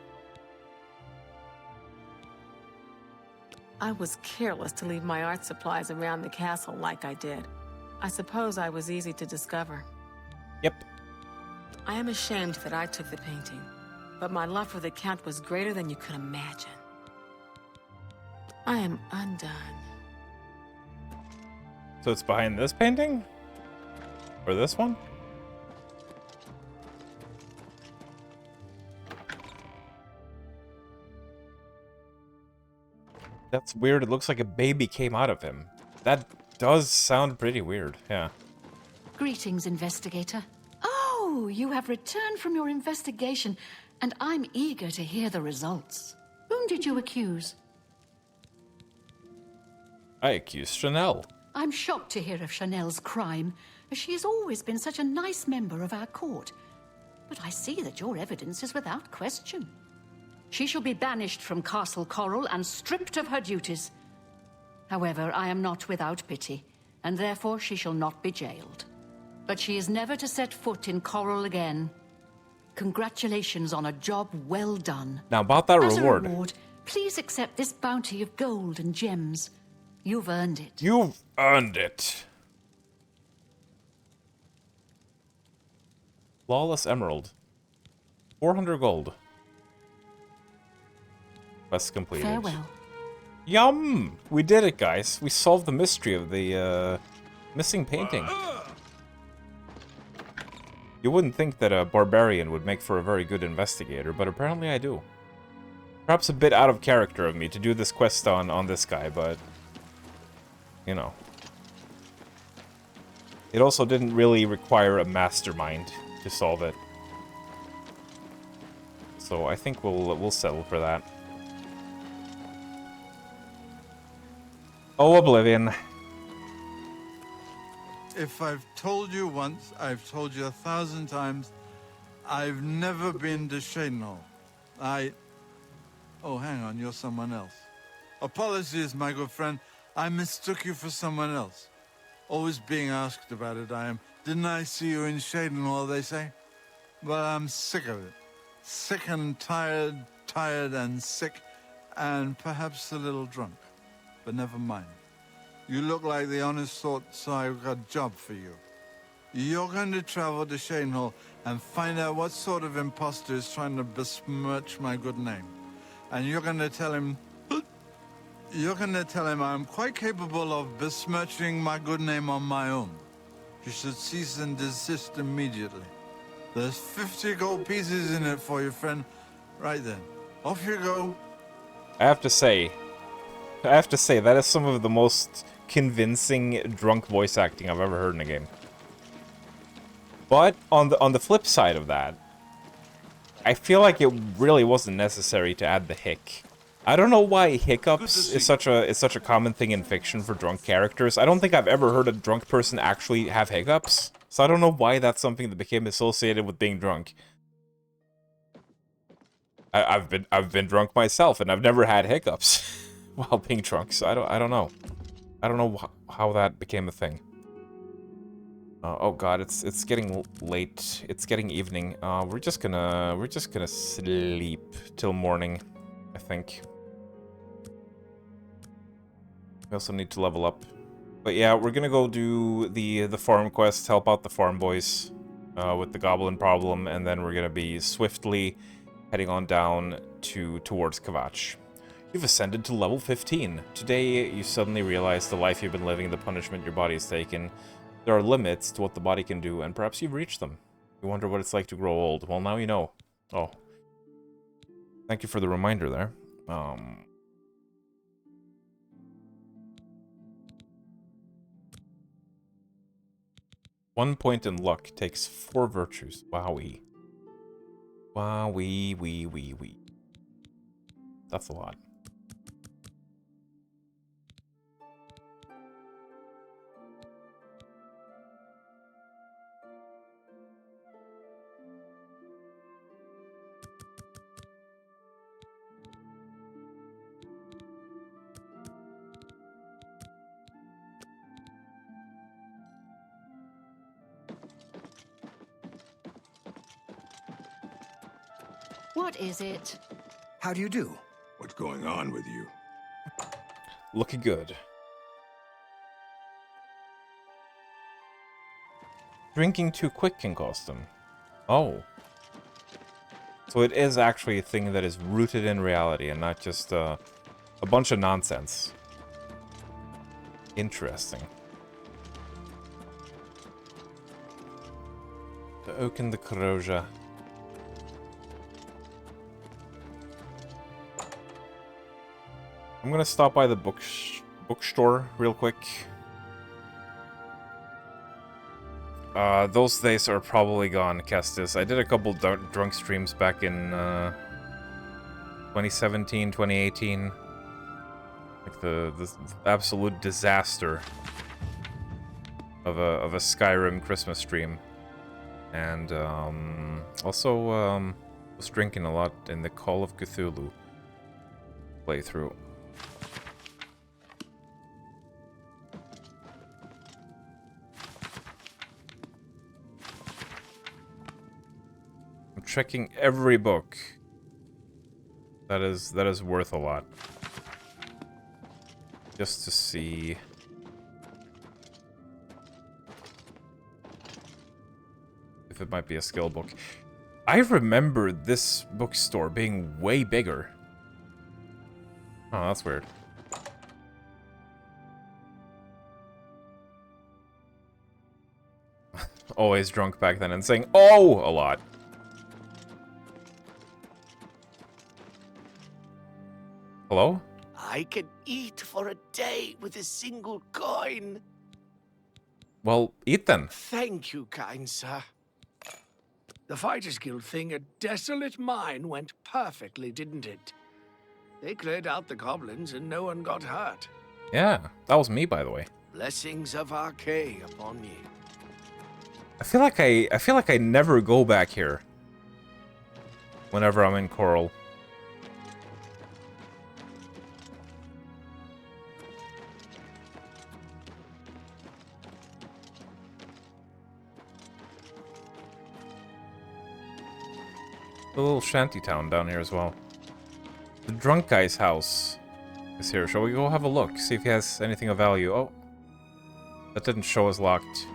I was careless to leave my art supplies around the castle like I did. I suppose I was easy to discover. Yep. I am ashamed that I took the painting. but my love for the Count was greater than you could imagine. I am undone. So it's behind this painting? Or this one? That's weird. It looks like a baby came out of him. That does sound pretty weird, yeah. Greetings, investigator. Oh, you have returned from your investigation, and I'm eager to hear the results. Whom did you accuse? I accuse Chanel. I'm shocked to hear of Chanel's crime, as she has always been such a nice member of our court. But I see that your evidence is without question. She shall be banished from Castle Coral and stripped of her duties. However, I am not without pity, and therefore she shall not be jailed. But she is never to set foot in Coral again. Congratulations on a job well done. Now about that As reward. a reward, please accept this bounty of gold and gems. You've earned it. You've earned it. Flawless Emerald. 400 gold. Quest completed. Farewell. Yum! We did it, guys. We solved the mystery of the missing painting. You wouldn't think that a barbarian would make for a very good investigator, but apparently I do. Perhaps a bit out of character of me to do this quest on this guy, but... you know. It also didn't really require a mastermind to solve it. So I think we'll settle for that. Oh, Oblivion. If I've told you once, I've told you 1,000 times, I've never been to Shadenhall. Oh, hang on, you're someone else. Apologies, my good friend. I mistook you for someone else. Always being asked about it, I am. Didn't I see you in Shadenhall, they say? But I'm sick of it. Sick and tired, tired and sick, and perhaps a little drunk. But never mind. You look like the honest sort, so I've got a job for you. You're going to travel to Shadenhall and find out what sort of imposter is trying to besmirch my good name. And you're going to tell him... You're going to tell him I'm quite capable of besmirching my good name on my own. You should cease and desist immediately. There's 50 gold pieces in it for you, friend. Right then. Off you go. I have to say, that is some of the most convincing drunk voice acting I've ever heard in a game. But on the flip side of that, I feel like it really wasn't necessary to add the hic. I don't know why hiccups is such a common thing in fiction for drunk characters. I don't think I've ever heard a drunk person actually have hiccups. So I don't know why that's something that became associated with being drunk. I've been drunk myself, and I've never had hiccups while being drunk. So I don't know. I don't know how that became a thing. Oh god, it's getting late. It's getting evening. We're just gonna sleep till morning, I think. We also need to level up. But yeah, we're gonna go do the farm quest, help out the farm boys with the goblin problem, and then we're gonna be swiftly heading on down towards Kvatch. You've ascended to level 15. Today, you suddenly realize the life you've been living, the punishment your body has taken. There are limits to what the body can do, and perhaps you've reached them. You wonder what it's like to grow old. Well, now you know. Oh. Thank you for the reminder there. 1 point in luck takes 4 virtues. Wowee. Wowee, wee, wee, wee. That's a lot. What is it? How do you do? What's going on with you? Looking good. Drinking too quick can cost them. Oh. So it is actually a thing that is rooted in reality and not just a bunch of nonsense. Interesting. The oak and the corrosia. I'm gonna stop by the bookstore real quick. Those days are probably gone, Kestis. I did a couple drunk streams back in 2017, 2018. Like the absolute disaster of a Skyrim Christmas stream. And also was drinking a lot in the Call of Cthulhu playthrough. I'm checking every book that is worth a lot, just to see. If it might be a skill book. I remember this bookstore being way bigger. Oh, that's weird. Always drunk back then and saying "oh" a lot. Hello? I can eat for a day with a single coin. Well, eat then. Thank you, kind sir. The Fighters Guild thing at Desolate Mine went perfectly, didn't it? They cleared out the goblins and no one got hurt. Yeah, that was me, by the way. Blessings of Archay upon ye. I feel like I never go back here. Whenever I'm in Coral. A little shanty town down here as well. The drunk guy's house is here. Shall we go have a look? See if he has anything of value. Oh. That didn't show us locked.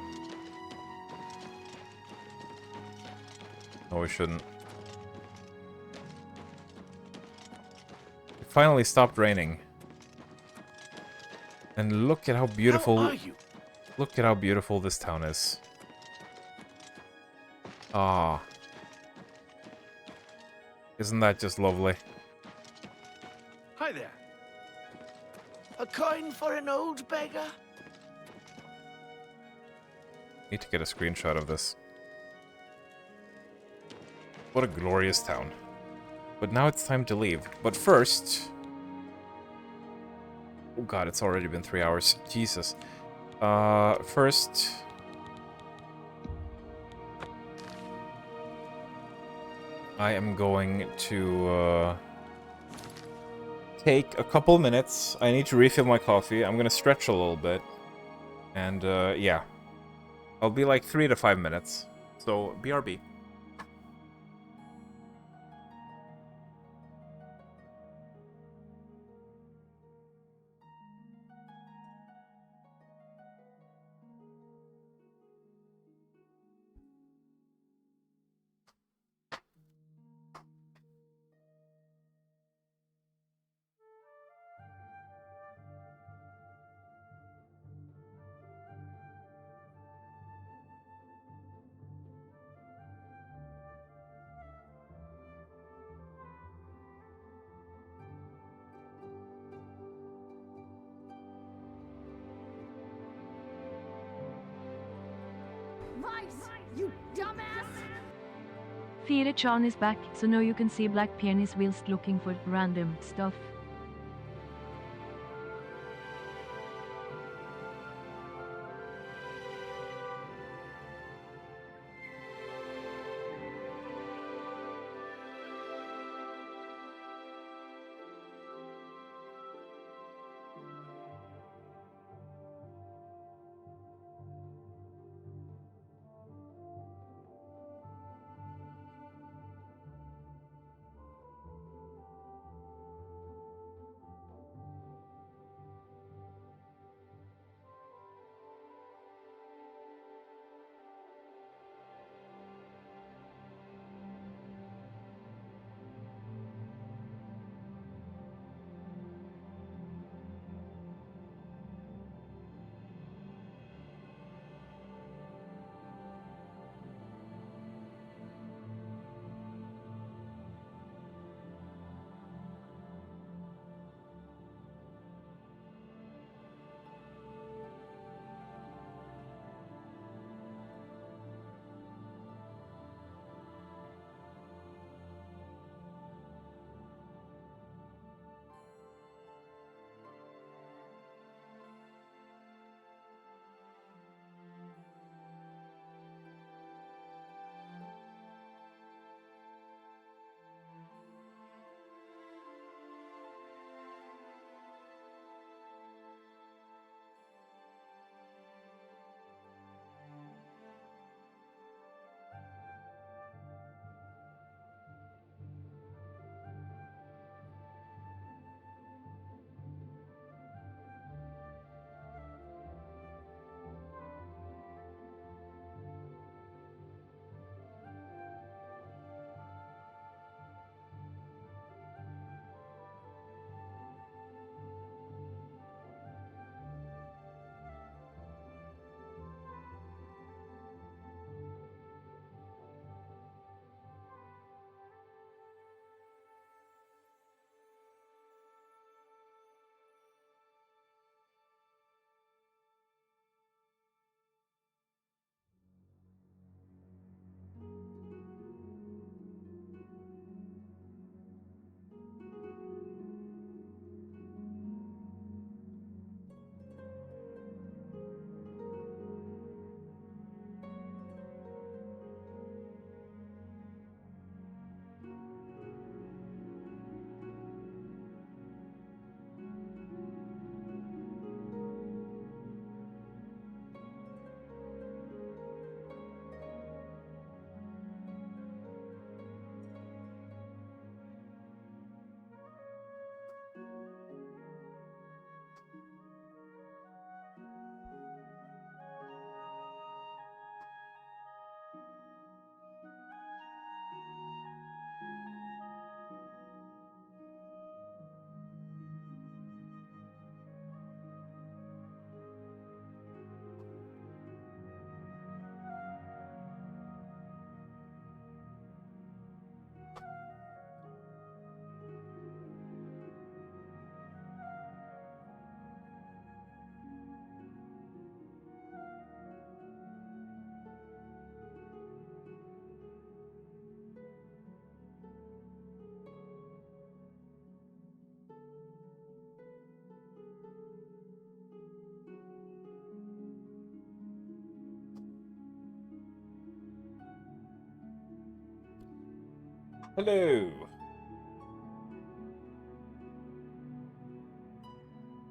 No, we shouldn't. It finally stopped raining. And look at how beautiful... How are you? Look at how beautiful this town is. Ah. Isn't that just lovely? Hi there. A coin for an old beggar? Need to get a screenshot of this. What a glorious town. But now it's time to leave. But first... Oh god, it's already been 3 hours. Jesus. First... I am going to take a couple minutes. I need to refill my coffee. I'm gonna stretch a little bit. And yeah. I'll be like 3 to 5 minutes. So, BRB. Vice, you dumbass! Fire-chan is back, so now you can see Black Peonies whilst looking for random stuff. Hello.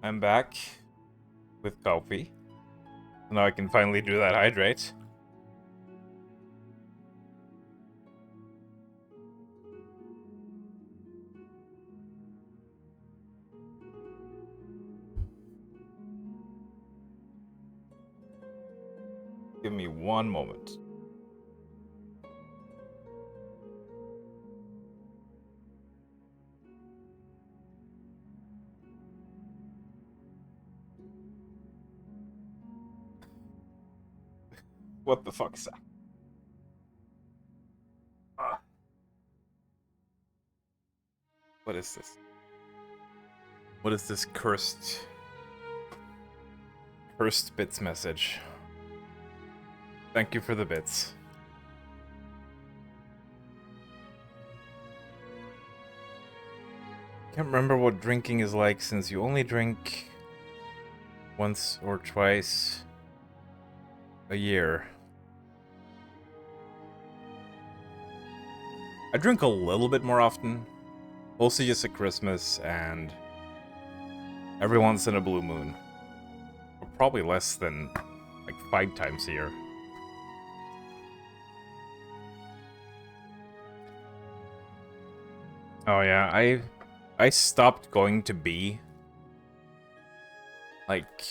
I'm back with coffee. Now I can finally do that hydrate. Give me one moment. What the fuck is that? What is this? What is this cursed bits message? Thank you for the bits. Can't remember what drinking is like since you only drink once or twice a year. I drink a little bit more often, mostly just at Christmas and every once in a blue moon. Or probably less than like 5 times a year. Oh yeah, I stopped going to B. Like,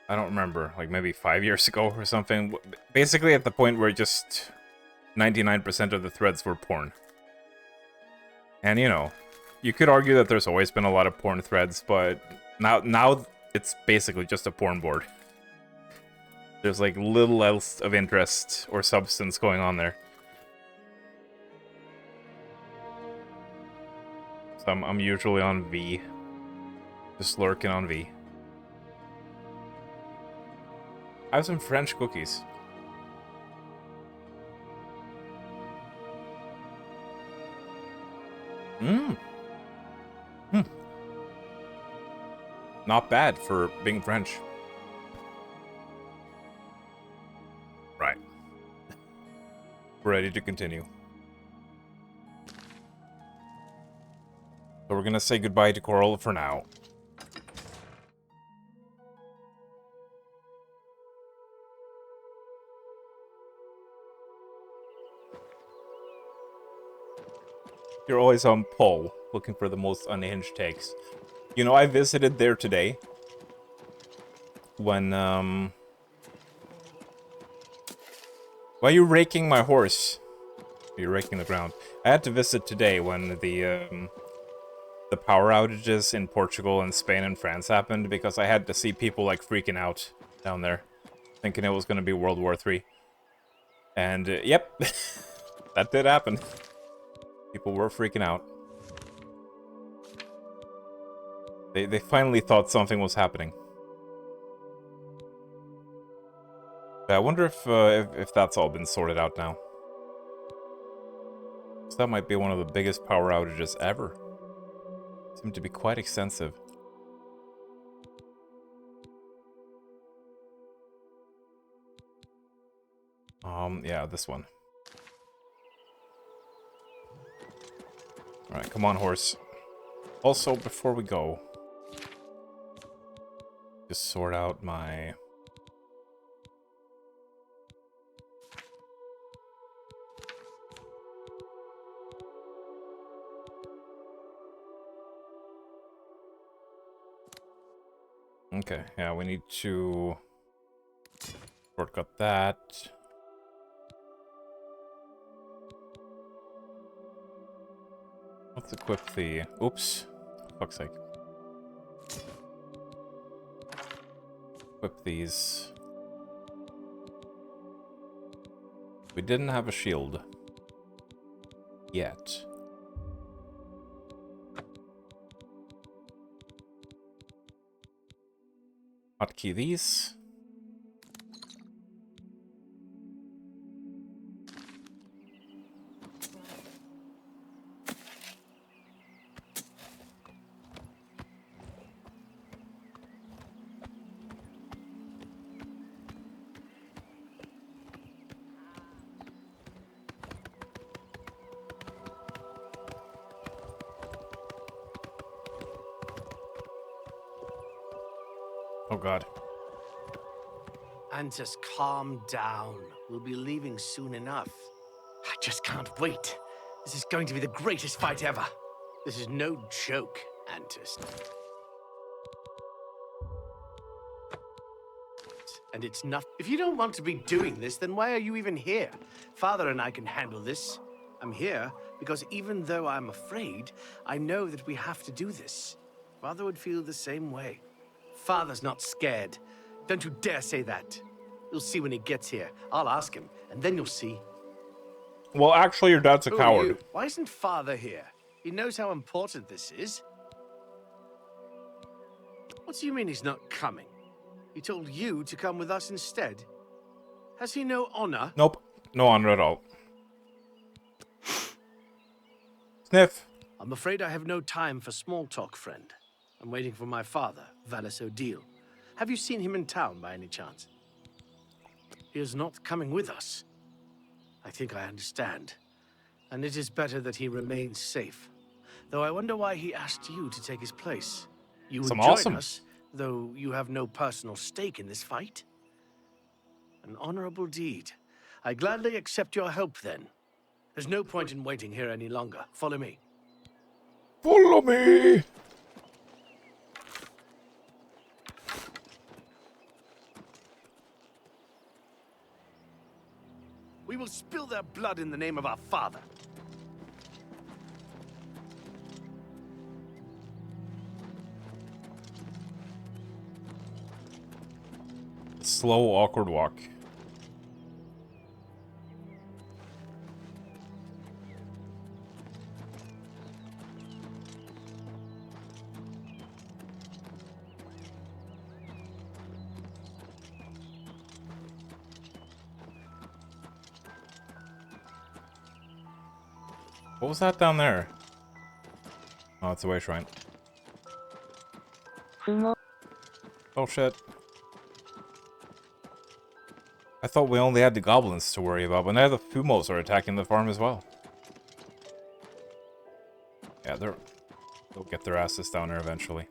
I don't remember, like maybe 5 years ago or something. Basically at the point where just 99% of the threads were porn. And you know, you could argue that there's always been a lot of porn threads, but now it's basically just a porn board. There's like little else of interest or substance going on there. So I'm usually on V. Just lurking on V. I have some French cookies. Mmm. Not bad for being French. Right. Ready to continue. So we're gonna say goodbye to Coral for now. You're always on Poll, looking for the most unhinged takes. You know, I visited there today. When, Why are you raking my horse? You're raking the ground. I had to visit today when the power outages in Portugal and Spain and France happened, because I had to see people, like, freaking out down there. Thinking it was gonna be World War III. And, yep. That did happen. People were freaking out. They finally thought something was happening. I wonder if that's all been sorted out now. So that might be one of the biggest power outages ever. Seem to be quite extensive. Yeah, this one. Alright, come on, horse. Also, before we go, just sort out my... Okay, yeah, we need to shortcut that. Let's equip the... Oops. For fuck's sake. Equip these. We didn't have a shield. Yet. Hotkey these. Oh god. And just calm down. We'll be leaving soon enough. I just can't wait. This is going to be the greatest fight ever. This is no joke, Antis. And it's not. If you don't want to be doing this, then why are you even here? Father and I can handle this. I'm here because even though I'm afraid, I know that we have to do this. Father would feel the same way. Father's not scared. Don't you dare say that. You'll see when he gets here. I'll ask him, and then you'll see. Well, actually, your dad's a Who are coward. you? Why isn't Father here? He knows how important this is. What do you mean he's not coming? He told you to come with us instead. Has he no honor? Nope. No honor at all. Sniff. I'm afraid I have no time for small talk, friend. I'm waiting for my father, Valis Odile. Have you seen him in town by any chance? He is not coming with us. I think I understand. And it is better that he remains safe. Though I wonder why he asked you to take his place. You would Some join awesome. us, though you have no personal stake in this fight. An honorable deed. I gladly accept your help then. There's no point in waiting here any longer. Follow me. Follow me! We will spill their blood in the name of our father. Slow, awkward walk. What was that down there? Oh, it's a way shrine. Oh shit. I thought we only had the goblins to worry about, but now the Fumos are attacking the farm as well. Yeah, they'll get their asses down there eventually.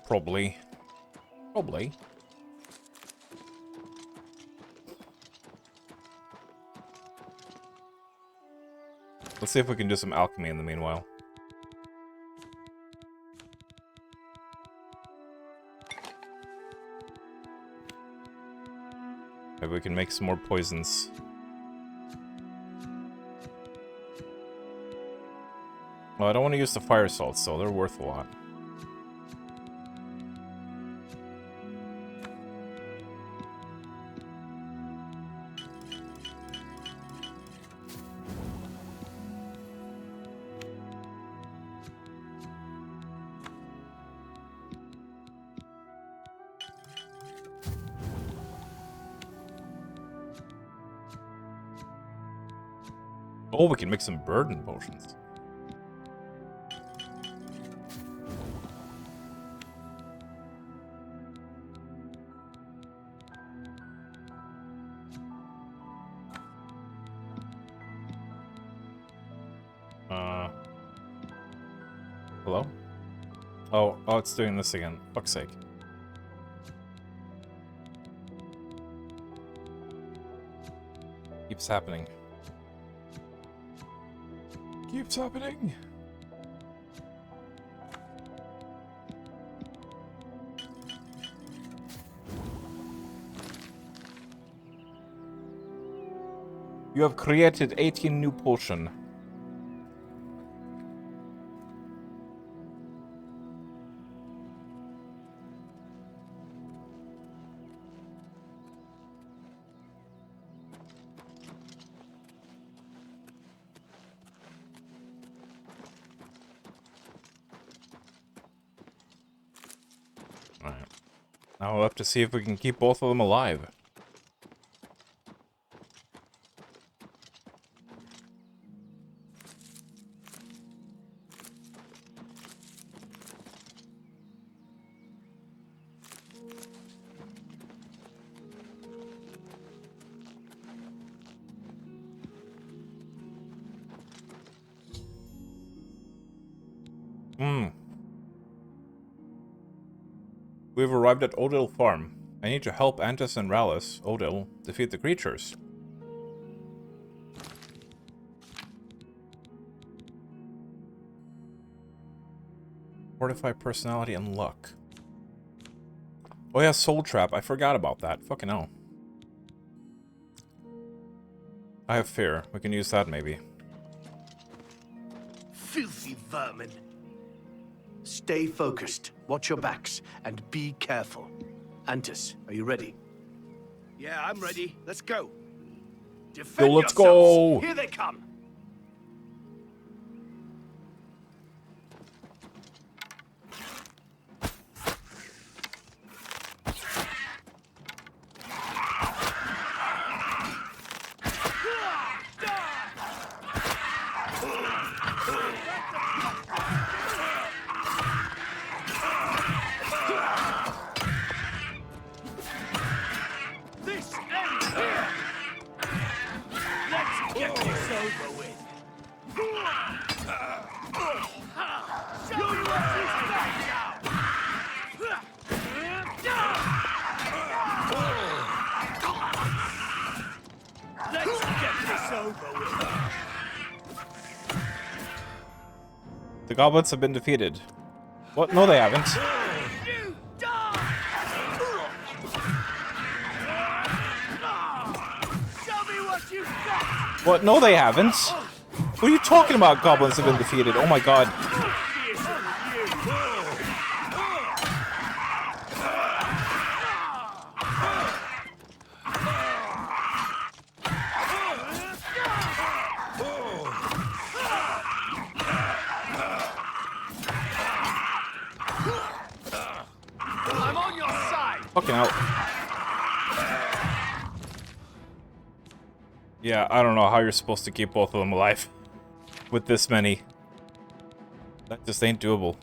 Probably. Probably. Let's see if we can do some alchemy in the meanwhile. Maybe we can make some more poisons. Well, I don't want to use the fire salts, so they're worth a lot. Oh, we can make some burden potions. Hello? Oh, it's doing this again. Fuck's sake. Keeps happening. Keeps happening. You have created 18 new potion. Alright. Now we'll have to see if we can keep both of them alive. We've arrived at Odil Farm. I need to help Antis and Rallis, Odil, defeat the creatures. Fortify personality and luck. Oh yeah, Soul Trap. I forgot about that. Fucking hell. I have fear. We can use that maybe. Filthy vermin. Stay focused, watch your backs, and be careful. Antis, are you ready? Yeah, I'm ready. Let's go. Yo, let's go! Here they come! This ends here. Let's get this over with. Show you what this back now. Let's get this over with. The goblins have been defeated. What? No, they haven't. You die. Show me what you've got. What? No, they haven't. What are you talking about? Goblins have been defeated. Oh my god. I'm on your side. Fucking hell. Yeah, I don't know how you're supposed to keep both of them alive. With this many. That just ain't doable.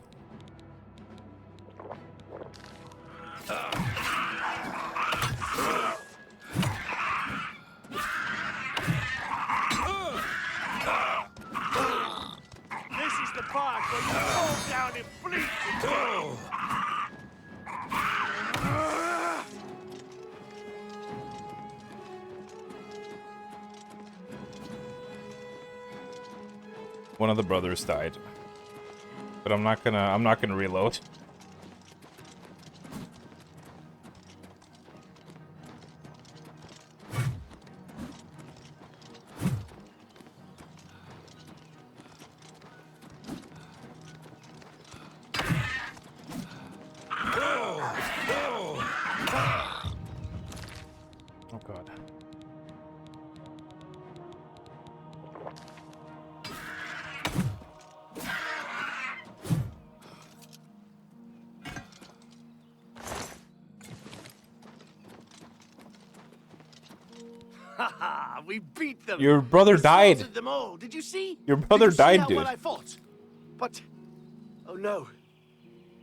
This is the part where you fall down and bleed. One of the brothers died. But I'm not gonna reload. Oh god. Haha, we beat them. Your brother We died. slaughtered them all. Did you see? Your brother Did you see died, how dude. well I fought? But, oh no,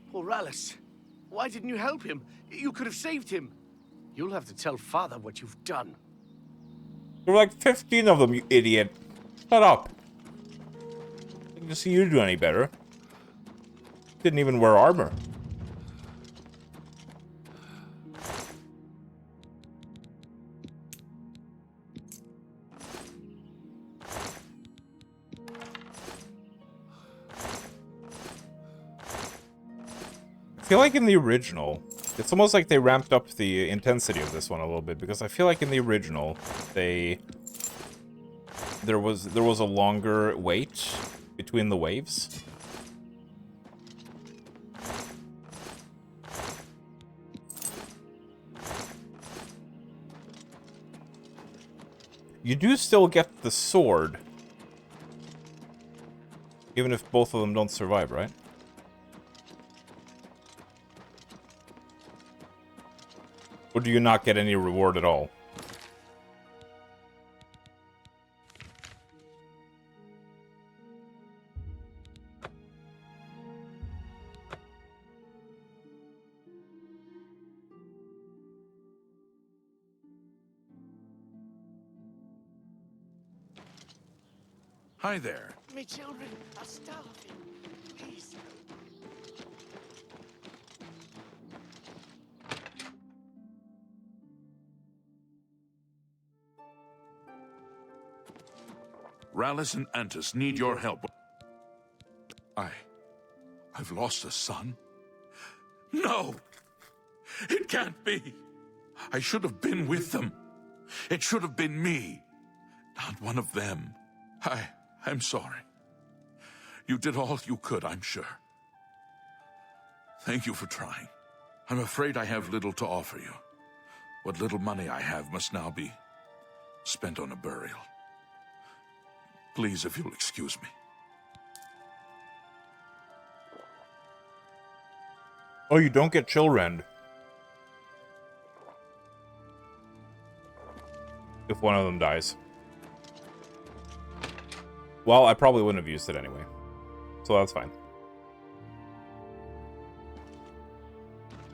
poor Rallis. Why didn't you help him? You could have saved him. You'll have to tell Father what you've done. There were like 15 of them, you idiot. Shut up. I didn't see you do any better. Didn't even wear armor. I feel like in the original, it's almost like they ramped up the intensity of this one a little bit, because I feel like in the original, there was a longer wait between the waves. You do still get the sword, even if both of them don't survive, right? Or do you not get any reward at all? Hi there. My children are starving. Please. Rallis and Antis need your help. I've lost a son? No! It can't be! I should have been with them. It should have been me, not one of them. I'm sorry. You did all you could, I'm sure. Thank you for trying. I'm afraid I have little to offer you. What little money I have must now be spent on a burial. Please, if you'll excuse me. Oh, you don't get chill rend if one of them dies. Well, I probably wouldn't have used it anyway, so that's fine.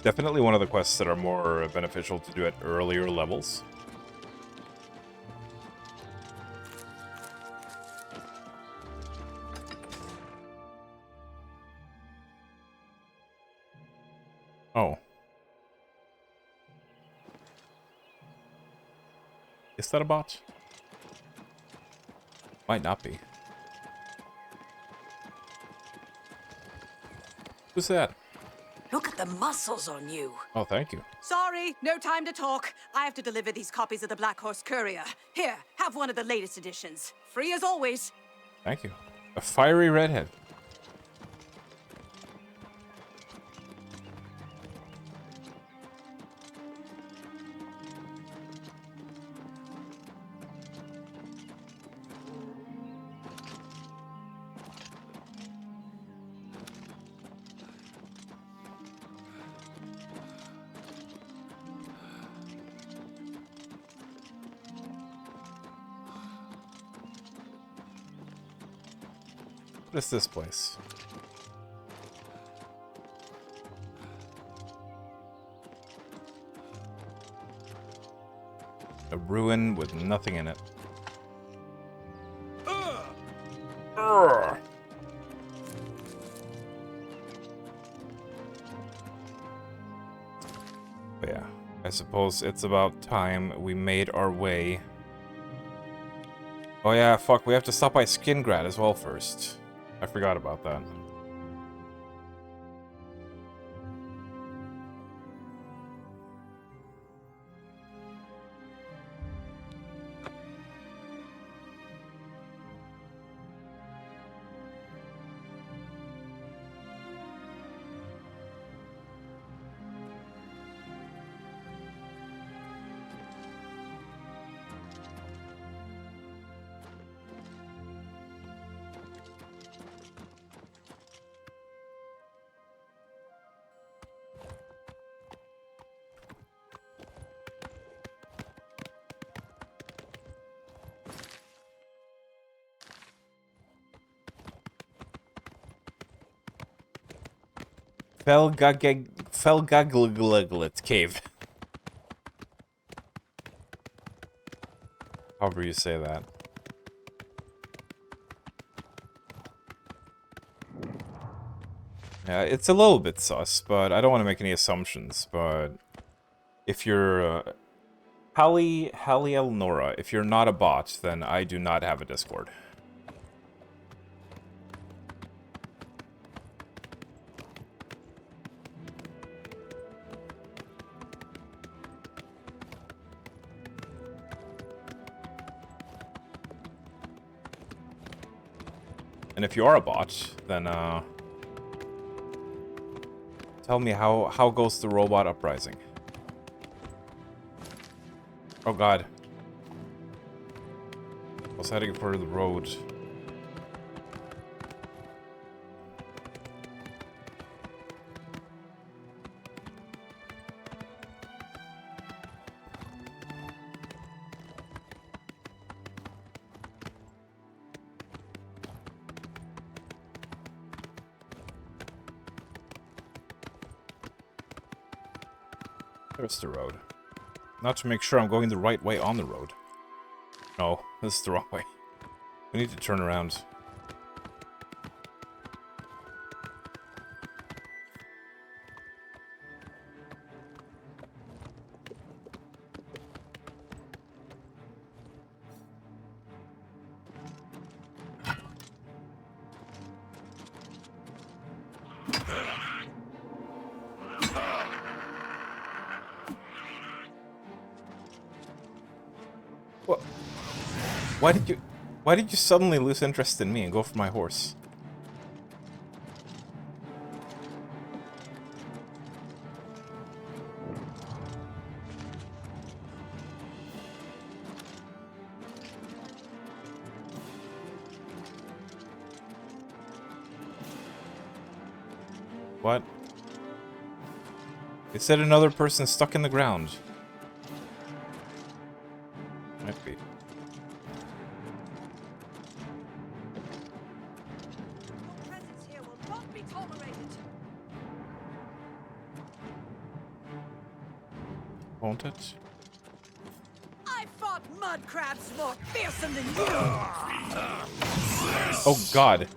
Definitely one of the quests that are more beneficial to do at earlier levels. Oh. Is that a bot? Might not be. Who's that? Look at the muscles on you. Oh, thank you. Sorry, no time to talk. I have to deliver these copies of the Black Horse Courier. Here, have one of the latest editions. Free as always. Thank you. A fiery redhead. What is this place? A ruin with nothing in it. Urgh. But yeah, I suppose it's about time we made our way. Oh yeah, fuck, we have to stop by Skingrad as well first. I forgot about that. Felgagliglet cave. However you say that. Yeah, it's a little bit sus, but I don't want to make any assumptions, but if you're Hallie Elnora, if you're not a bot, then I do not have a Discord. And if you are a bot, then tell me how goes the robot uprising? Oh god. I was heading for the road. There's the road. Not to make sure I'm going the right way on the road. No, this is the wrong way. We need to turn around. Why did you suddenly lose interest in me and go for my horse? What? It said another person stuck in the ground. Might be. Presence here will not be tolerated. Won't it? I fought mud crabs more fearsome than you. Oh god.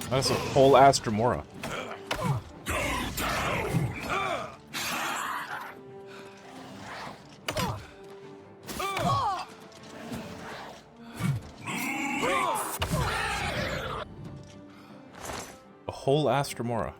That's a whole Astromora. A whole Astromora.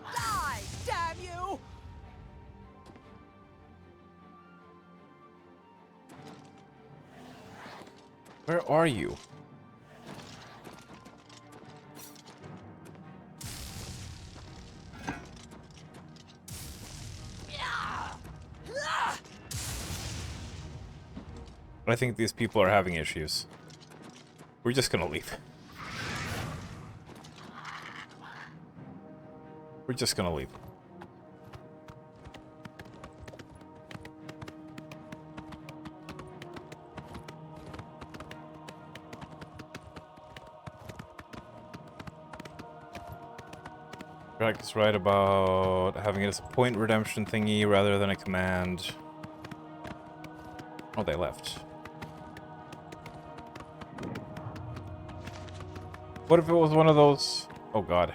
Die, damn you! Where are you? I think these people are having issues. We're just gonna leave. We're just gonna leave. Drake is right about having it as a point redemption thingy rather than a command. Oh, they left. What if it was one of those... Oh god.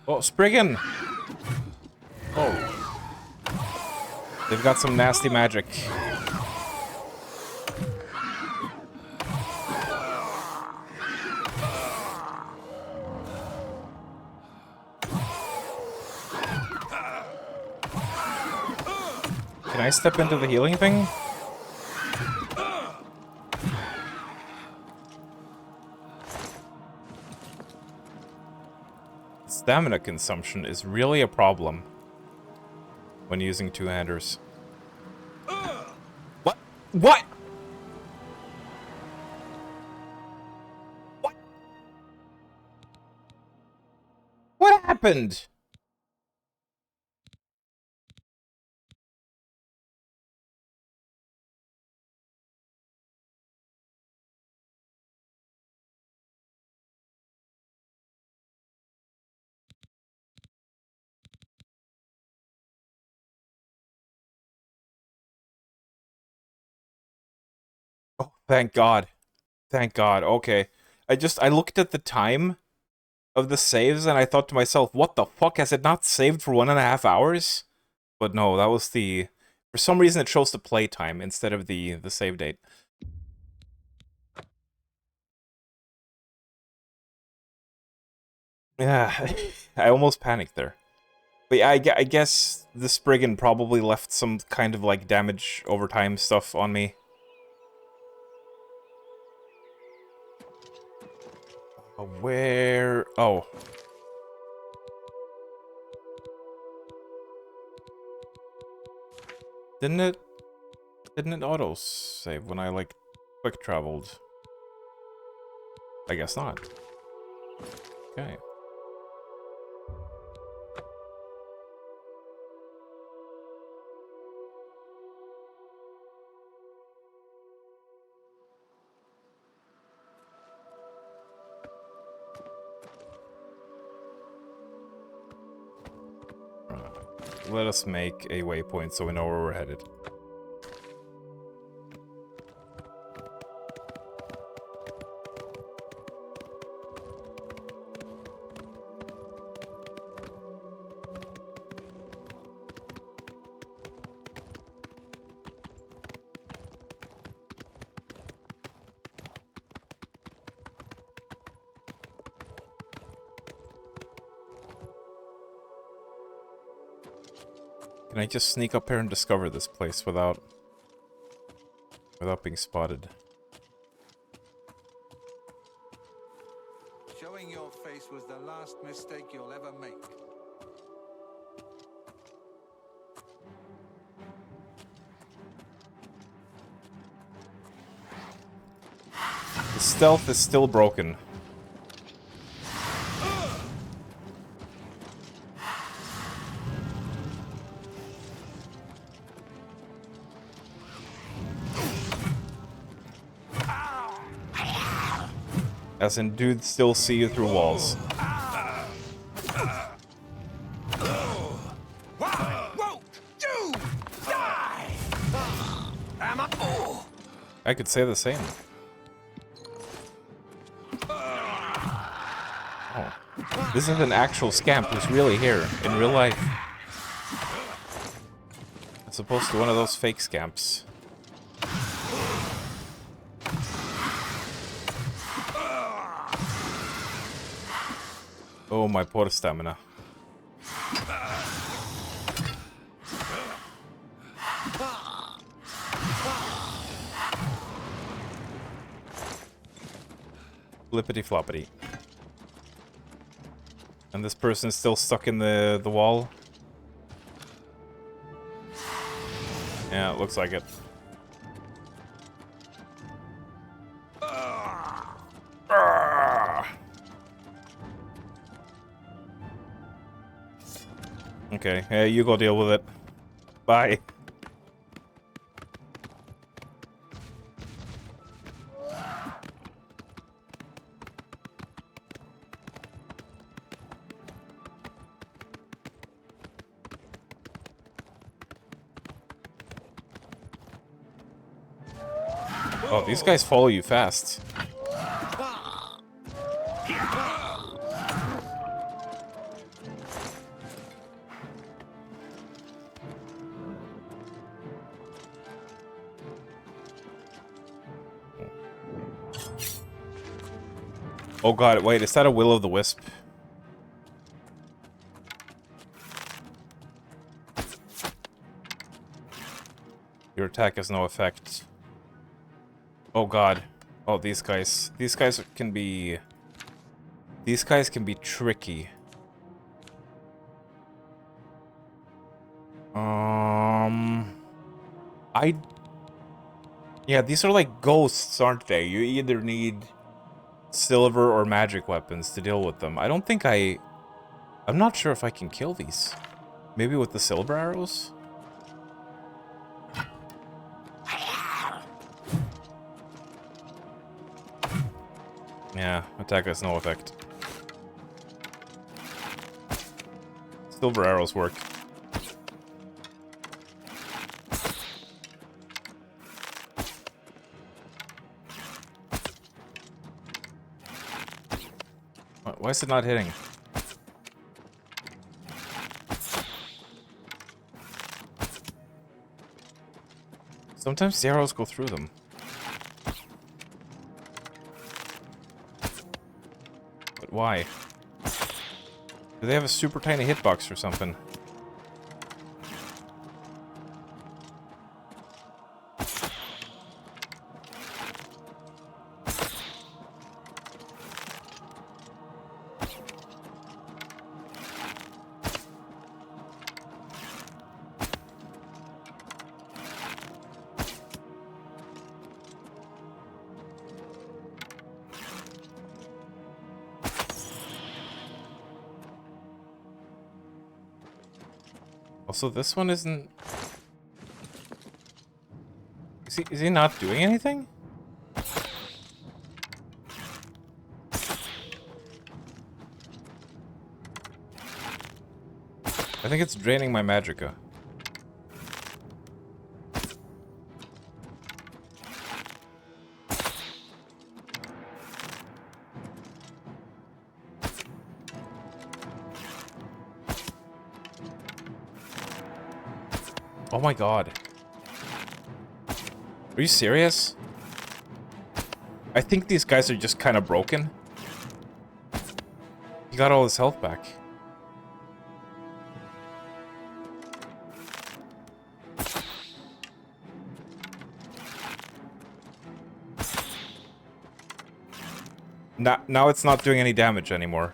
Oh, Spriggan! Oh. They've got some nasty magic. Can I step into the healing thing? Stamina consumption is really a problem when using two-handers. What? What? What? What happened? Oh, thank God. Thank God. Okay. I looked at the time of the saves and I thought to myself, what the fuck? Has it not saved for 1.5 hours? But no, that was the... For some reason it shows the playtime instead of the save date. Yeah, I almost panicked there. But yeah, I guess the Spriggan probably left some kind of, like, damage over time stuff on me. Where... Oh. Didn't it auto-save when I, like, quick-traveled? I guess not. Okay. Let us make a waypoint so we know where we're headed. Can I just sneak up here and discover this place without being spotted? Showing your face was the last mistake you'll ever make. The stealth is still broken. As in, dudes still see you through walls. I could say the same. Oh. This is an actual scamp who's really here, in real life. As opposed to one of those fake scamps. Oh, my poor stamina. Flippity floppity. And this person is still stuck in the wall. Yeah, it looks like it. Okay, hey, you go deal with it. Bye. Oh, these guys follow you fast. Oh god, wait, is that a will-o'-the-wisp? Your attack has no effect. Oh god. Oh, these guys. These guys can be tricky. Yeah, these are like ghosts, aren't they? You either need silver or magic weapons to deal with them. I don't think I'm not sure if I can kill these. Maybe with the silver arrows? Yeah, attack has no effect. Silver arrows work. Why is it not hitting? Sometimes the arrows go through them. But why? Do they have a super tiny hitbox or something? Also, this one isn't... Is he not doing anything? I think it's draining my magicka. Oh my god. Are you serious? I think these guys are just kind of broken. He got all his health back. Now it's not doing any damage anymore.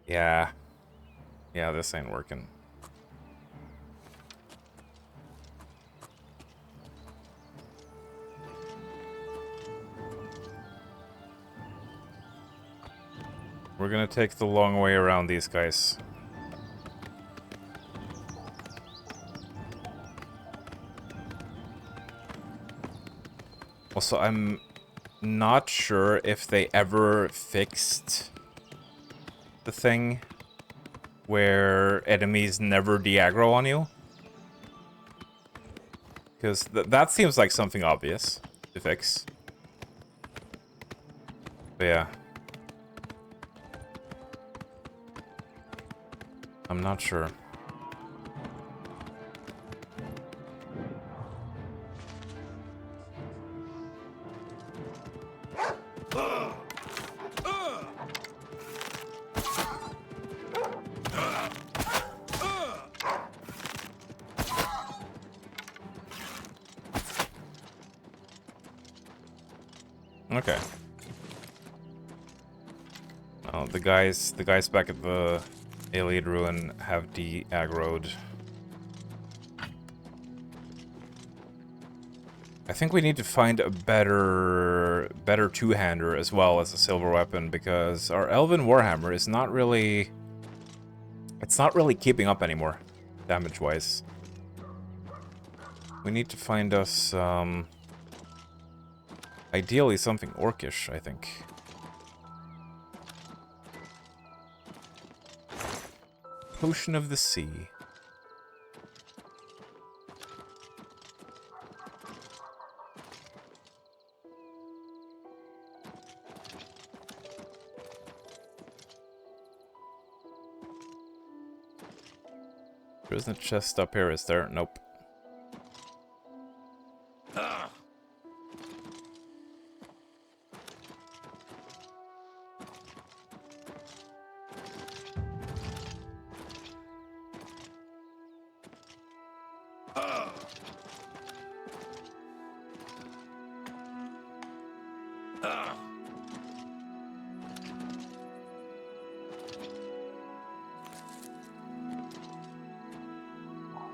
Yeah. Yeah, this ain't working. We're gonna take the long way around these guys. Also, I'm not sure if they ever fixed the thing where enemies never de-aggro on you. Because that seems like something obvious to fix. But yeah. I'm not sure. Okay. Oh, the guys back at the Alien Ruin have de-aggroed. I think we need to find a better two-hander as well as a silver weapon, because our Elven Warhammer is not really... It's not really keeping up anymore, damage-wise. We need to find us, ideally something orcish, I think. Potion of the Sea. There isn't a chest up here, is there? Nope.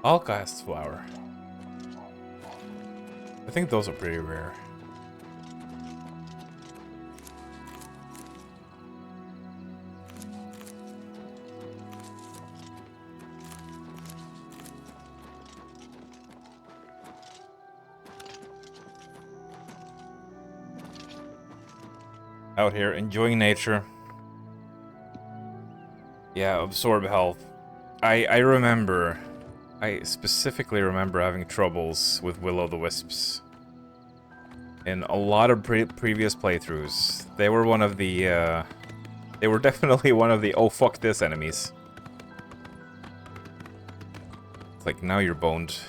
Alkahest flower. I think those are pretty rare. Out here enjoying nature. Yeah, absorb health. I specifically remember having troubles with Will-o'-the-Wisps in a lot of previous playthroughs. They were one of the, they were definitely one of the oh fuck this enemies. It's like, now you're boned.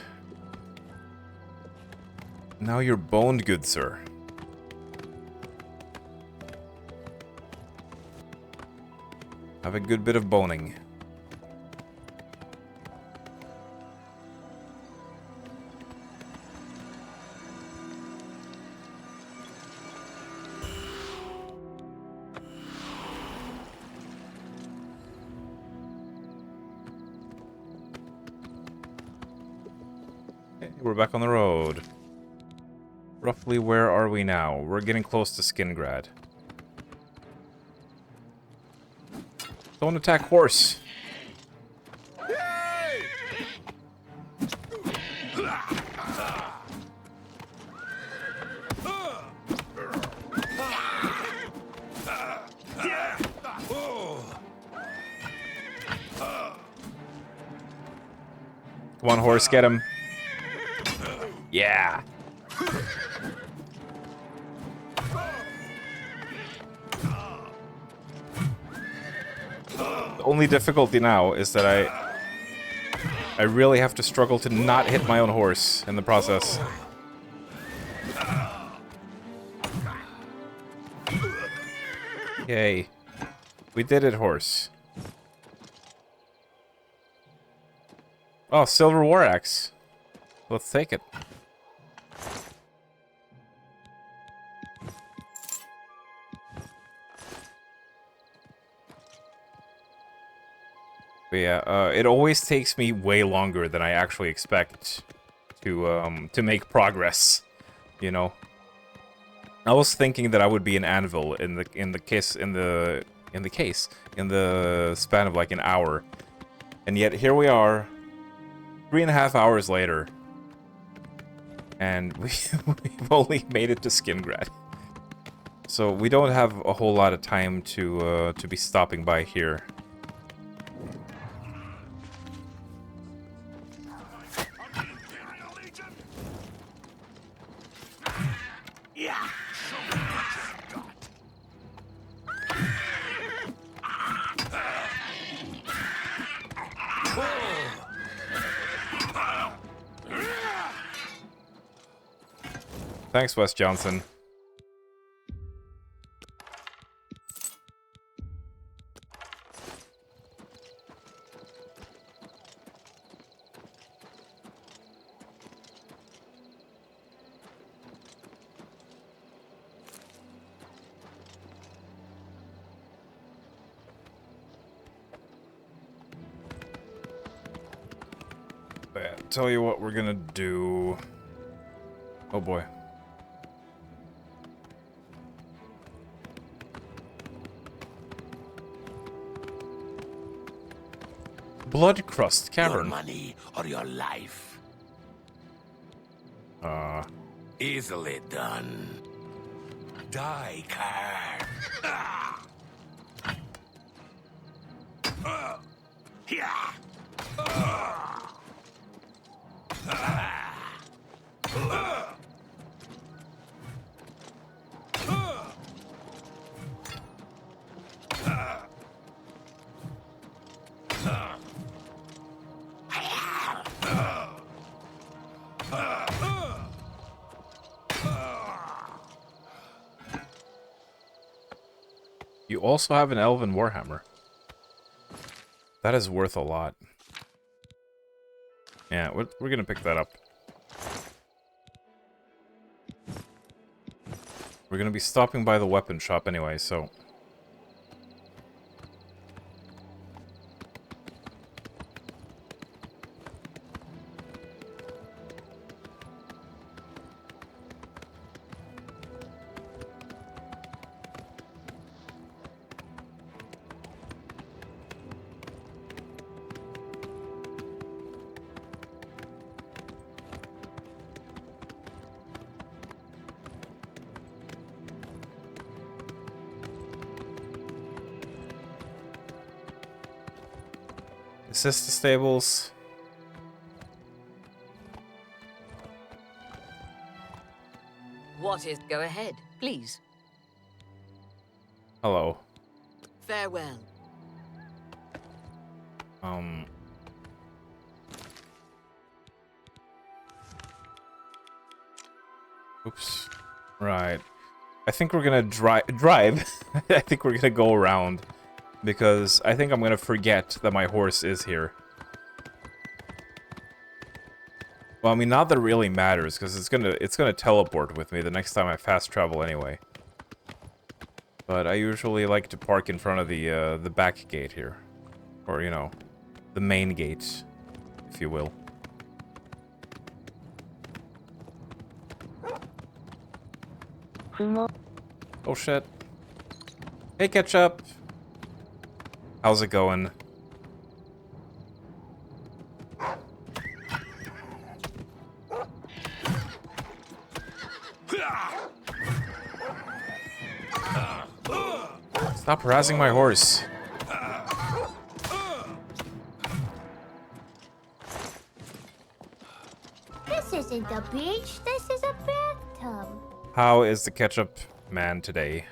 Now you're boned, good sir. Have a good bit of boning. We're back on the road. Roughly where are we now? We're getting close to Skingrad. Don't attack horse. Come on, horse, get him. Yeah. The only difficulty now is that I really have to struggle to not hit my own horse in the process. Yay. We did it, horse. Oh, silver war axe. Let's take it. But yeah, it always takes me way longer than I actually expect to make progress, you know. I was thinking that I would be an anvil in the span of like an hour. And yet here we are, 3.5 hours later. And we've only made it to Skingrad. So we don't have a whole lot of time to be stopping by here. Thanks, Wes Johnson. But tell you what we're gonna do. Oh boy. Blood Crust Cavern. Your money or your life? Easily done. Die, card. You also have an Elven Warhammer. That is worth a lot. Yeah, we're gonna pick that up. We're gonna be stopping by the weapon shop anyway, so... Assist the stables. What is... Go ahead, please. Hello. Farewell. Oops. Right. I think we're gonna drive. I think we're gonna go around. Because I think I'm gonna forget that my horse is here. Well, I mean, not that it really matters, because it's gonna teleport with me the next time I fast travel anyway. But I usually like to park in front of the back gate here. Or, you know, the main gate, if you will. Oh shit. Hey, Ketchup! How's it going? Stop harassing my horse. a beach, this is a bathtub. How is the ketchup man today?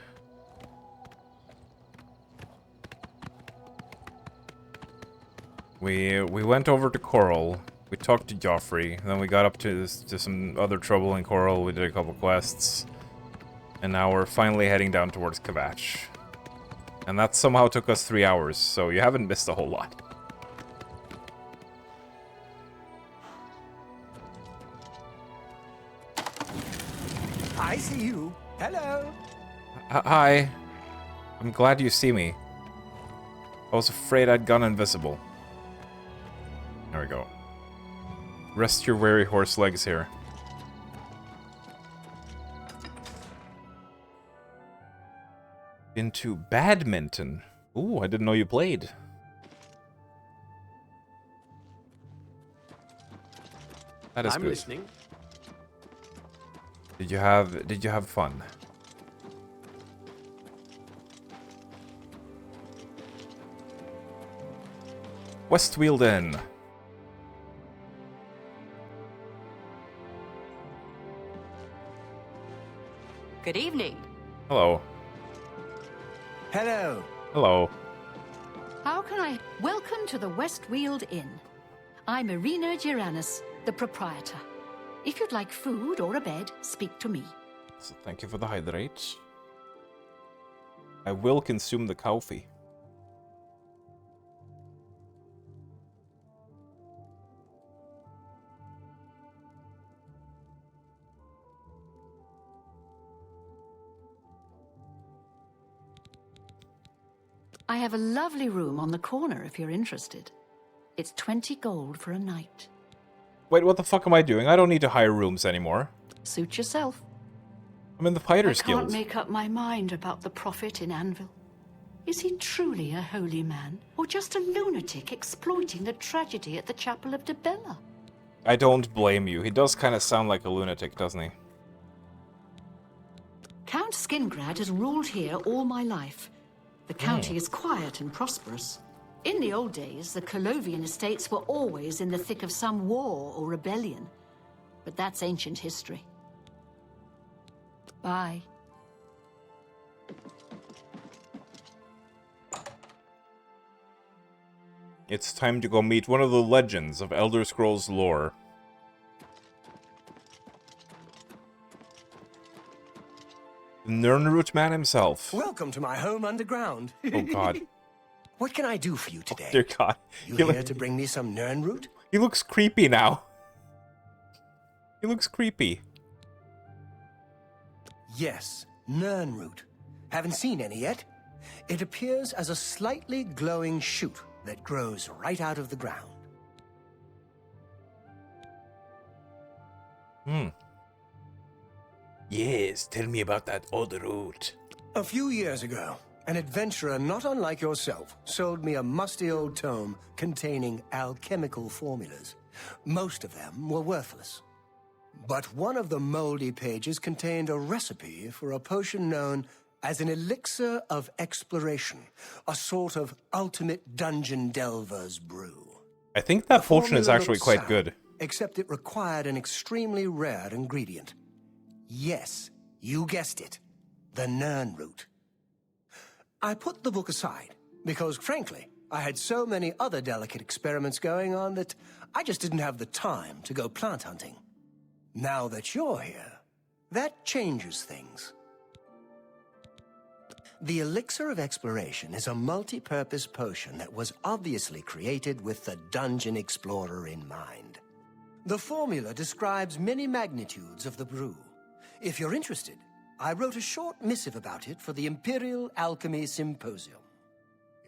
We went over to Coral. We talked to Joffrey. Then we got up to some other trouble in Coral. We did a couple quests. And now we're finally heading down towards Kvatch. And that somehow took us 3 hours, so you haven't missed a whole lot. I see you. Hello. Hi. I'm glad you see me. I was afraid I'd gone invisible. There we go. Rest your weary horse legs here. Into badminton. Ooh, I didn't know you played. That is I'm good. listening. Did you have fun? Westfield Inn. Good evening. Hello. Hello. Hello. How can I... Welcome to the Westfield Inn. I'm Irina Giranus, the proprietor. If you'd like food or a bed, speak to me. So thank you for the hydrate. I will consume the coffee. I have a lovely room on the corner if you're interested. It's 20 gold for a night. Wait, what the fuck am I doing? I don't need to hire rooms anymore. Suit yourself. I'm in the Fighters I can't Guild. make up my mind about the prophet in Anvil. Is he truly a holy man, or just a lunatic exploiting the tragedy at the Chapel of Debella? I don't blame you. He does kind of sound like a lunatic, doesn't he? Count Skingrad has ruled here all my life. The county is quiet and prosperous. In the old days, the Colovian estates were always in the thick of some war or rebellion. But that's ancient history. Bye. It's time to go meet one of the legends of Elder Scrolls lore. The Nirnroot man himself. Welcome to my home underground. Oh god. What can I do for you today? Oh, dear god. You here to bring me some Nirnroot? He looks creepy now. He looks creepy. Yes, Nirnroot. Haven't seen any yet. It appears as a slightly glowing shoot that grows right out of the ground. Yes, tell me about that old root. A few years ago, an adventurer not unlike yourself sold me a musty old tome containing alchemical formulas. Most of them were worthless. But one of the moldy pages contained a recipe for a potion known as an elixir of exploration, a sort of ultimate dungeon delver's brew. I think that potion is formula actually looked quite sound, good. Except it required an extremely rare ingredient. Yes, you guessed it. The Nirnroot. I put the book aside because, frankly, I had so many other delicate experiments going on that I just didn't have the time to go plant hunting. Now that you're here, that changes things. The Elixir of Exploration is a multi-purpose potion that was obviously created with the Dungeon Explorer in mind. The formula describes many magnitudes of the brew. If you're interested, I wrote a short missive about it for the Imperial Alchemy Symposium.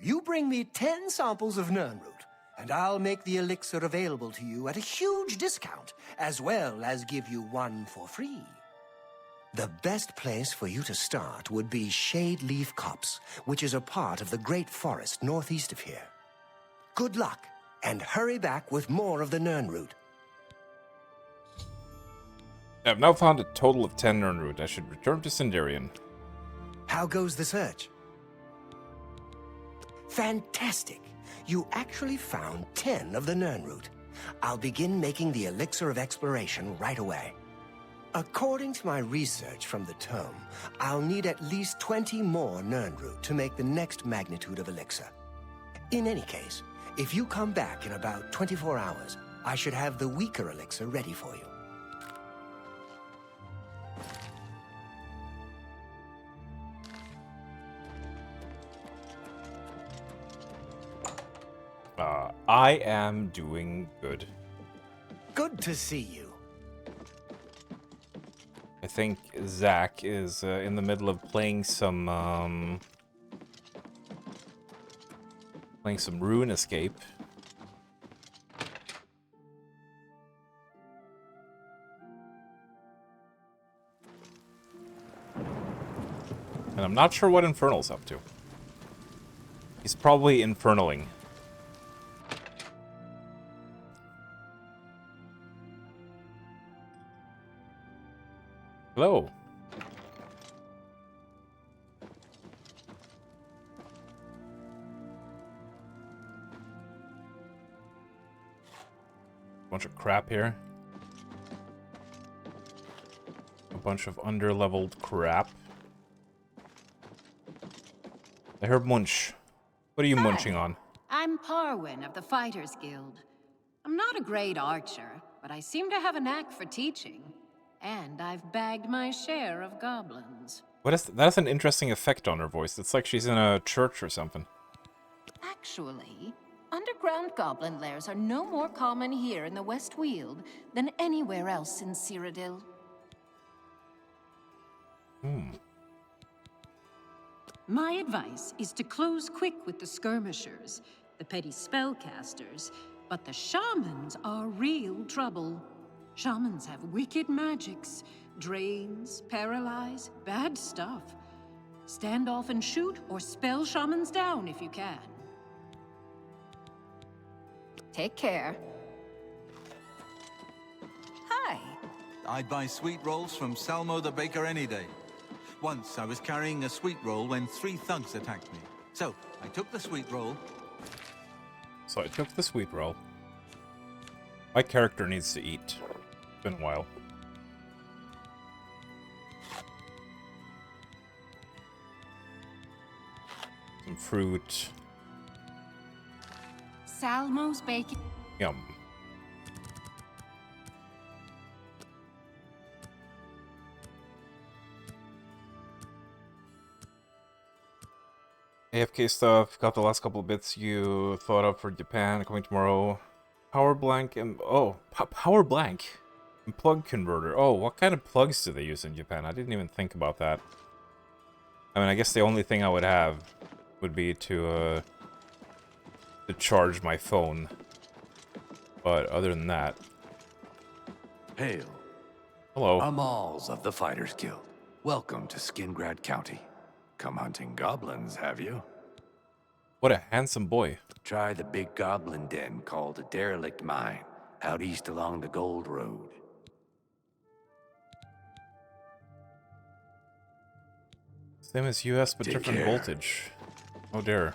You bring me 10 samples of Nirnroot, and I'll make the elixir available to you at a huge discount, as well as give you one for free. The best place for you to start would be Shade Leaf Copse, which is a part of the Great Forest northeast of here. Good luck, and hurry back with more of the Nirnroot. I've now found a total of 10 Nirnroot. I should return to Sindarian. How goes the search? Fantastic! You actually found 10 of the Nirnroot. I'll begin making the elixir of exploration right away. According to my research from the tome, I'll need at least 20 more Nirnroot to make the next magnitude of elixir. In any case, if you come back in about 24 hours, I should have the weaker elixir ready for you. I am doing good. Good to see you. I think Zach is in the middle of playing some Rune Escape. And I'm not sure what Infernal's up to. He's probably infernaling. Hello. Bunch of crap here. A bunch of underleveled crap. I heard munch. What are you munching on? I'm Parwin of the Fighters Guild. I'm not a great archer, but I seem to have a knack for teaching. And I've bagged my share of goblins. What is that's an interesting effect on her voice. It's like she's in a church or something. Actually, underground goblin lairs are no more common here in the West Weald than anywhere else in Cyrodiil. My advice is to close quick with the skirmishers, the petty spellcasters, but the shamans are real trouble. Shamans have wicked magics, drains, paralyze, bad stuff. Stand off and shoot, or spell shamans down if you can. Take care. Hi. I'd buy sweet rolls from Salmo the baker any day. Once I was carrying a sweet roll when 3 thugs attacked me. So I took the sweet roll. My character needs to eat. It's been a while. Some fruit. Salmo's bacon. Yum. AFK stuff. Got the last couple of bits you thought of for Japan coming tomorrow. Power blank and power blank and plug converter. Oh, what kind of plugs do they use in Japan? I didn't even think about that. I mean, I guess the only thing I would have would be to charge my phone. But other than that, Hail. Hello. Amals of the Fighters Guild. Welcome to Skingrad County. Come hunting goblins, have you? What a handsome boy. Try the big goblin den called a derelict mine, out east along the Gold Road. Same as US, but Take different care. voltage. Oh dear.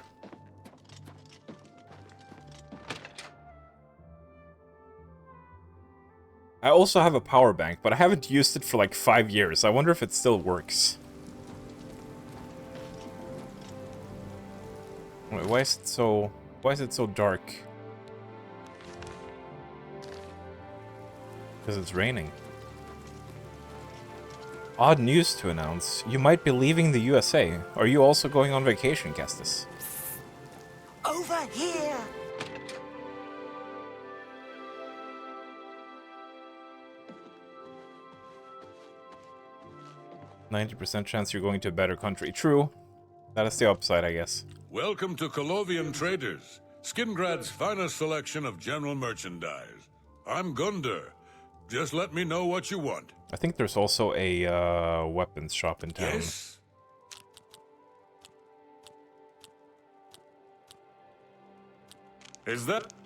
I also have a power bank, but I haven't used it for like 5 years. I wonder if it still works. Wait, why is it so dark? Because it's raining. Odd news to announce. You might be leaving the USA. Are you also going on vacation, Castus? Over here! 90% chance you're going to a better country. True. That is the upside, I guess. Welcome to Colovian Traders, Skingrad's finest selection of general merchandise. I'm Gunder. Just let me know what you want. I think there's also a weapons shop in town. Yes?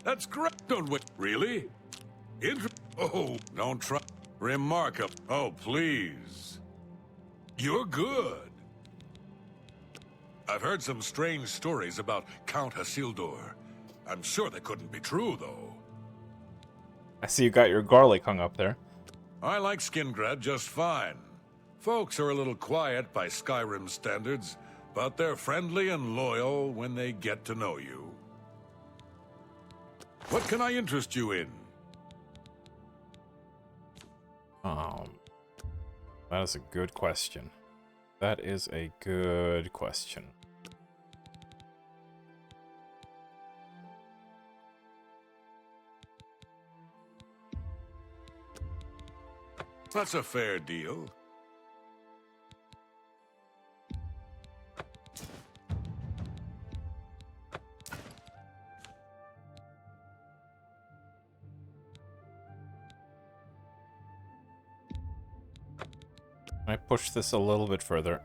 That's correct, don't we? Really? Oh, don't try. Remarkable. Oh, please. You're good. I've heard some strange stories about Count Hasildor. I'm sure they couldn't be true, though. I see you got your garlic hung up there. I like Skingrad just fine. Folks are a little quiet by Skyrim standards, but they're friendly and loyal when they get to know you. What can I interest you in? That is a good question. That is a good question. That's a fair deal. I push this a little bit further.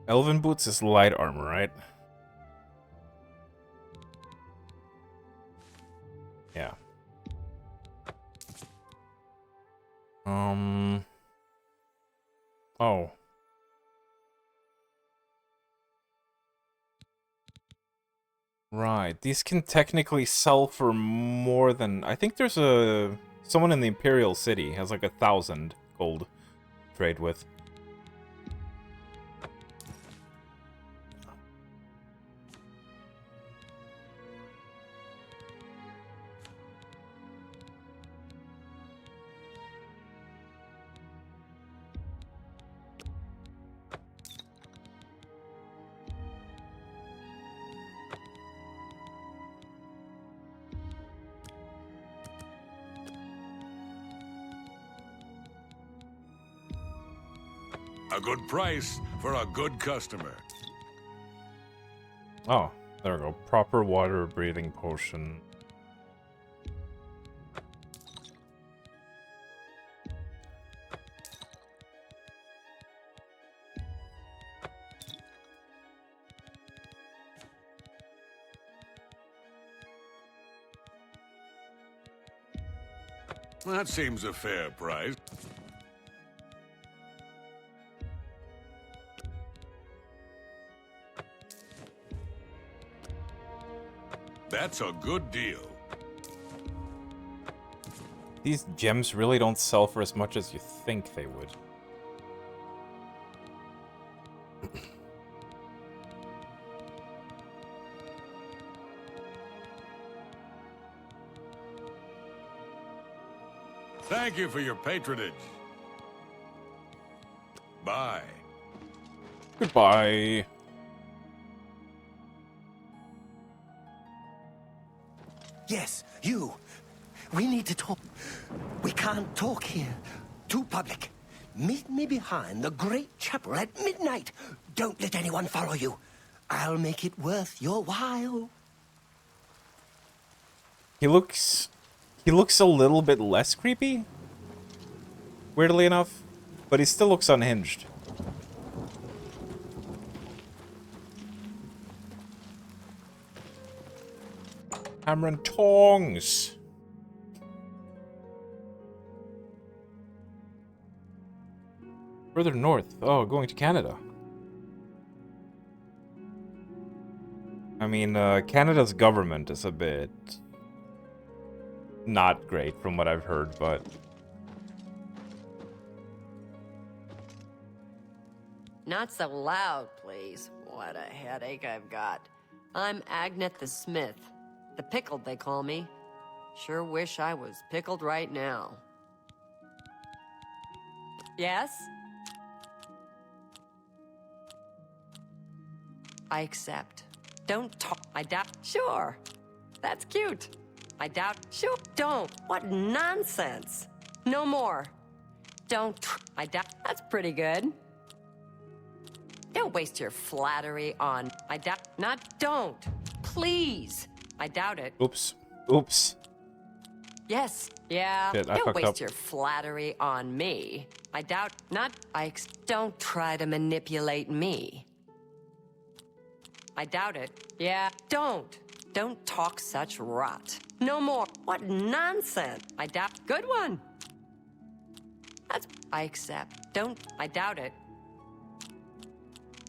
Elven boots is light armor, right? Yeah. Oh. Right. These can technically sell for more than... I think there's a... Someone in the Imperial City has like 1,000 gold to trade with. A good price for a good customer. Oh, there we go. Proper water breathing potion. That seems a fair price. That's a good deal. These gems really don't sell for as much as you think they would. Thank you for your patronage. Bye. Goodbye. Yes, you. We need to talk. We can't talk here. Too public. Meet me behind the great chapel at midnight. Don't let anyone follow you. I'll make it worth your while. He looks a little bit less creepy, weirdly enough, but he still looks unhinged. Hammer and tongs. Further north. Oh, going to Canada. I mean, Canada's government is a bit not great from what I've heard, but... Not so loud, please. What a headache I've got. I'm Agnet the Smith. The Pickled, they call me. Sure wish I was pickled right now. Yes? I accept. Don't talk. I doubt. Sure. That's cute. I doubt. Sure. Don't. What nonsense. No more. Don't. I doubt. That's pretty good. Don't waste your flattery on. I doubt. Not don't. Please. I doubt it. Oops. Oops. Yes. Yeah. Shit, I don't fucked waste up. your flattery on me. I doubt. Not. Don't try to manipulate me. I doubt it. Yeah. Don't. Don't talk such rot. No more. What nonsense. I doubt. Good one. I accept. I doubt it.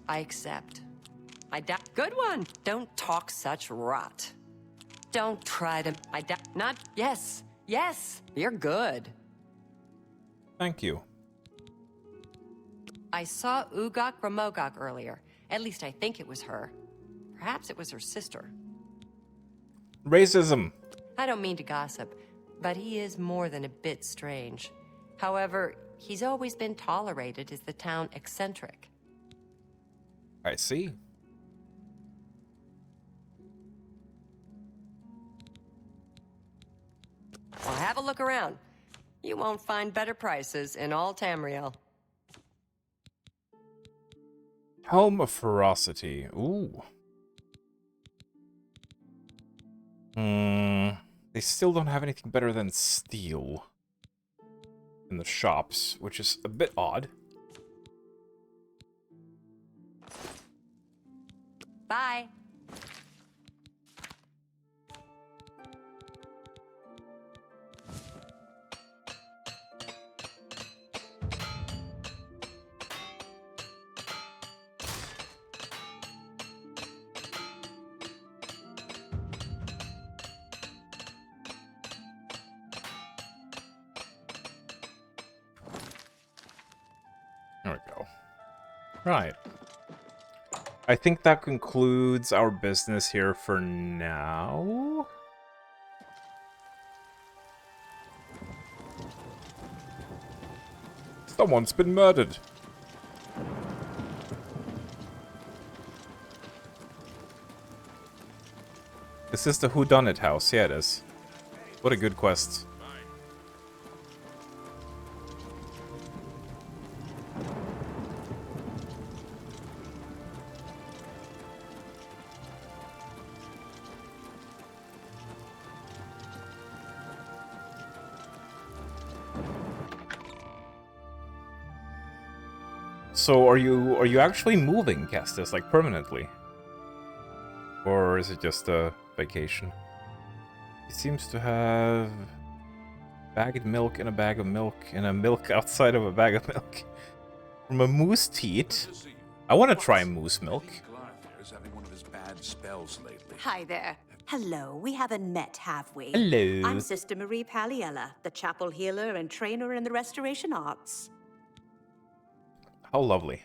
I accept. I doubt. Good one. Don't talk such rot. Don't try to. I doubt. Not. Yes. Yes. You're good. Thank you. I saw Ugok Ramogok earlier. At least I think it was her. Perhaps it was her sister. Racism. I don't mean to gossip, but he is more than a bit strange. However, he's always been tolerated as the town eccentric. I see. Well, have a look around. You won't find better prices in all Tamriel. Helm of Ferocity. Ooh. They still don't have anything better than steel in the shops, which is a bit odd. Bye. There we go. Right. I think that concludes our business here for now. Someone's been murdered. Is this the whodunit house? Yeah, it is. What a good quest. So are you actually moving, Castus, like permanently? Or is it just a vacation? He seems to have bagged milk and a bag of milk and a milk outside of a bag of milk. From a moose teat. I want to try moose milk. Hi there. Hello, we haven't met, have we? Hello. I'm Sister Marie Paliella, the chapel healer and trainer in the restoration arts. How lovely.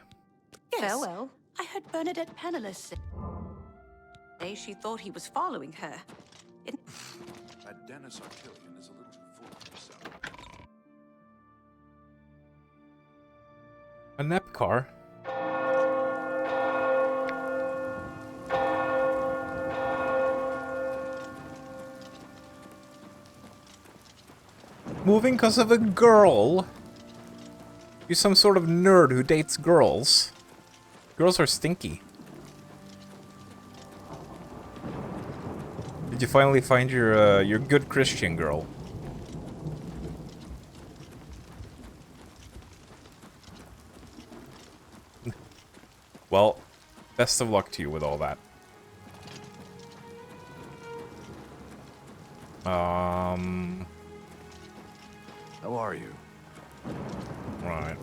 Yes. Farewell. I heard Bernadette penniless say she thought he was following her. That Dennis Artilian is a little too full of himself. A nap car. Moving because of a girl? You're some sort of nerd who dates girls. Girls are stinky. Did you finally find your good Christian girl? Well, best of luck to you with all that. How are you? Right.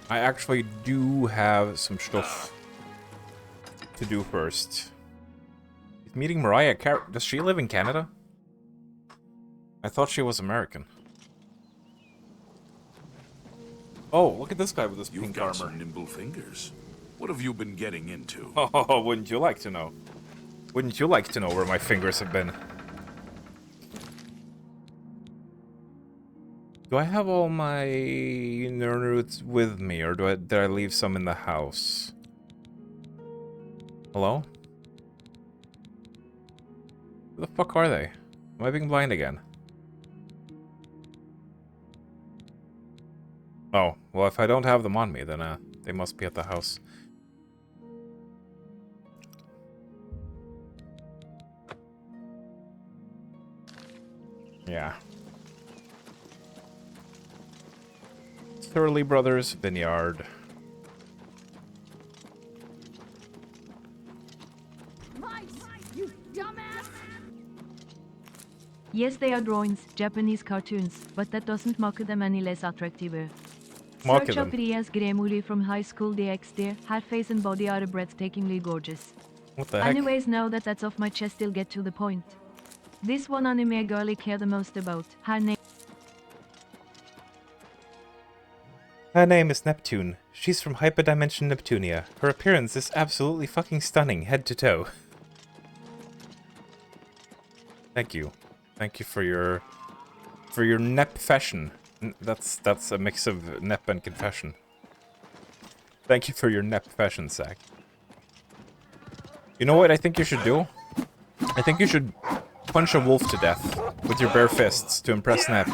I actually do have some stuff to do first. Meeting Mariah. Does she live in Canada? I thought she was American. Oh, look at this guy with his You've pink got armor. some nimble fingers. What have you been getting into? Oh, wouldn't you like to know? Wouldn't you like to know where my fingers have been? Do I have all my Nernroots with me, or did I leave some in the house? Hello? Who the fuck are they? Am I being blind again? Oh, well, if I don't have them on me, then they must be at the house. Yeah. Thurley Brothers Vineyard. Mice, you dumbass! Yes, they are drawings, Japanese cartoons, but that doesn't make them any less attractive. Mark Search them. up Rias Gremuli from high school DxD. Her face and body are breathtakingly gorgeous. What the heck? Anyways, now that that's off my chest, I'll get to the point. This one anime girl I care the most about. Her name is Neptune. She's from Hyperdimension Neptunia. Her appearance is absolutely fucking stunning, head to toe. Thank you. Thank you for your Nep fashion. That's a mix of Nep and confession. Thank you for your Nep fashion, Zach. You know what I think you should do? I think you should punch a wolf to death with your bare fists to impress Nep.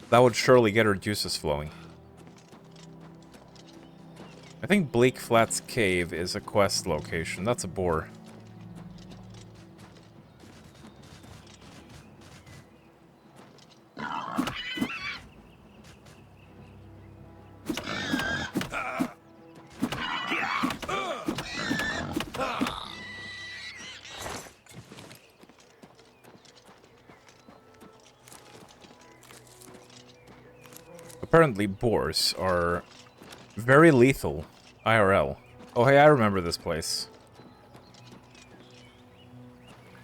That would surely get her juices flowing. I think Bleak Flats Cave is a quest location. That's a boar. Apparently boars are very lethal IRL. Oh hey, I remember this place.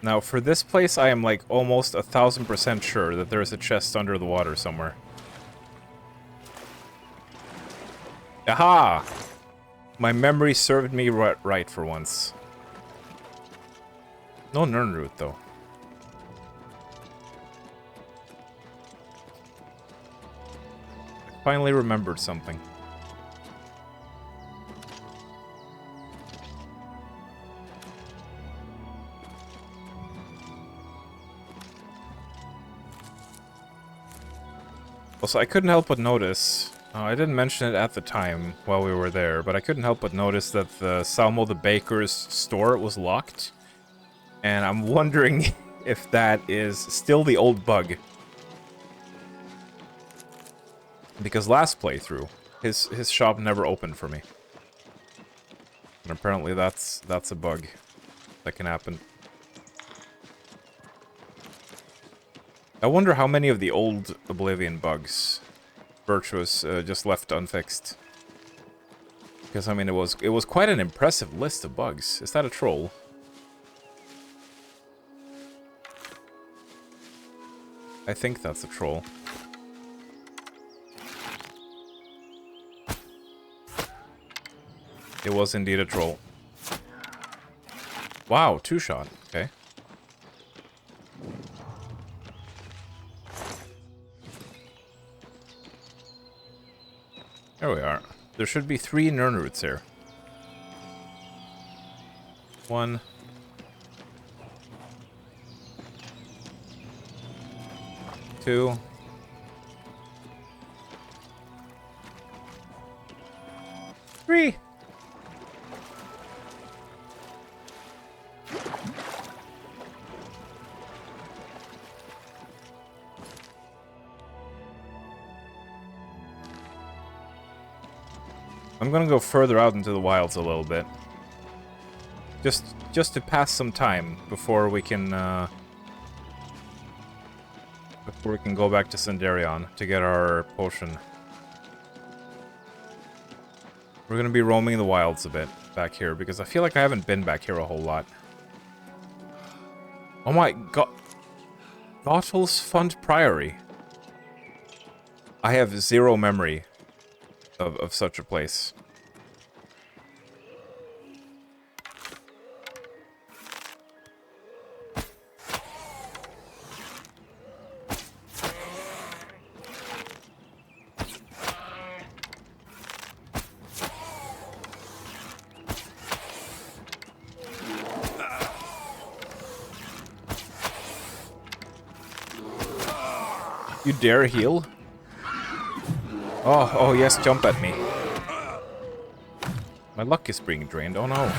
Now for this place I am like almost 1000% sure that there is a chest under the water somewhere. Aha! My memory served me right for once. No Nernroot though. Finally remembered something. Also, I couldn't help but notice, I didn't mention it at the time while we were there, but I couldn't help but notice that the Salmo the Baker's store was locked. And I'm wondering if that is still the old bug. Because last playthrough, his shop never opened for me. And apparently that's a bug that can happen. I wonder how many of the old Oblivion bugs Virtuous just left unfixed. Because I mean it was quite an impressive list of bugs. Is that a troll? I think that's a troll. It was indeed a troll. Wow, 2-shot. Okay. There we are. There should be 3 Nernroots here. 1. 2. 3. I'm gonna go further out into the wilds a little bit. Just to pass some time before we can go back to Sendarion to get our potion. We're gonna be roaming the wilds a bit back here because I feel like I haven't been back here a whole lot. Oh my god. Gottel's Fund Priory. I have zero memory of such a place. You dare heal? Oh yes, jump at me. My luck is being drained, oh no.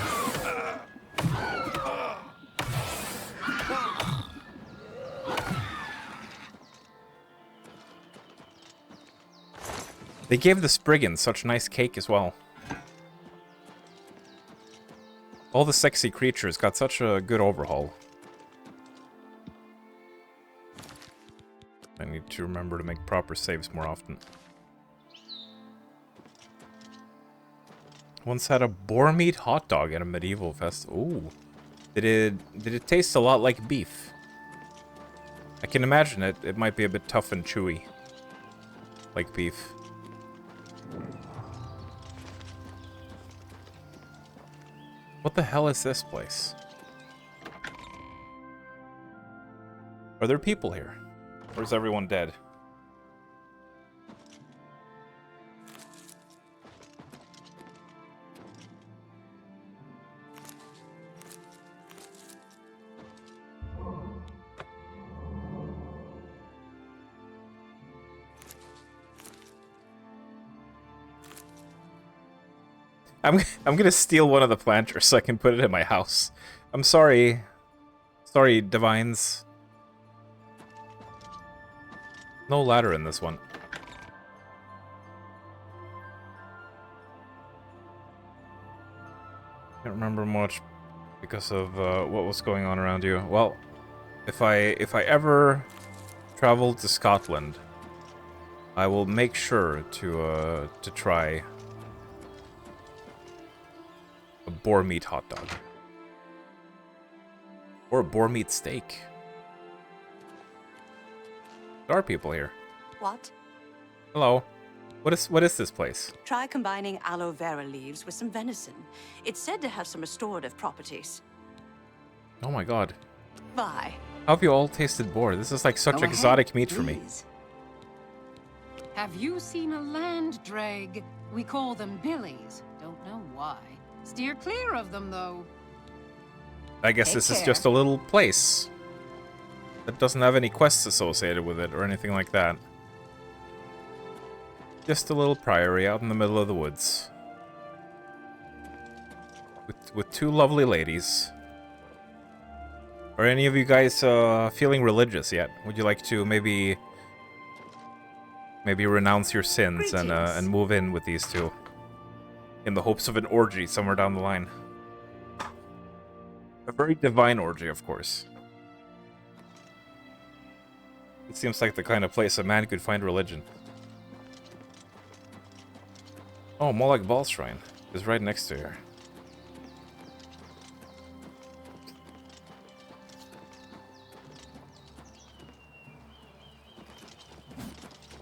They gave the Spriggans such nice cake as well. All the sexy creatures got such a good overhaul. I need to remember to make proper saves more often. Once had a boar meat hot dog at a medieval festival. Ooh. Did it taste a lot like beef? I can imagine it might be a bit tough and chewy. Like beef. What the hell is this place? Are there people here? Or is everyone dead? I'm gonna steal one of the planters so I can put it in my house. I'm sorry. Sorry, divines. No ladder in this one. Can't remember much because of what was going on around you. Well, if I ever travel to Scotland, I will make sure to try a boar meat hot dog. Or a boar meat steak. There are people here. What? Hello. What is this place? Try combining aloe vera leaves with some venison. It's said to have some restorative properties. Oh my god. Bye. How have you all tasted boar? This is like such Go exotic ahead, meat for me. please. Have you seen a land drag? We call them billies. Don't know why. Steer clear of them, though. I guess Take this is care. just a little place that doesn't have any quests associated with it or anything like that. Just a little priory out in the middle of the woods. With two lovely ladies. Are any of you guys feeling religious yet? Would you like to maybe renounce your sins and move in with these two? In the hopes of an orgy somewhere down the line. A very divine orgy, of course. It seems like the kind of place a man could find religion. Oh, Moloch Ball Shrine is right next to here.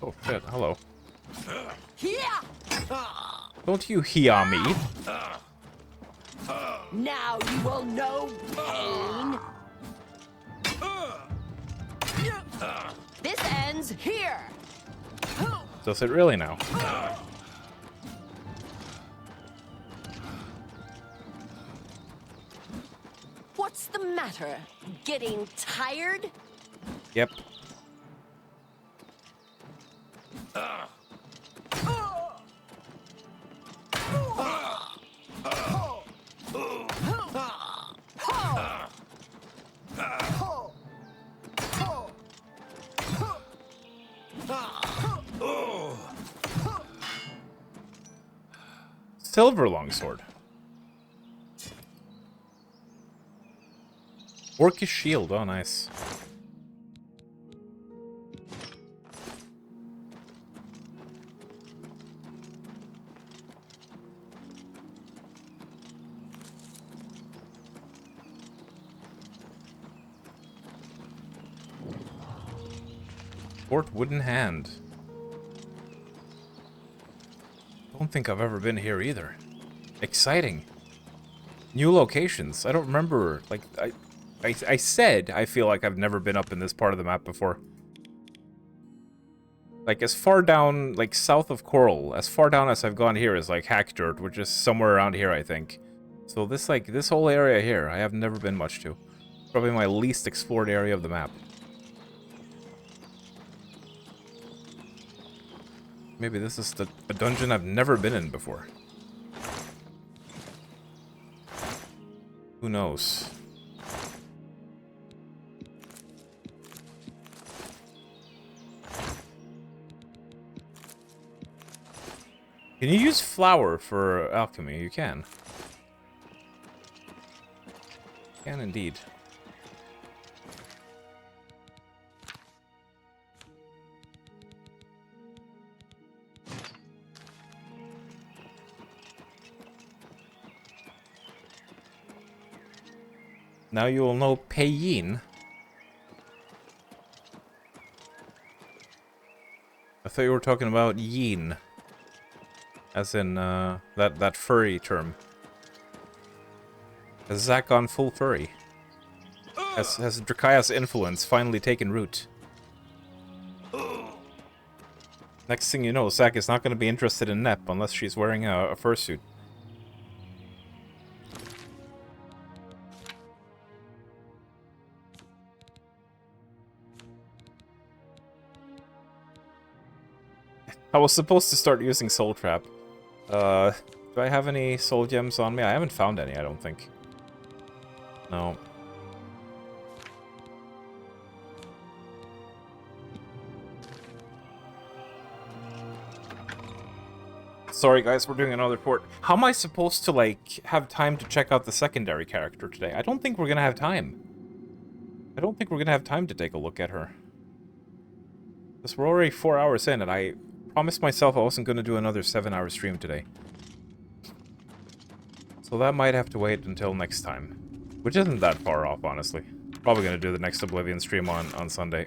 Oh shit, hello. Don't you hear me? Now you will know pain. This ends here. Does it really now? What's the matter? Getting tired? Yep. Silver longsword. Orcish shield, oh nice. Fort Wooden Hand. Don't think I've ever been here either. Exciting. New locations. I don't remember, like, I said I feel like I've never been up in this part of the map before. Like, as far down, like, south of Coral, as far down as I've gone here is, like, Hackdirt, which is somewhere around here, I think. So this, like, this whole area here, I have never been much to. Probably my least explored area of the map. Maybe this is a dungeon I've never been in before. Who knows? Can you use flour for alchemy? You can. Can indeed. Now you will know Peiyin. I thought you were talking about yin. As in, that furry term. Has Zack gone full furry? Has Drakaya's influence finally taken root? Next thing you know, Zack is not going to be interested in Nep unless she's wearing a fursuit. I was supposed to start using Soul Trap. Do I have any soul gems on me? I haven't found any, I don't think. No. Sorry guys, we're doing another port. How am I supposed to, like, have time to check out the secondary character today? I don't think we're gonna have time. I don't think we're gonna have time to take a look at her. Because we're already 4 hours in, and I promised myself I wasn't gonna do another 7-hour stream today. So that might have to wait until next time. Which isn't that far off, honestly. Probably gonna do the next Oblivion stream on Sunday.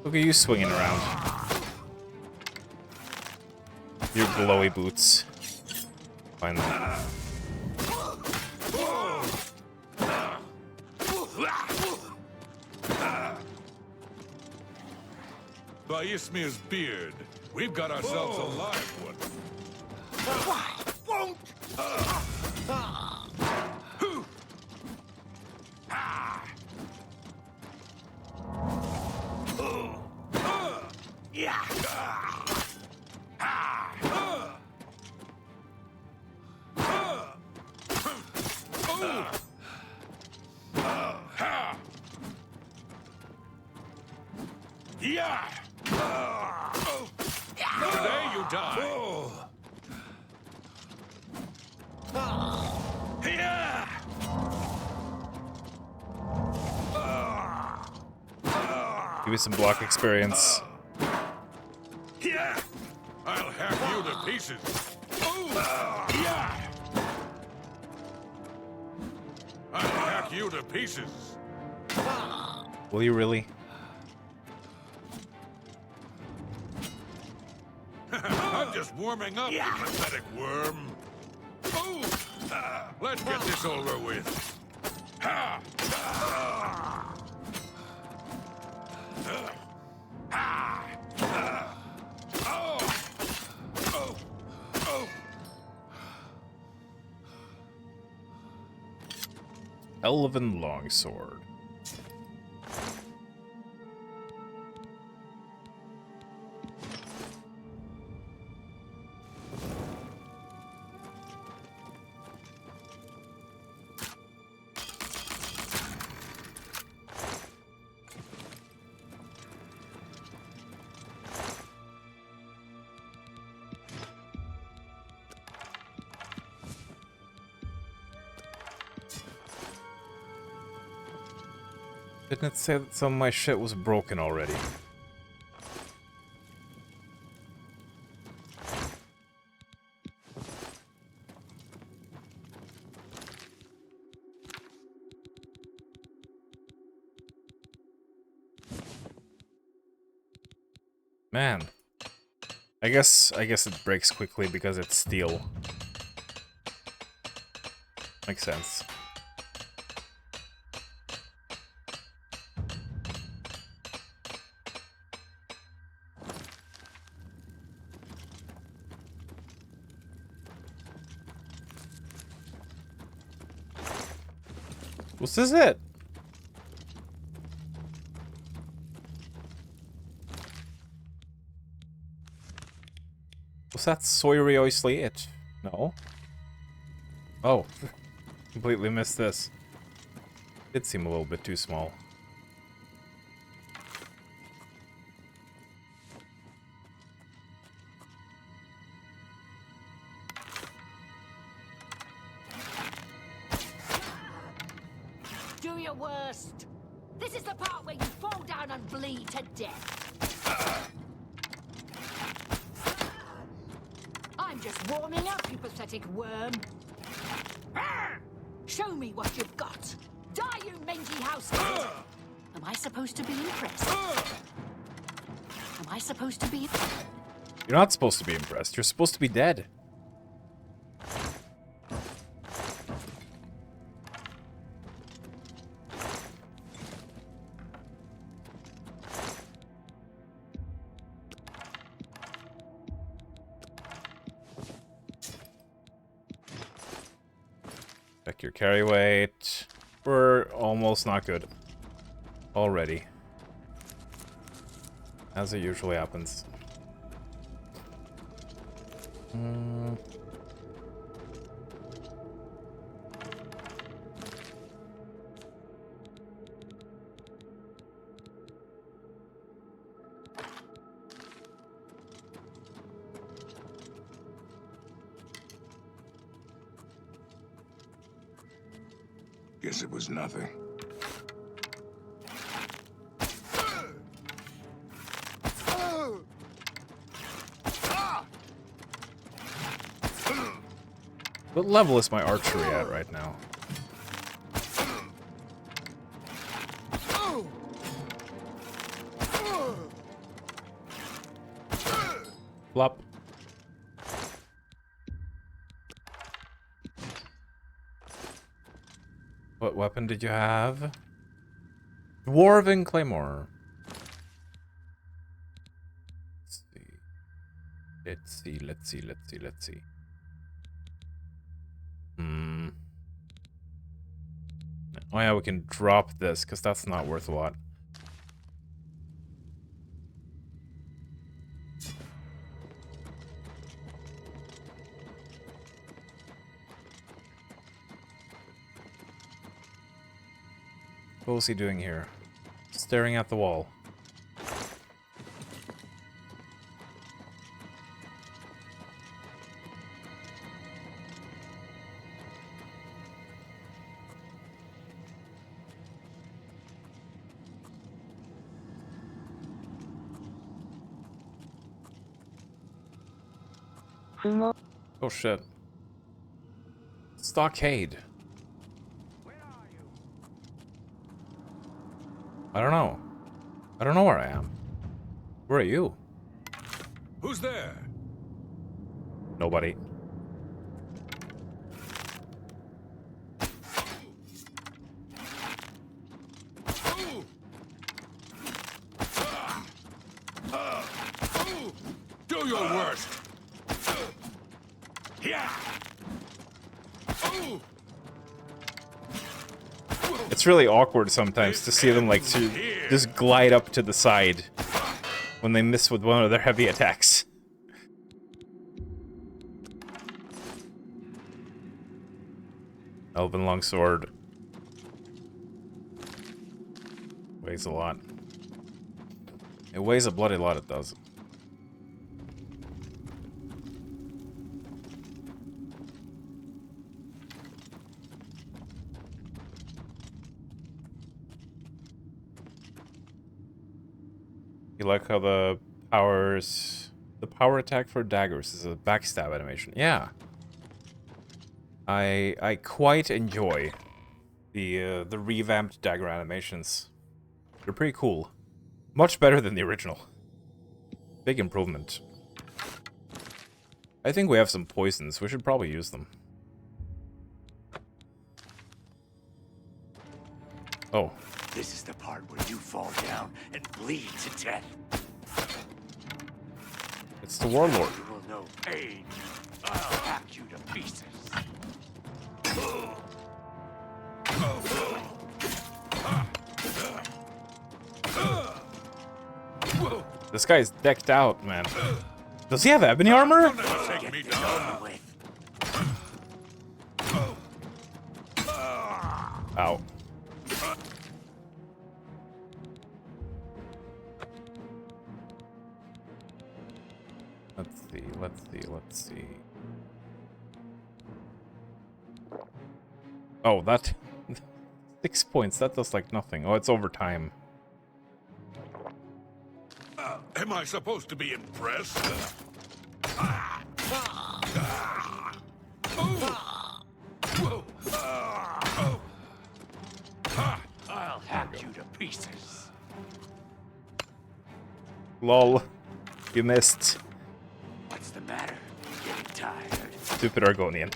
Look at you swinging around. Your glowy boots. Find them. By Ismir's beard, we've got ourselves a live one. Today you die. Give me some block experience. I'll hack you to pieces. I'll hack you to pieces. Will you really? I'm just warming up, you pathetic worm. Let's get this over with. Elven longsword. Didn't it say that some of my shit was broken already? Man. I guess it breaks quickly because it's steel. Makes sense. Was this it? Was that seriously it? No. Oh. Completely missed this. It seemed a little bit too small. Do your worst. This is the part where you fall down and bleed to death. I'm just warming up, you pathetic worm. Show me what you've got. Die, you mangy house cat. Am I supposed to be impressed? Am I supposed to be... You're not supposed to be impressed. You're supposed to be dead. Check your carry weight. We're almost not good. Already. As it usually happens. Guess it was nothing. What level is my archery at right now? Flop. What weapon did you have? Dwarven Claymore. Let's see. Oh yeah, we can drop this, because that's not worth a lot. What was he doing here? Staring at the wall. Oh shit. Stockade. I don't know. I don't know where I am. Where are you? Who's there? Nobody. Do your worst. It's really awkward sometimes to see them like to just glide up to the side when they miss with one of their heavy attacks. Elven longsword. Weighs a lot. It weighs a bloody lot, it does. You like how the power attack for daggers is a backstab animation. Yeah. I quite enjoy the revamped dagger animations. They're pretty cool. Much better than the original. Big improvement. I think we have some poisons. We should probably use them. Oh. This is the part where you fall down and bleed to death. It's the warlord. You will know pain. I'll hack you to pieces. This guy's decked out, man. Does he have ebony armor? Get this over with. Ow. Let's see. Oh, that... 6 points, that does like nothing. Oh, it's overtime. Am I supposed to be impressed? I'll hack you to pieces. Lol. You missed. What's the matter? Getting tired? Stupid Argonian.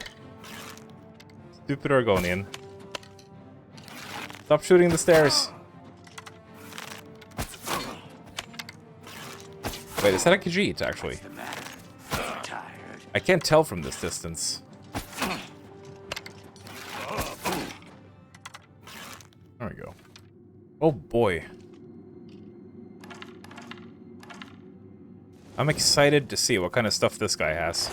Stupid Argonian. Stop shooting the stairs. Wait, is that a Khajiit, actually? I can't tell from this distance. There we go. Oh boy. I'm excited to see what kind of stuff this guy has.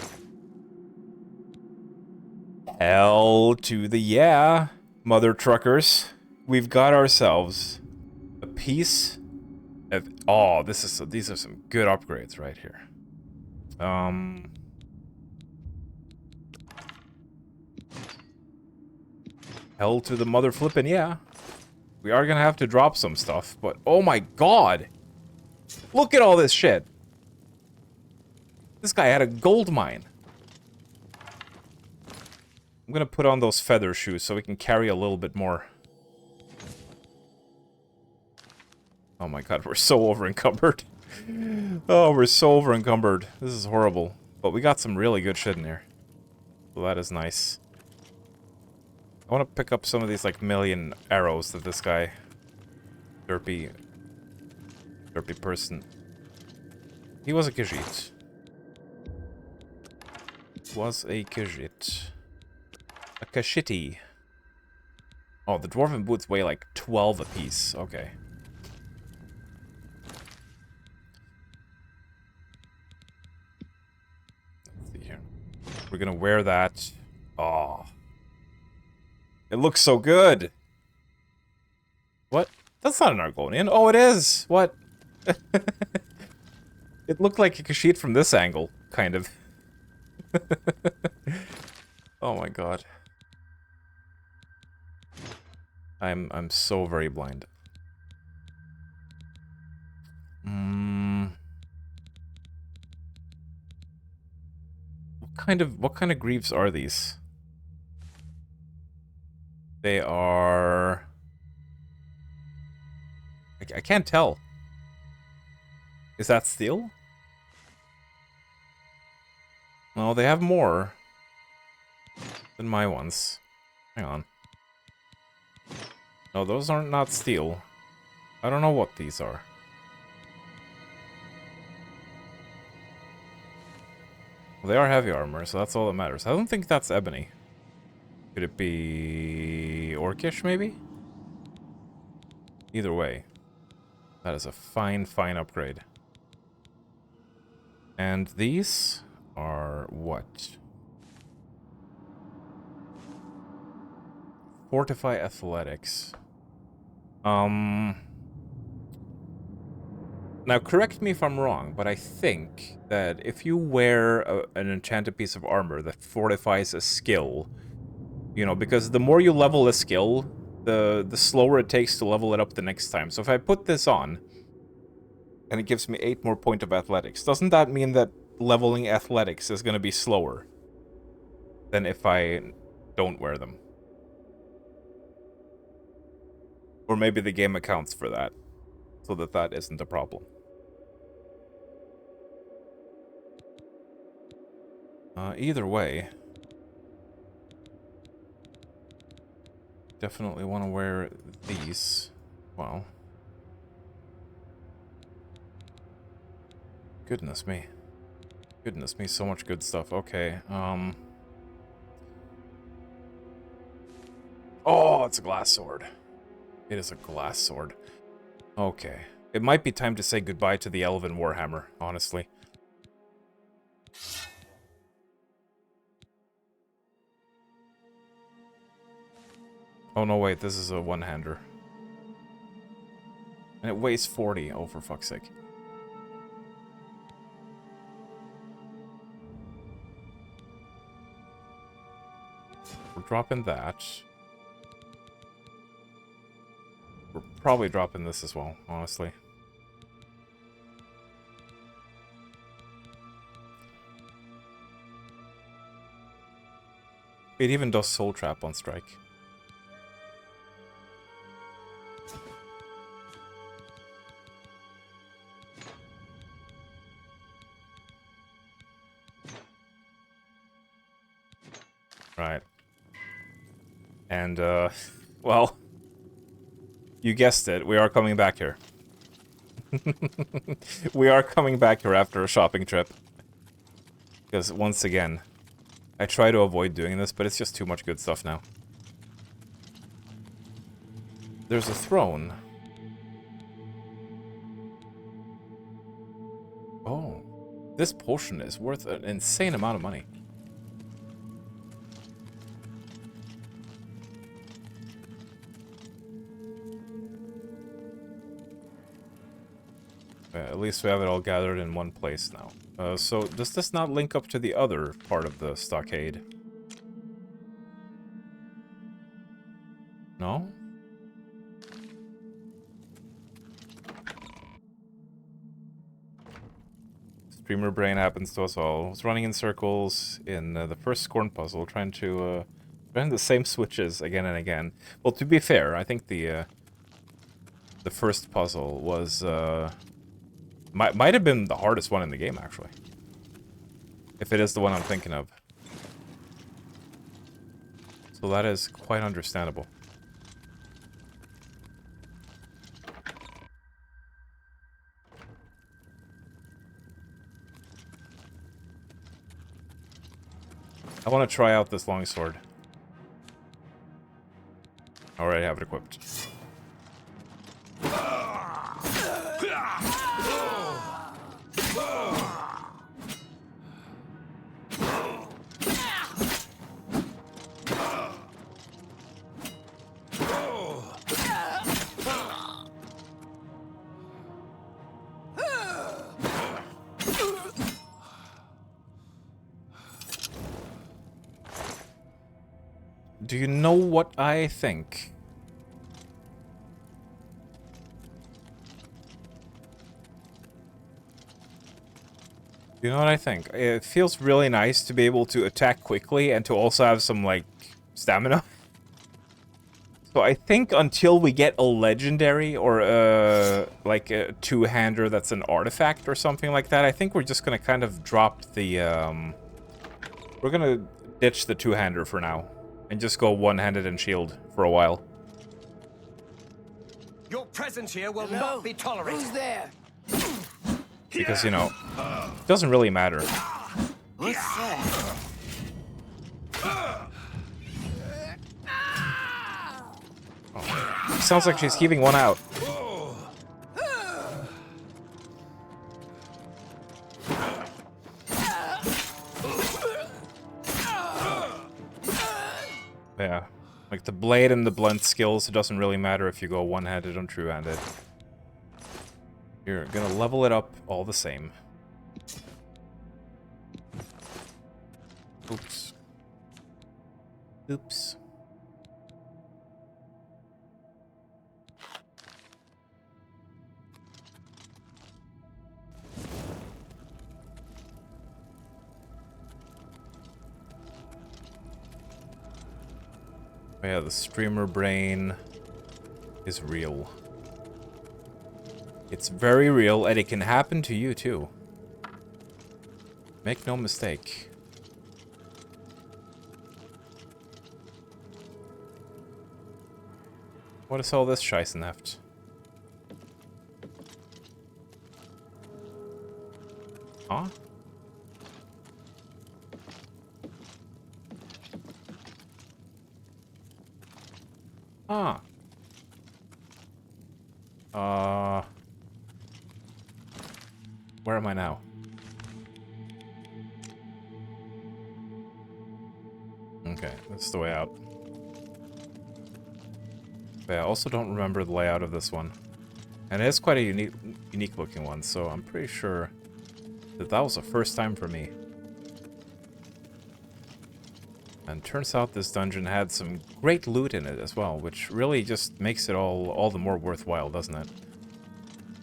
Hell to the yeah, mother truckers. We've got ourselves a piece of... Oh, these are some good upgrades right here. Hell to the mother flippin' yeah. We are gonna have to drop some stuff, but oh my god! Look at all this shit! This guy had a gold mine. I'm gonna put on those feather shoes so we can carry a little bit more. Oh my god, we're so over-encumbered. Oh, we're so over-encumbered. This is horrible. But we got some really good shit in here. So that is nice. I want to pick up some of these, like, million arrows that this guy... Derpy person... He was a Khajiit. Was a Khajiit. A Kashiti. Oh, the dwarven boots weigh like 12 apiece. Okay. Let's see here. We're gonna wear that. Oh. It looks so good. What? That's not an Argonian. Oh, it is. What? It looked like a Khajiit from this angle, kind of. Oh my god. I'm so very blind. What kind of greaves are these? They are... I can't tell. Is that steel? Well, they have more than my ones. Hang on. No, those aren't not steel. I don't know what these are. Well, they are heavy armor, so that's all that matters. I don't think that's ebony. Could it be orcish, maybe? Either way. That is a fine, fine upgrade. And these are what? Fortify athletics. Now, correct me if I'm wrong, but I think that if you wear an enchanted piece of armor that fortifies a skill, you know, because the more you level a skill, the slower it takes to level it up the next time. So if I put this on, and it gives me 8 more points of athletics, doesn't that mean that leveling athletics is going to be slower than if I don't wear them? Or maybe the game accounts for that, so that that isn't a problem. Either way, definitely want to wear these. Wow. Goodness me. Goodness me, so much good stuff. Okay, Oh, it's a glass sword. It is a glass sword. Okay. It might be time to say goodbye to the Elven Warhammer, honestly. Oh no, wait, this is a one-hander. And it weighs 40. Oh, for fuck's sake. We're dropping that. We're probably dropping this as well, honestly. It even does Soul Trap on strike. Right. And, well, you guessed it, we are coming back here. We are coming back here after a shopping trip. Because, once again, I try to avoid doing this, but it's just too much good stuff now. There's a throne. Oh. This potion is worth an insane amount of money. At least we have it all gathered in one place now. So, does this not link up to the other part of the stockade? No? Streamer brain happens to us all. I was running in circles in the first Scorn puzzle, trying the same switches again and again. Well, to be fair, I think the first puzzle was... Might have been the hardest one in the game, actually. If it is the one I'm thinking of. So that is quite understandable. I want to try out this longsword. I already have it equipped. Do you know what I think? You know what I think? It feels really nice to be able to attack quickly and to also have some, like, stamina. So I think until we get a legendary or, like a two-hander that's an artifact or something like that, I think we're just gonna kind of drop the, we're gonna ditch the two-hander for now. And just go one-handed and shield for a while. Your presence here will not be tolerated. Who's there? Because, you know, it doesn't really matter. What's that? Oh. Sounds like she's keeping one out. Yeah, like the blade and the blunt skills, it doesn't really matter if you go one-handed or two-handed. You're gonna level it up all the same. Oops. Oops. Yeah, the streamer brain is real. It's very real, and it can happen to you, too. Make no mistake. What is all this Scheissenheft? Huh? Ah. Where am I now? Okay, that's the way out. But I also don't remember the layout of this one. And it is quite a unique looking one, so I'm pretty sure that that was the first time for me. And turns out this dungeon had some great loot in it as well, which really just makes it all the more worthwhile, doesn't it?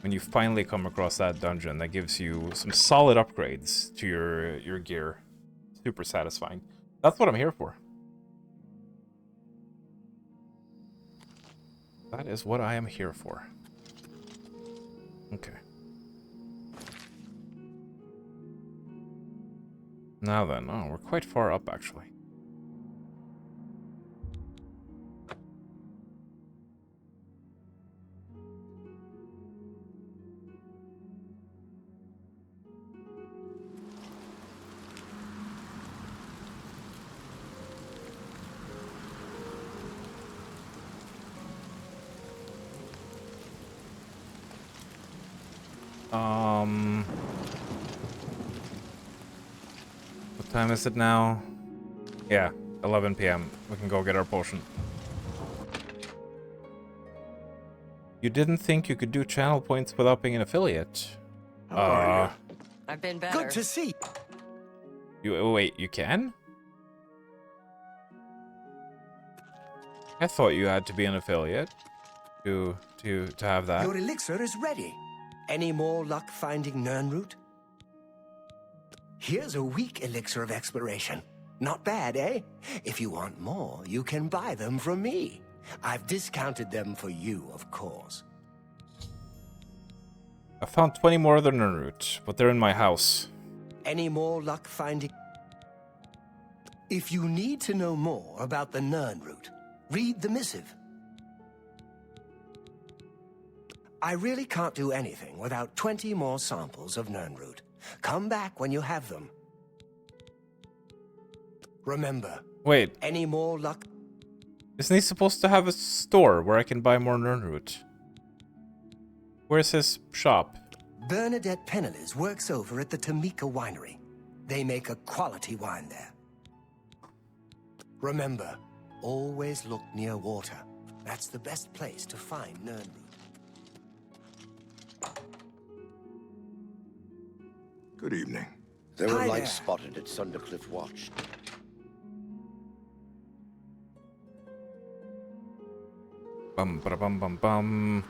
When you finally come across that dungeon, that gives you some solid upgrades to your gear. Super satisfying. That's what I'm here for. That is what I am here for. Okay. Now then, oh, we're quite far up actually. What time is it now? Yeah, 11 p.m. We can go get our potion. You didn't think you could do channel points without being an affiliate? How are you? I've been better. Good to see you. Wait, you can? I thought you had to be an affiliate to have that. Your elixir is ready. Any more luck finding Nirnroot? Here's a weak elixir of exploration. Not bad, eh? If you want more, you can buy them from me. I've discounted them for you, of course. I found 20 more of the Nirnroot, but they're in my house. Any more luck finding... If you need to know more about the Nirnroot, read the missive. I really can't do anything without 20 more samples of Nirnroot. Come back when you have them. Remember, wait. Any more luck? Isn't he supposed to have a store where I can buy more Nirnroot? Where's his shop? Bernadette Pennelis works over at the Tamika Winery. They make a quality wine there. Remember, always look near water. That's the best place to find Nirnroot. Good evening. There were Hi lights there. spotted at Sundercliff Watch. Bum ba bum bum bum.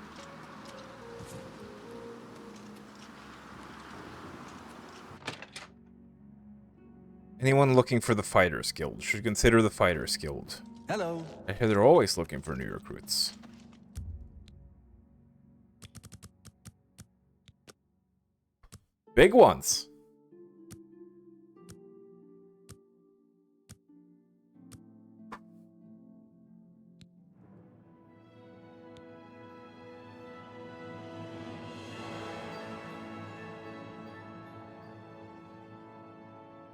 Anyone looking for the Fighters Guild should consider the Fighters Guild. Hello. I hear they're always looking for new recruits. Big ones.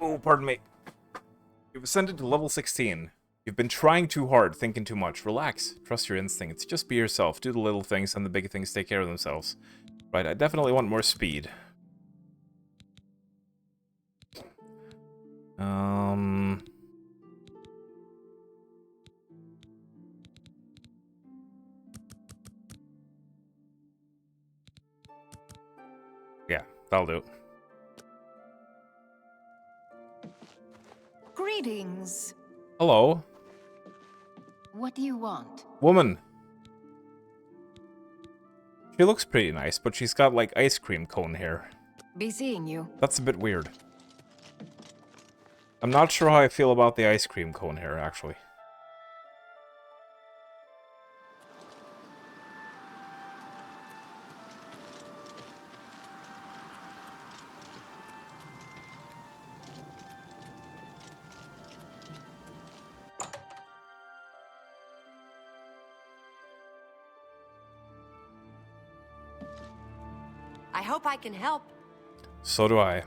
Oh, pardon me. You've ascended to level 16. You've been trying too hard, thinking too much. Relax. Trust your instincts. Just be yourself. Do the little things, and the big things take care of themselves. Right, I definitely want more speed. Yeah, that'll do. Greetings. Hello. What do you want? Woman. She looks pretty nice, but she's got, like, ice cream cone hair. Be seeing you. That's a bit weird. I'm not sure how I feel about the ice cream cone hair, actually. I hope I can help. So do I.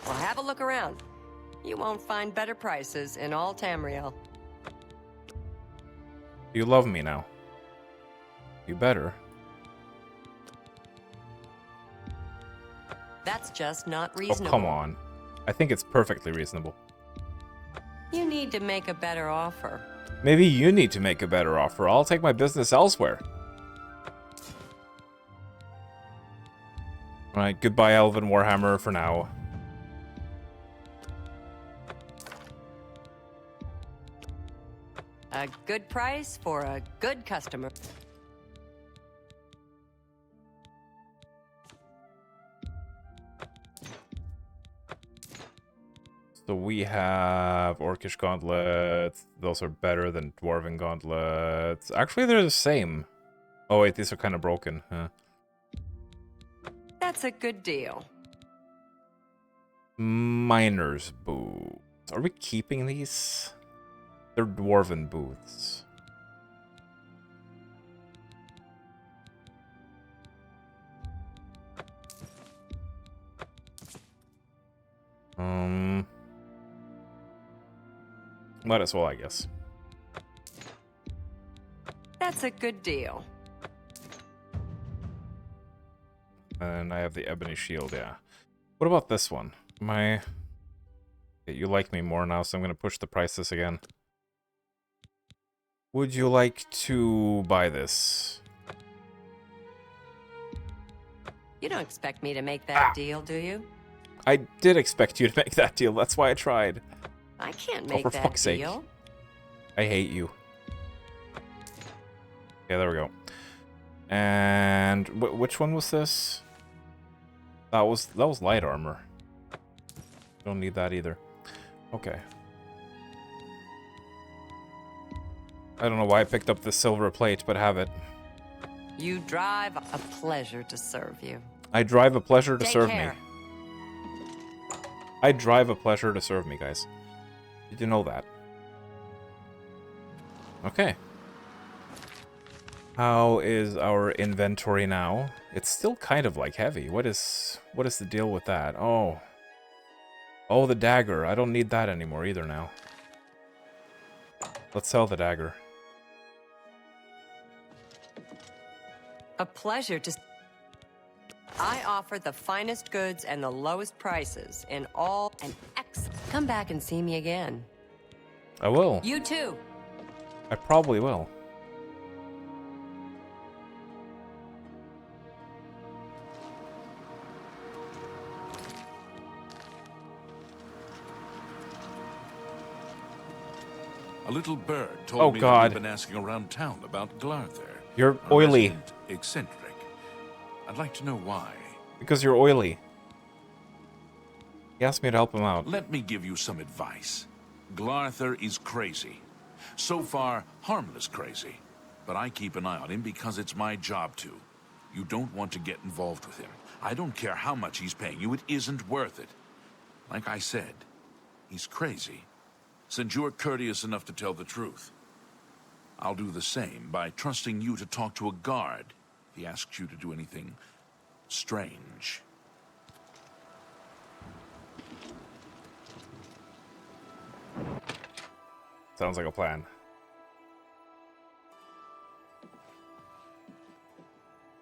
Well, have a look around. You won't find better prices in all Tamriel. You love me now. You better. That's just not Oh, reasonable. come on. I think it's perfectly reasonable. You need to make a better offer. Maybe you need to make a better offer. I'll take my business elsewhere. Alright, goodbye Elven Warhammer for now. A good price for a good customer. So we have Orcish gauntlets. Those are better than Dwarven gauntlets. Actually, they're the same. Oh wait, these are kind of broken. Huh. That's a good deal. Miner's boots. Are we keeping these? They're Dwarven boots. Might as well, I guess. That's a good deal. And I have the ebony shield, yeah. What about this one? You like me more now, so I'm gonna push the prices again. Would you like to buy this? You don't expect me to make that deal, do you? I did expect you to make that deal, that's why I tried. I can't make for that fuck's sake. deal. I hate you. Yeah, there we go. And which one was this? That was light armor. Don't need that either. Okay. I don't know why I picked up the silver plate, but have it. You drive a pleasure to serve you. I drive a pleasure to Take serve care. me. I drive a pleasure to serve me, guys. Did you know that? Okay. How is our inventory now? It's still kind of like heavy. What is the deal with that? Oh. Oh, the dagger. I don't need that anymore either now. Let's sell the dagger. A pleasure to... I offer the finest goods and the lowest prices in all and Come back and see me again. I will. You too. I probably will. A little bird told Oh, me God. that you've been asking around town about Glarther. You're a oily. resident eccentric. I'd like to know why. Because you're oily. He asked me to help him out. Let me give you some advice. Glarther is crazy. So far, harmless crazy. But I keep an eye on him because it's my job to. You don't want to get involved with him. I don't care how much he's paying you, it isn't worth it. Like I said, he's crazy. Since you're courteous enough to tell the truth, I'll do the same by trusting you to talk to a guard if he asks you to do anything strange. Sounds like a plan.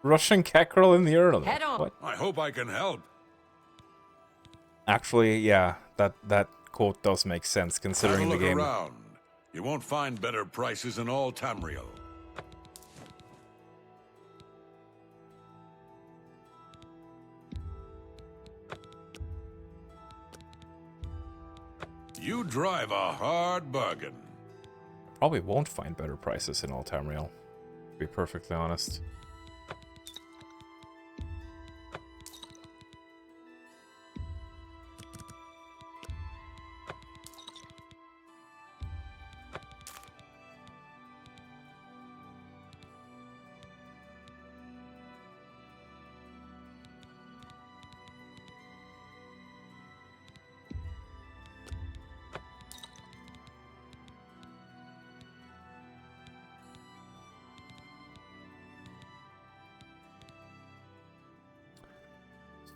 Russian cat girl in the urinal. Head on. What? I hope I can help. Actually, yeah, that quote does make sense considering the Have a look game. around. You won't find better prices in all Tamriel. You drive a hard bargain. Probably won't find better prices in all Tamriel, to be perfectly honest.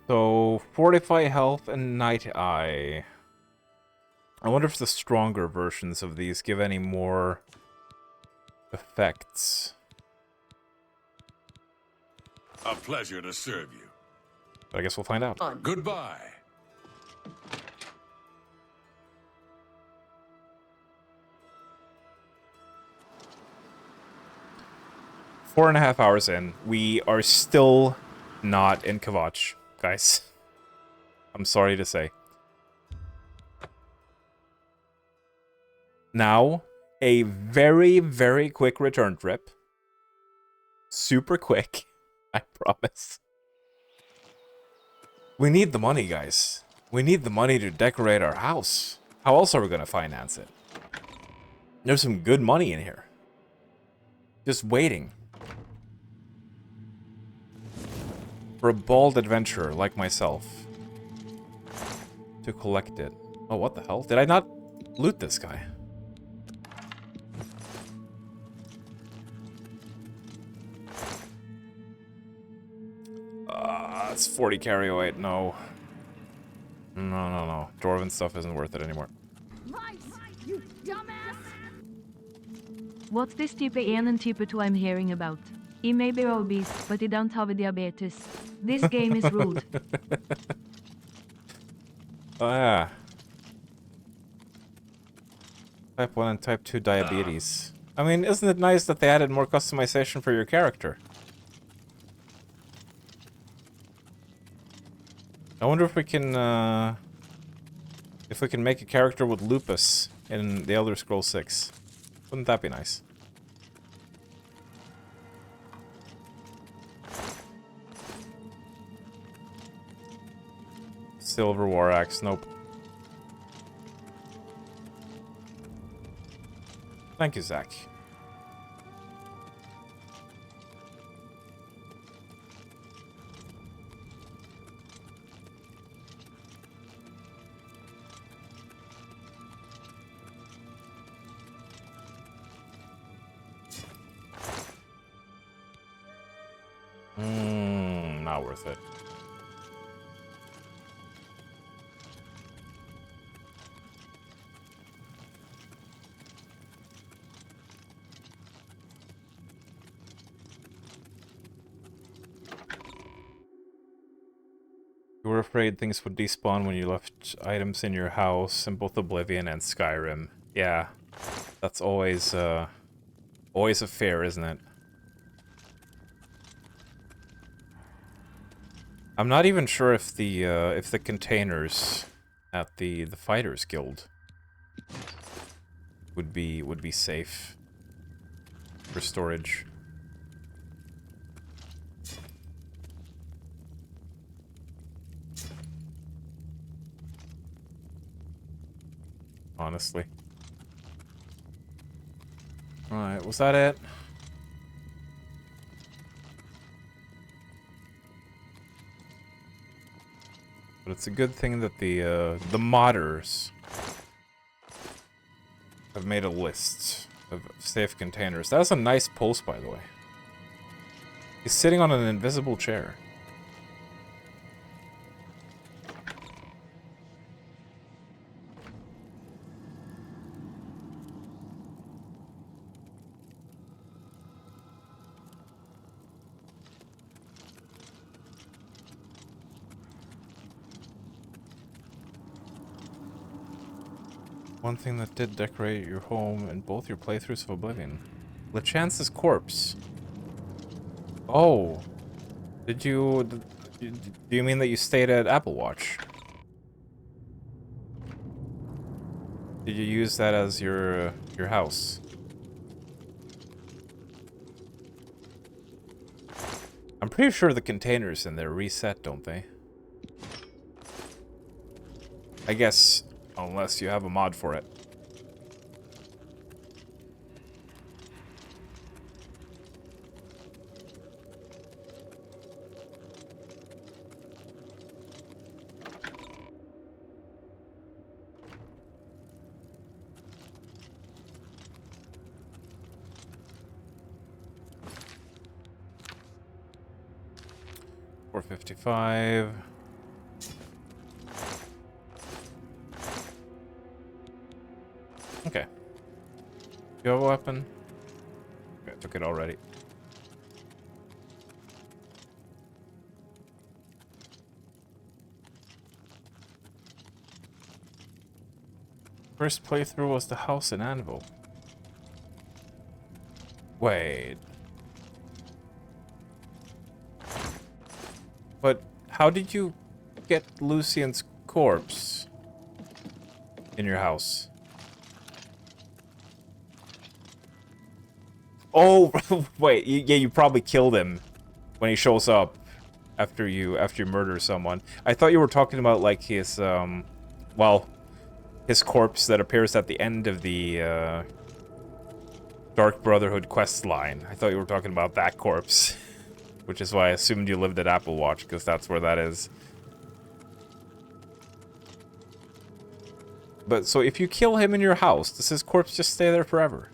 So, Fortify Health and Night Eye. I wonder if the stronger versions of these give any more effects. A pleasure to serve you. But I guess we'll find out. Goodbye. 4.5 hours in, we are still not in Kvatch, guys. I'm sorry to say. Now, a very, very quick return trip. Super quick, I promise. We need the money, guys. We need the money to decorate our house. How else are we going to finance it? There's some good money in here. Just waiting. For a bold adventurer like myself. To collect it. Oh, what the hell? Did I not loot this guy? It's 40 carryoid. No. No. Dwarven stuff isn't worth it anymore. You dumbass! What's this type 1 and type 2 I'm hearing about? He may be obese, but he don't have diabetes. This game is rude. Oh, yeah. Type 1 and Type 2 diabetes. I mean, isn't it nice that they added more customization for your character? I wonder if we can make a character with lupus in the Elder Scrolls 6. Wouldn't that be nice? Silver War Axe, nope. Thank you, Zach. Not worth it. You were afraid things would despawn when you left items in your house in both Oblivion and Skyrim. Yeah, that's always a fear, isn't it? I'm not even sure if the containers at the Fighters Guild would be safe for storage. Honestly. Alright, was that it? But it's a good thing that the modders have made a list of safe containers. That was a nice pulse, by the way. He's sitting on an invisible chair. One thing that did decorate your home in both your playthroughs of Oblivion. LeChance's corpse. Oh. Do you mean that you stayed at Apple Watch? Did you use that as your house? I'm pretty sure the containers in there reset, don't they? I guess, unless you have a mod for it. $455. Okay. You have a weapon? Okay, I took it already. First playthrough was the house in Anvil. Wait. But how did you get Lucian's corpse in your house? Oh, wait, yeah, you probably killed him when he shows up after you murder someone. I thought you were talking about like his well, his corpse that appears at the end of the Dark Brotherhood quest line. I thought you were talking about that corpse, which is why I assumed you lived at Applewatch, because that's where that is. But so if you kill him in your house, does his corpse just stay there forever?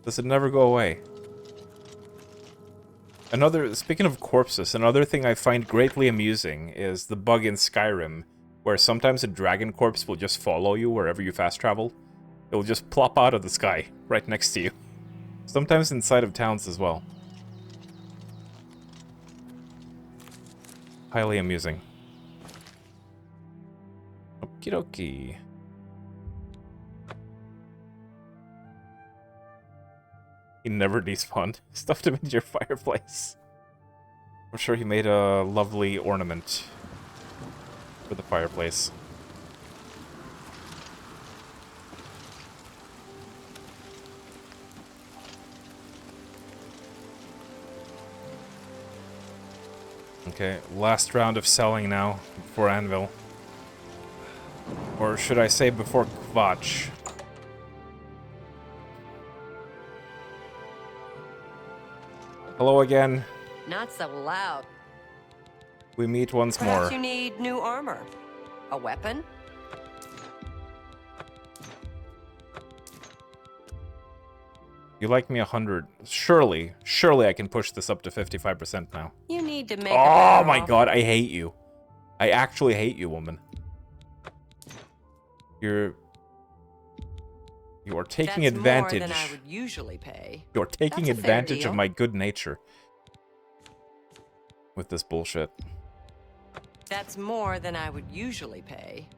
Does it never go away? Speaking of corpses, another thing I find greatly amusing is the bug in Skyrim, where sometimes a dragon corpse will just follow you wherever you fast travel. It will just plop out of the sky, right next to you. Sometimes inside of towns as well. Highly amusing. Okie dokie. He never despawned. Stuffed him into your fireplace. I'm sure he made a lovely ornament for the fireplace. Okay, last round of selling now before Anvil. Or should I say before Kvatch? Hello again. Not so loud. We meet once Perhaps more. you need new armor. A weapon? You like me 100. Surely I can push this up to 55% now. You need to make Oh my god, I hate you. I actually hate you, woman. You are taking advantage. More than I would usually pay. You're taking That's a fair advantage of deal. my good nature with this bullshit. That's more than I would usually pay.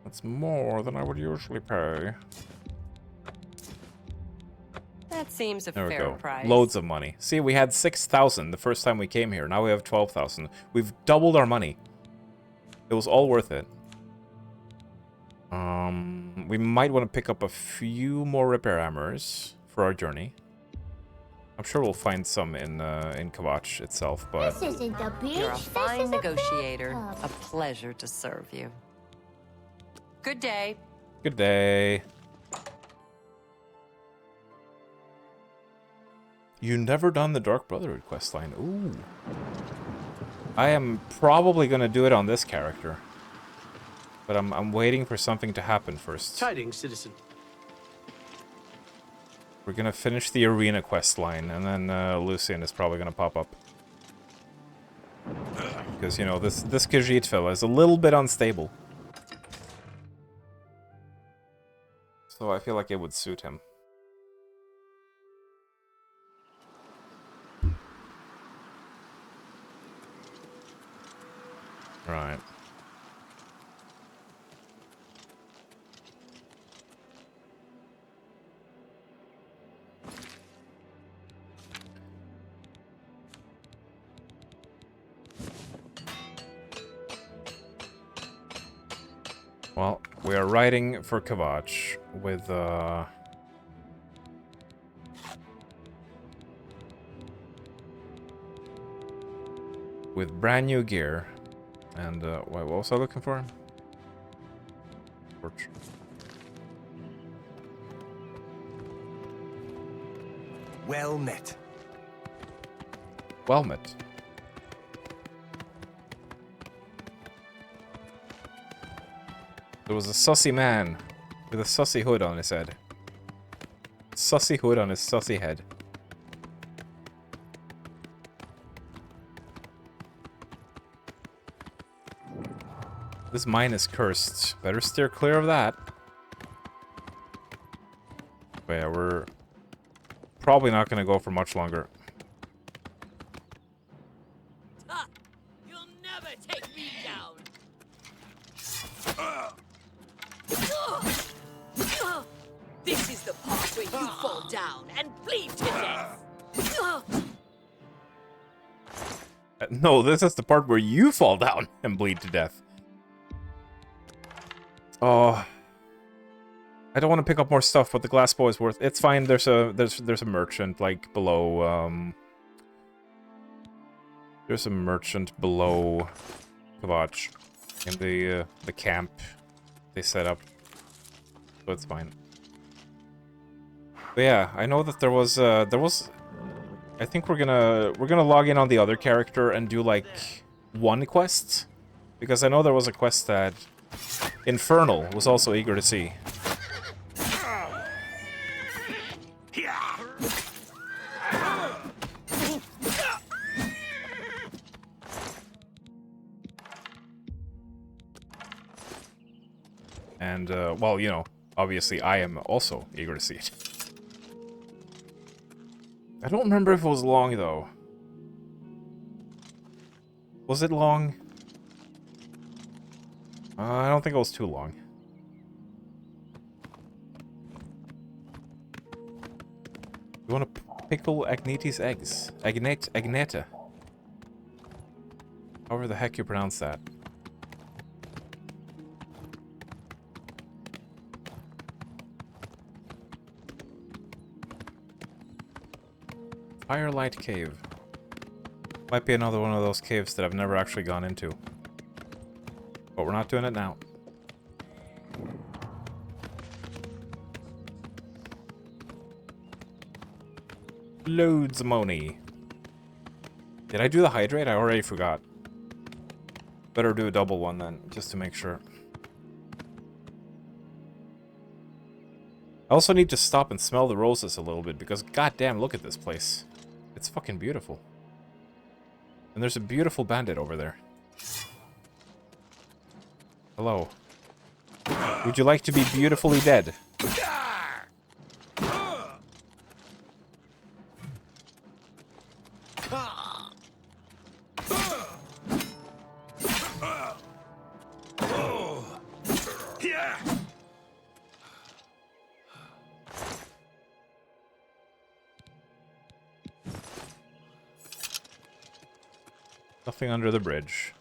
That's more than I would usually pay. That seems a There we fair go. price. Loads of money. See, we had 6,000 the first time we came here. Now we have 12,000. We've doubled our money. It was all worth it. We might want to pick up a few more repair hammers for our journey. I'm sure we'll find some in Kvatch itself, but This isn't the beach. You're a this fine is negotiator. A bathtub. A pleasure to serve you. Good day. good day. You never done the Dark Brotherhood questline. Ooh. I am probably gonna do it on this character. But I'm waiting for something to happen first. Tidings, citizen. We're gonna finish the arena quest line, and then Lucian is probably gonna pop up. Because, you know, this Khajiit fella is a little bit unstable. So I feel like it would suit him. Right. Well, we are riding for Kvatch with brand new gear. And what was I looking for? Torch. Well met. Well met. There was a sussy man with a sussy hood on his head. Sussy hood on his sussy head. This mine is cursed. Better steer clear of that. But yeah, we're probably not going to go for much longer. You'll never take me down. This is the part where you fall down and bleed to death. No, this is the part where you fall down and bleed to death. Oh, I don't want to pick up more stuff, but the glass bow is worth. It's fine. There's a merchant like below. There's a merchant below Kavach in the camp they set up, so it's fine. But yeah, I know that there was. I think we're gonna log in on the other character and do like one quest, because I know there was a quest that Infernal was also eager to see. And well, you know, obviously I am also eager to see it. I don't remember if it was long, though. Was it long? I don't think it was too long. You want to pickle Agnete's eggs? Agneta. However the heck you pronounce that. Firelight Cave. Might be another one of those caves that I've never actually gone into. But we're not doing it now. Loads of money. Did I do the hydrate? I already forgot. Better do a double one then, just to make sure. I also need to stop and smell the roses a little bit, because goddamn, look at this place. It's fucking beautiful. And there's a beautiful bandit over there. Hello. Would you like to be beautifully dead? Nothing under the bridge.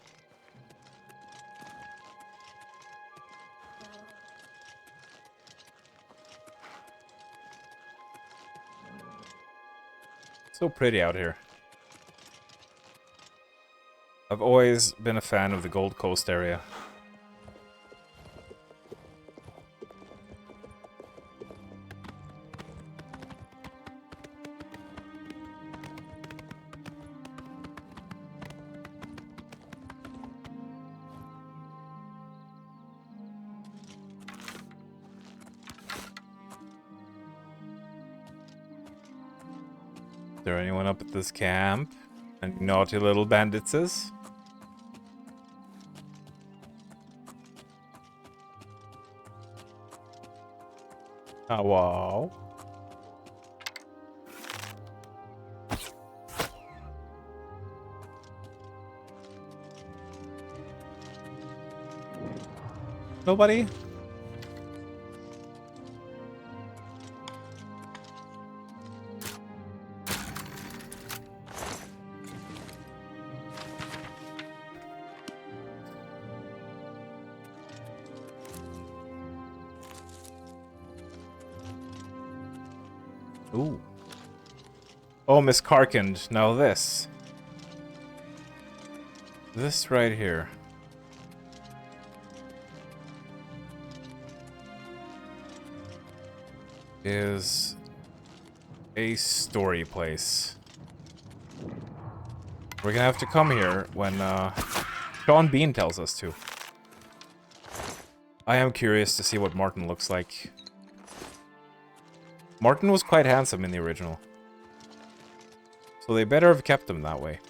So pretty out here. I've always been a fan of the Gold Coast area. Is there anyone up at this camp? Any naughty little banditses? Oh, wow. Nobody? Ooh. Oh, Miss Karkand. Now this. This right here. Is a story place. We're gonna have to come here when Sean Bean tells us to. I am curious to see what Martin looks like. Martin was quite handsome in the original. So they better have kept him that way.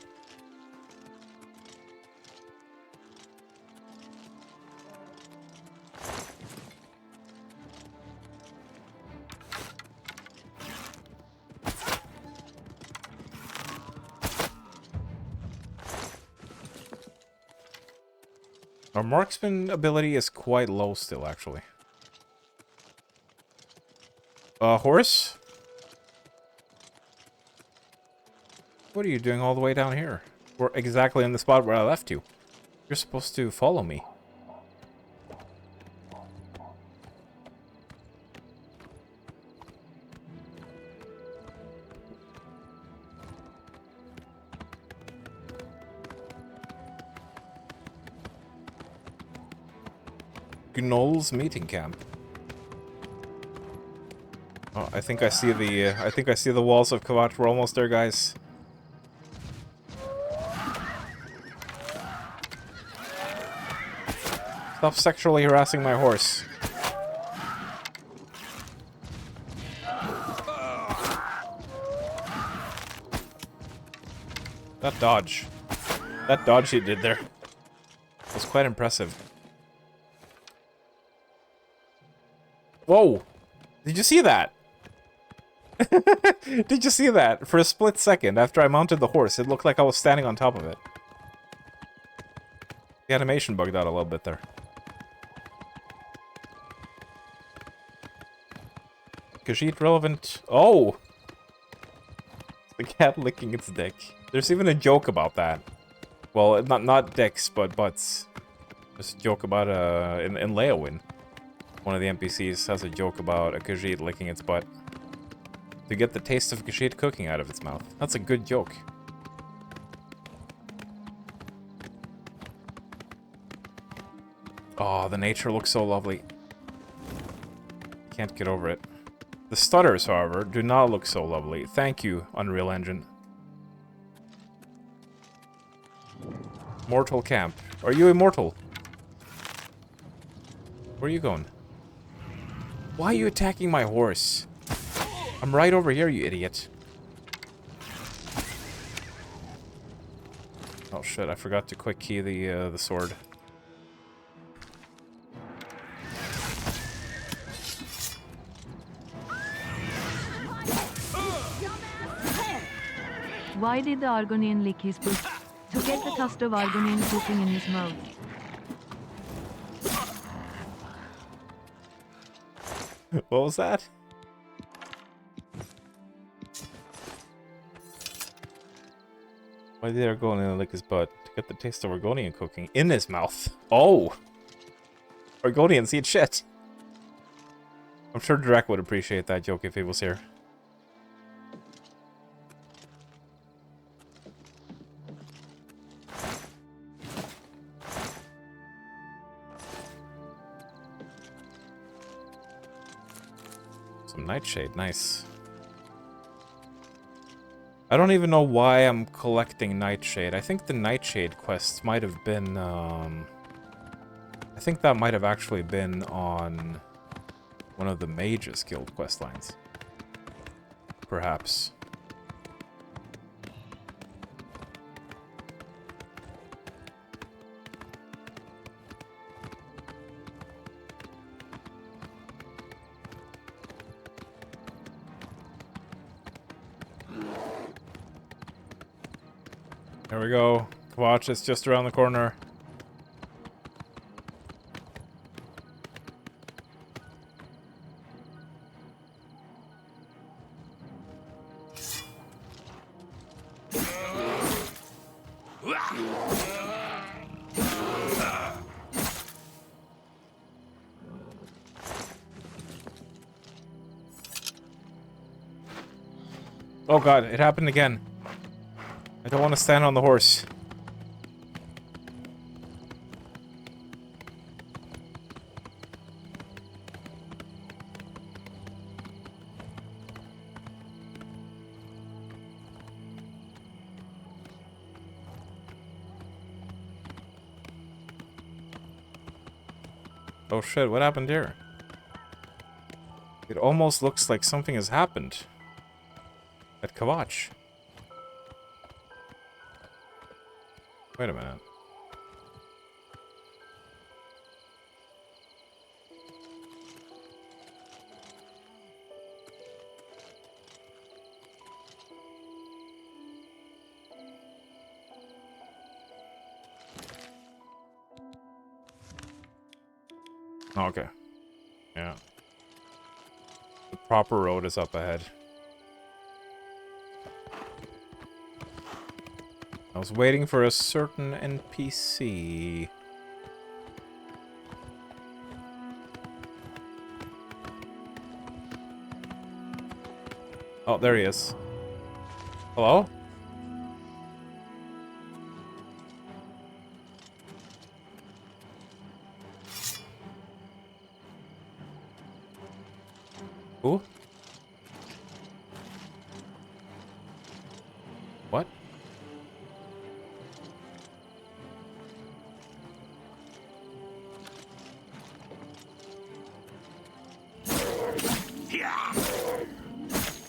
Our marksman ability is quite low still, actually. Horse? What are you doing all the way down here? We're exactly in the spot where I left you. You're supposed to follow me. Gnoll's meeting camp. Oh, I think I see the walls of Kvatch. We're almost there, guys. Stop sexually harassing my horse. That dodge. That dodge he did there was quite impressive. Whoa! Did you see that? Did you see that? For a split second, after I mounted the horse, it looked like I was standing on top of it. The animation bugged out a little bit there. Khajiit relevant. Oh! It's the cat licking its dick. There's even a joke about that. Well, not dicks, but butts. There's a joke about, in Leowin. One of the NPCs has a joke about a Khajiit licking its butt to get the taste of Khajiit cooking out of its mouth. That's a good joke. Oh, the nature looks so lovely. Can't get over it. The stutters, however, do not look so lovely. Thank you, Unreal Engine. Mortal Camp. Are you immortal? Where are you going? Why are you attacking my horse? I'm right over here, you idiot. Oh shit, I forgot to quick key the sword. Why did the Argonian lick his boot? To get the taste of Argonian cooking in his mouth. What was that? Why did Argonian lick his butt? To get the taste of Argonian cooking in his mouth. Oh! Argonians eat shit! I'm sure Drek would appreciate that joke if he was here. Some nightshade, nice. I don't even know why I'm collecting nightshade. I think the nightshade quests might have been, I think that might have actually been on one of the Mages Guild questlines. Perhaps. There we go. Kvatch is just around the corner. Oh god, it happened again. I don't want to stand on the horse. Oh shit, what happened here? It almost looks like something has happened at Kvatch. Wait a minute. Okay. Yeah. The proper road is up ahead. I was waiting for a certain NPC. Oh, there he is. Hello? Who? What?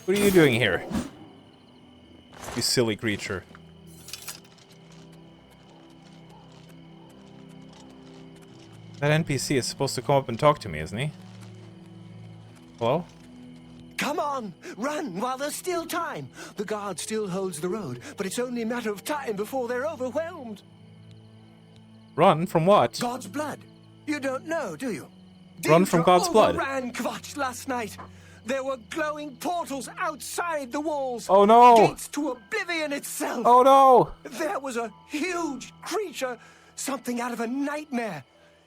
What are you doing here? You silly creature. That NPC is supposed to come up and talk to me, isn't he? Hello? Come on! Run while there's still time! The guard still holds the road, but it's only a matter of time before they're overwhelmed. Run from what? God's blood. You don't know, do you? Run from God's blood. Overran Kvatch last night. There were glowing portals outside the walls. Oh no! Gates to Oblivion itself. Oh no! There was a huge creature, something out of a nightmare,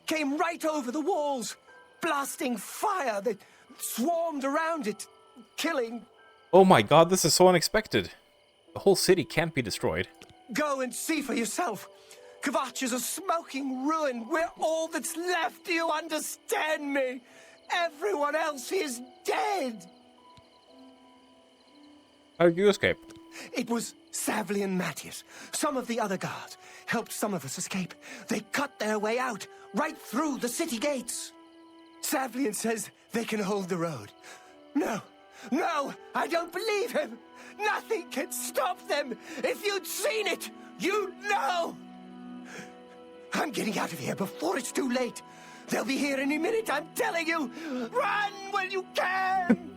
came right over the walls, blasting fire that swarmed around it, killing. Oh my god, this is so unexpected. The whole city can't be destroyed. Go and see for yourself. Kvatch is a smoking ruin. We're all that's left. Do you understand me? Everyone else is dead. How did you escape? It was Savli and Matthias. Some of the other guards helped some of us escape. They cut their way out, right through the city gates. Savlian says they can hold the road. No, I don't believe him. Nothing can stop them. If you'd seen it, you'd know. I'm getting out of here before it's too late. They'll be here any minute, I'm telling you. Run when you can.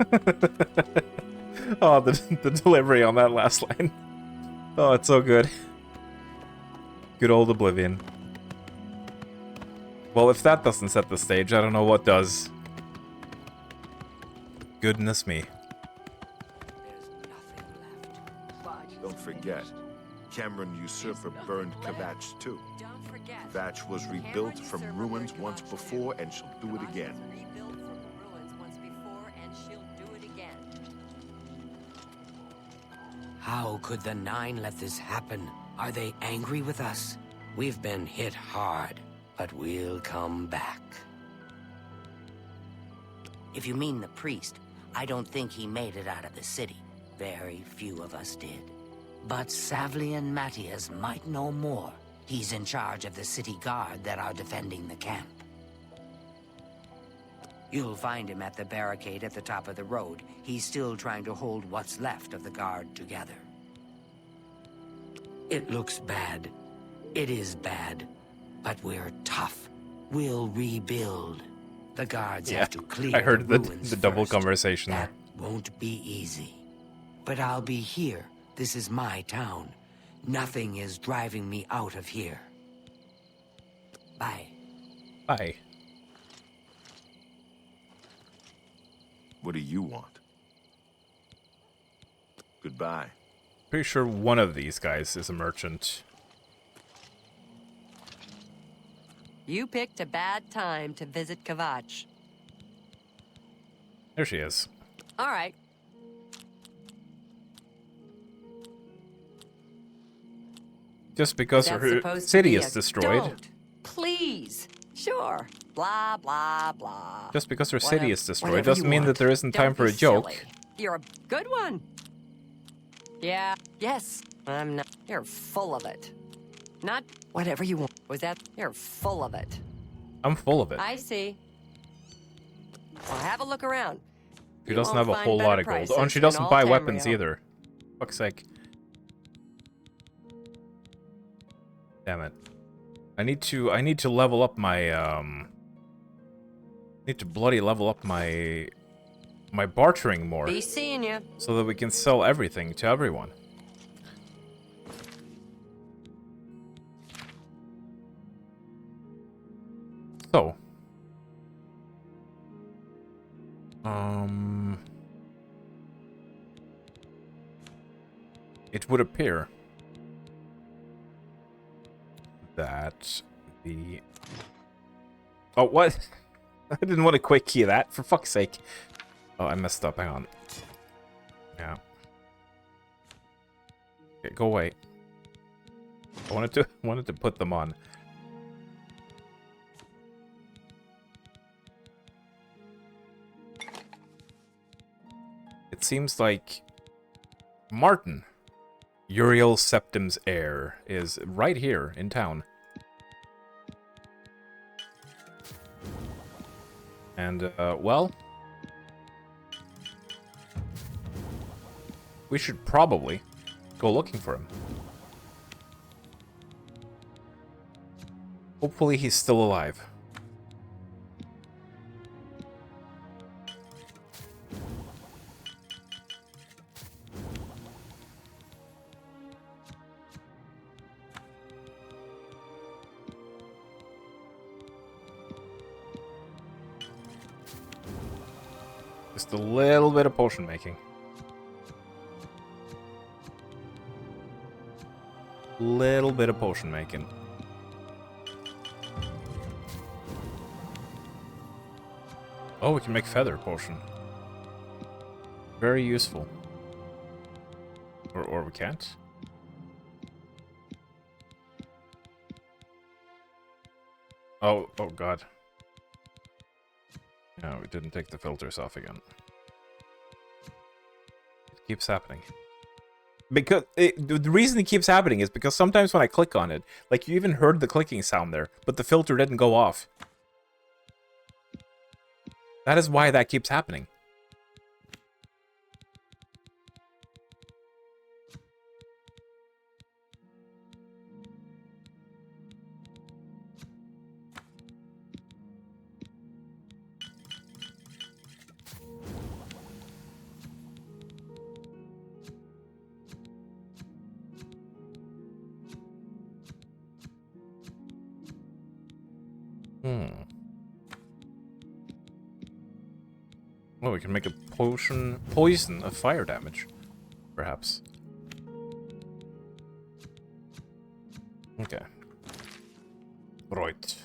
Oh, the delivery on that last line. Oh, it's so good. Good old Oblivion. Well, if that doesn't set the stage, I don't know what does. Goodness me. Don't forget, Cameron Usurper burned Kvatch too. Kvatch was rebuilt from ruins once before, and she'll do it again. How could the Nine let this happen? Are they angry with us? We've been hit hard, but we'll come back. If you mean the priest, I don't think he made it out of the city. Very few of us did. But Savli and Matthias might know more. He's in charge of the city guard that are defending the camp. You'll find him at the barricade at the top of the road. He's still trying to hold what's left of the guard together. It looks bad. It is bad. But we're tough. We'll rebuild. The guards have to clear I heard the the ruins double first. conversation That there. won't be easy. But I'll be here. This is my town. Nothing is driving me out of here. Bye. Bye. What do you want? Goodbye. Pretty sure one of these guys is a merchant. You picked a bad time to visit Kvatch. There she is. All right. Just because That's her supposed to city be is a destroyed. Don't. Please. Sure. Blah, blah, blah. Just because her city is destroyed Whatever doesn't you mean want. that there isn't time Don't for a be joke. silly. You're a good one. Yeah. Yes. I'm not. You're full of it. Not whatever you want. Was that? You're full of it. I'm full of it. I see. Well, have a look around. She You doesn't won't have a find whole better lot of gold. Oh, and prices she in doesn't all buy weapons Tamriel. either. Fuck's sake. Damn it. I need to level up my need to bloody level up my bartering more. Be seeing you. So that we can sell everything to everyone. So, it would appear that the... Oh, what? I didn't want to quick key that, for fuck's sake. Oh, I messed up. Hang on. Yeah. Okay, go away. I wanted to put them on. It seems like Martin, Uriel Septim's heir, is right here in town. And, well, we should probably go looking for him. Hopefully he's still alive. Just a little bit of potion making. Little bit of potion making. Oh, we can make feather potion. Very useful. Or we can't. Oh god. No, we didn't take the filters off again. It keeps happening. Because the reason it keeps happening is because sometimes when I click on it, like you even heard the clicking sound there, but the filter didn't go off. That is why that keeps happening. Well, we can make a poison of fire damage, perhaps. Okay. Right.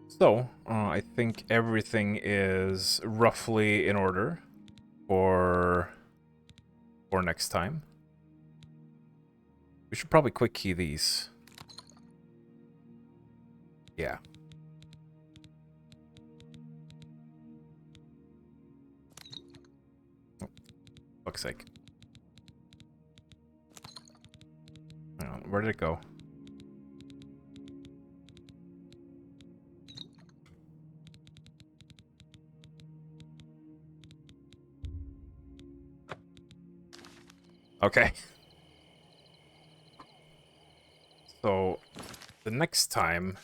So, I think everything is roughly in order for next time. We should probably quick key these. Yeah. Oh, fuck's sake. Hang on, where did it go? Okay. So, the next time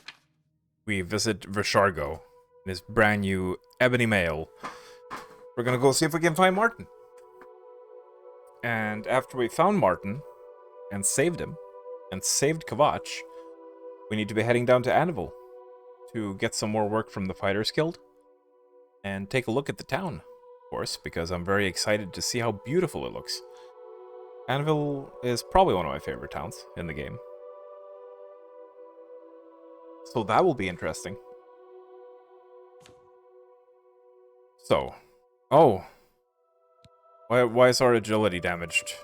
we visit Vishargo in his brand new ebony mail, we're gonna go see if we can find Martin. And after we found Martin and saved him and saved Kvatch, we need to be heading down to Anvil to get some more work from the Fighters Guild and take a look at the town, of course, because I'm very excited to see how beautiful it looks. Anvil is probably one of my favorite towns in the game. So that will be interesting. So, oh, why is our agility damaged?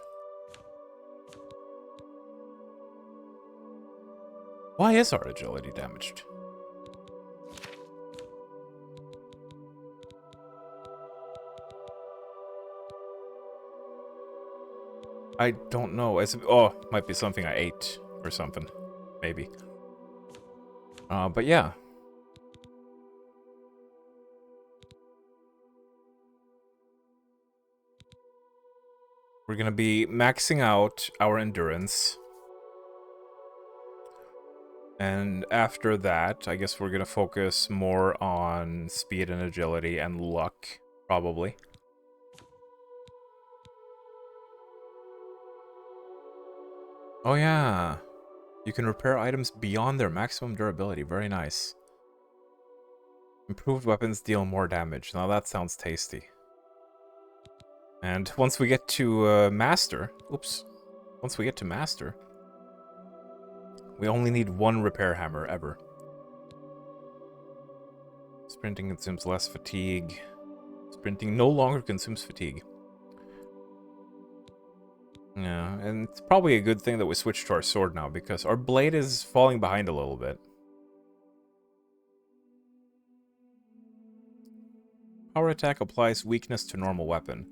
Why is our agility damaged? I don't know. Oh, might be something I ate or something, maybe. But yeah. We're gonna be maxing out our endurance. And after that, I guess we're gonna focus more on speed and agility and luck, probably. Oh yeah. You can repair items beyond their maximum durability. Very nice. Improved weapons deal more damage. Now that sounds tasty. And once we get to Master... Oops. Once we get to Master... We only need one repair hammer, ever. Sprinting consumes less fatigue. Sprinting no longer consumes fatigue. Yeah, and it's probably a good thing that we switched to our sword now, because our blade is falling behind a little bit. Power attack applies weakness to normal weapon.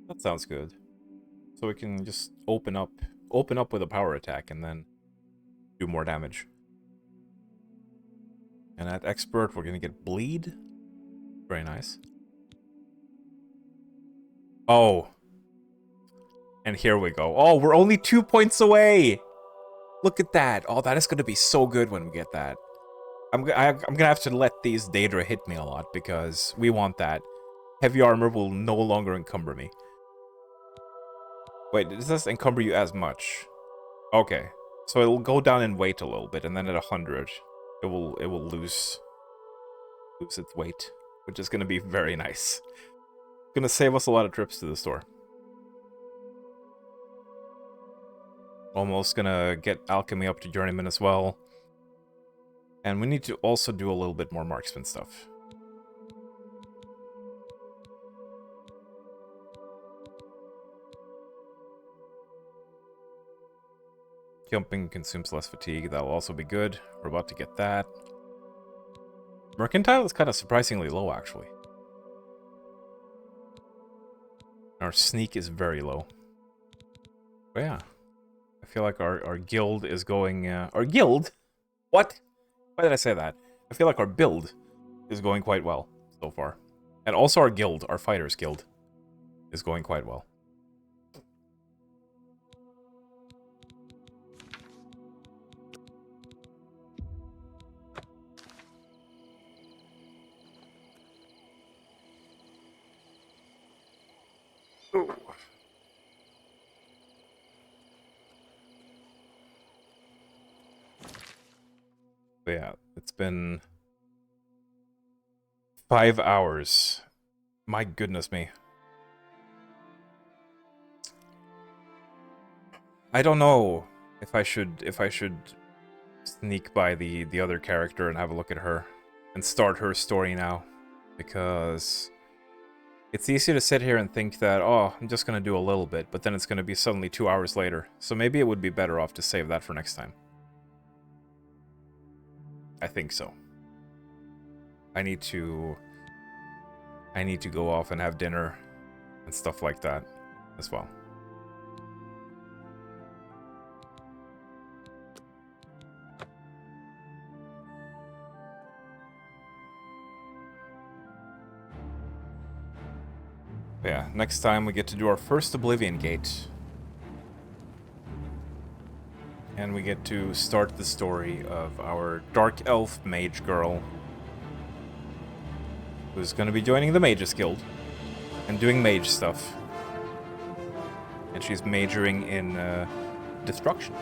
That sounds good. So we can just open up with a power attack and then do more damage. And at expert, we're gonna get bleed. Very nice. Oh. And here we go. Oh, we're only 2 points away! Look at that. Oh, that is gonna be so good when we get that. I'm gonna have to let these Daedra hit me a lot, because we want that. Heavy armor will no longer encumber me. Wait, does this encumber you as much? Okay. So it'll go down in weight a little bit, and then at 100, it will lose its weight, which is gonna be very nice. Gonna save us a lot of trips to the store. Almost gonna get alchemy up to journeyman as well. And we need to also do a little bit more marksman stuff. Jumping consumes less fatigue. That'll also be good. We're about to get that. Mercantile is kind of surprisingly low, actually. Our sneak is very low. But yeah. I feel like our guild is going... our guild? What? Why did I say that? I feel like our build is going quite well so far. And also our guild, our fighters guild, is going quite well. Ooh. But yeah, it's been 5 hours. My goodness me. I don't know if I should sneak by the other character and have a look at her and start her story now, because it's easy to sit here and think that, oh, I'm just gonna do a little bit, but then it's gonna be suddenly 2 hours later. So maybe it would be better off to save that for next time. I think so. I need to go off and have dinner and stuff like that as well. But yeah, next time we get to do our first Oblivion gate. And we get to start the story of our Dark Elf Mage Girl, who's going to be joining the Mages Guild and doing mage stuff. And she's majoring in destruction.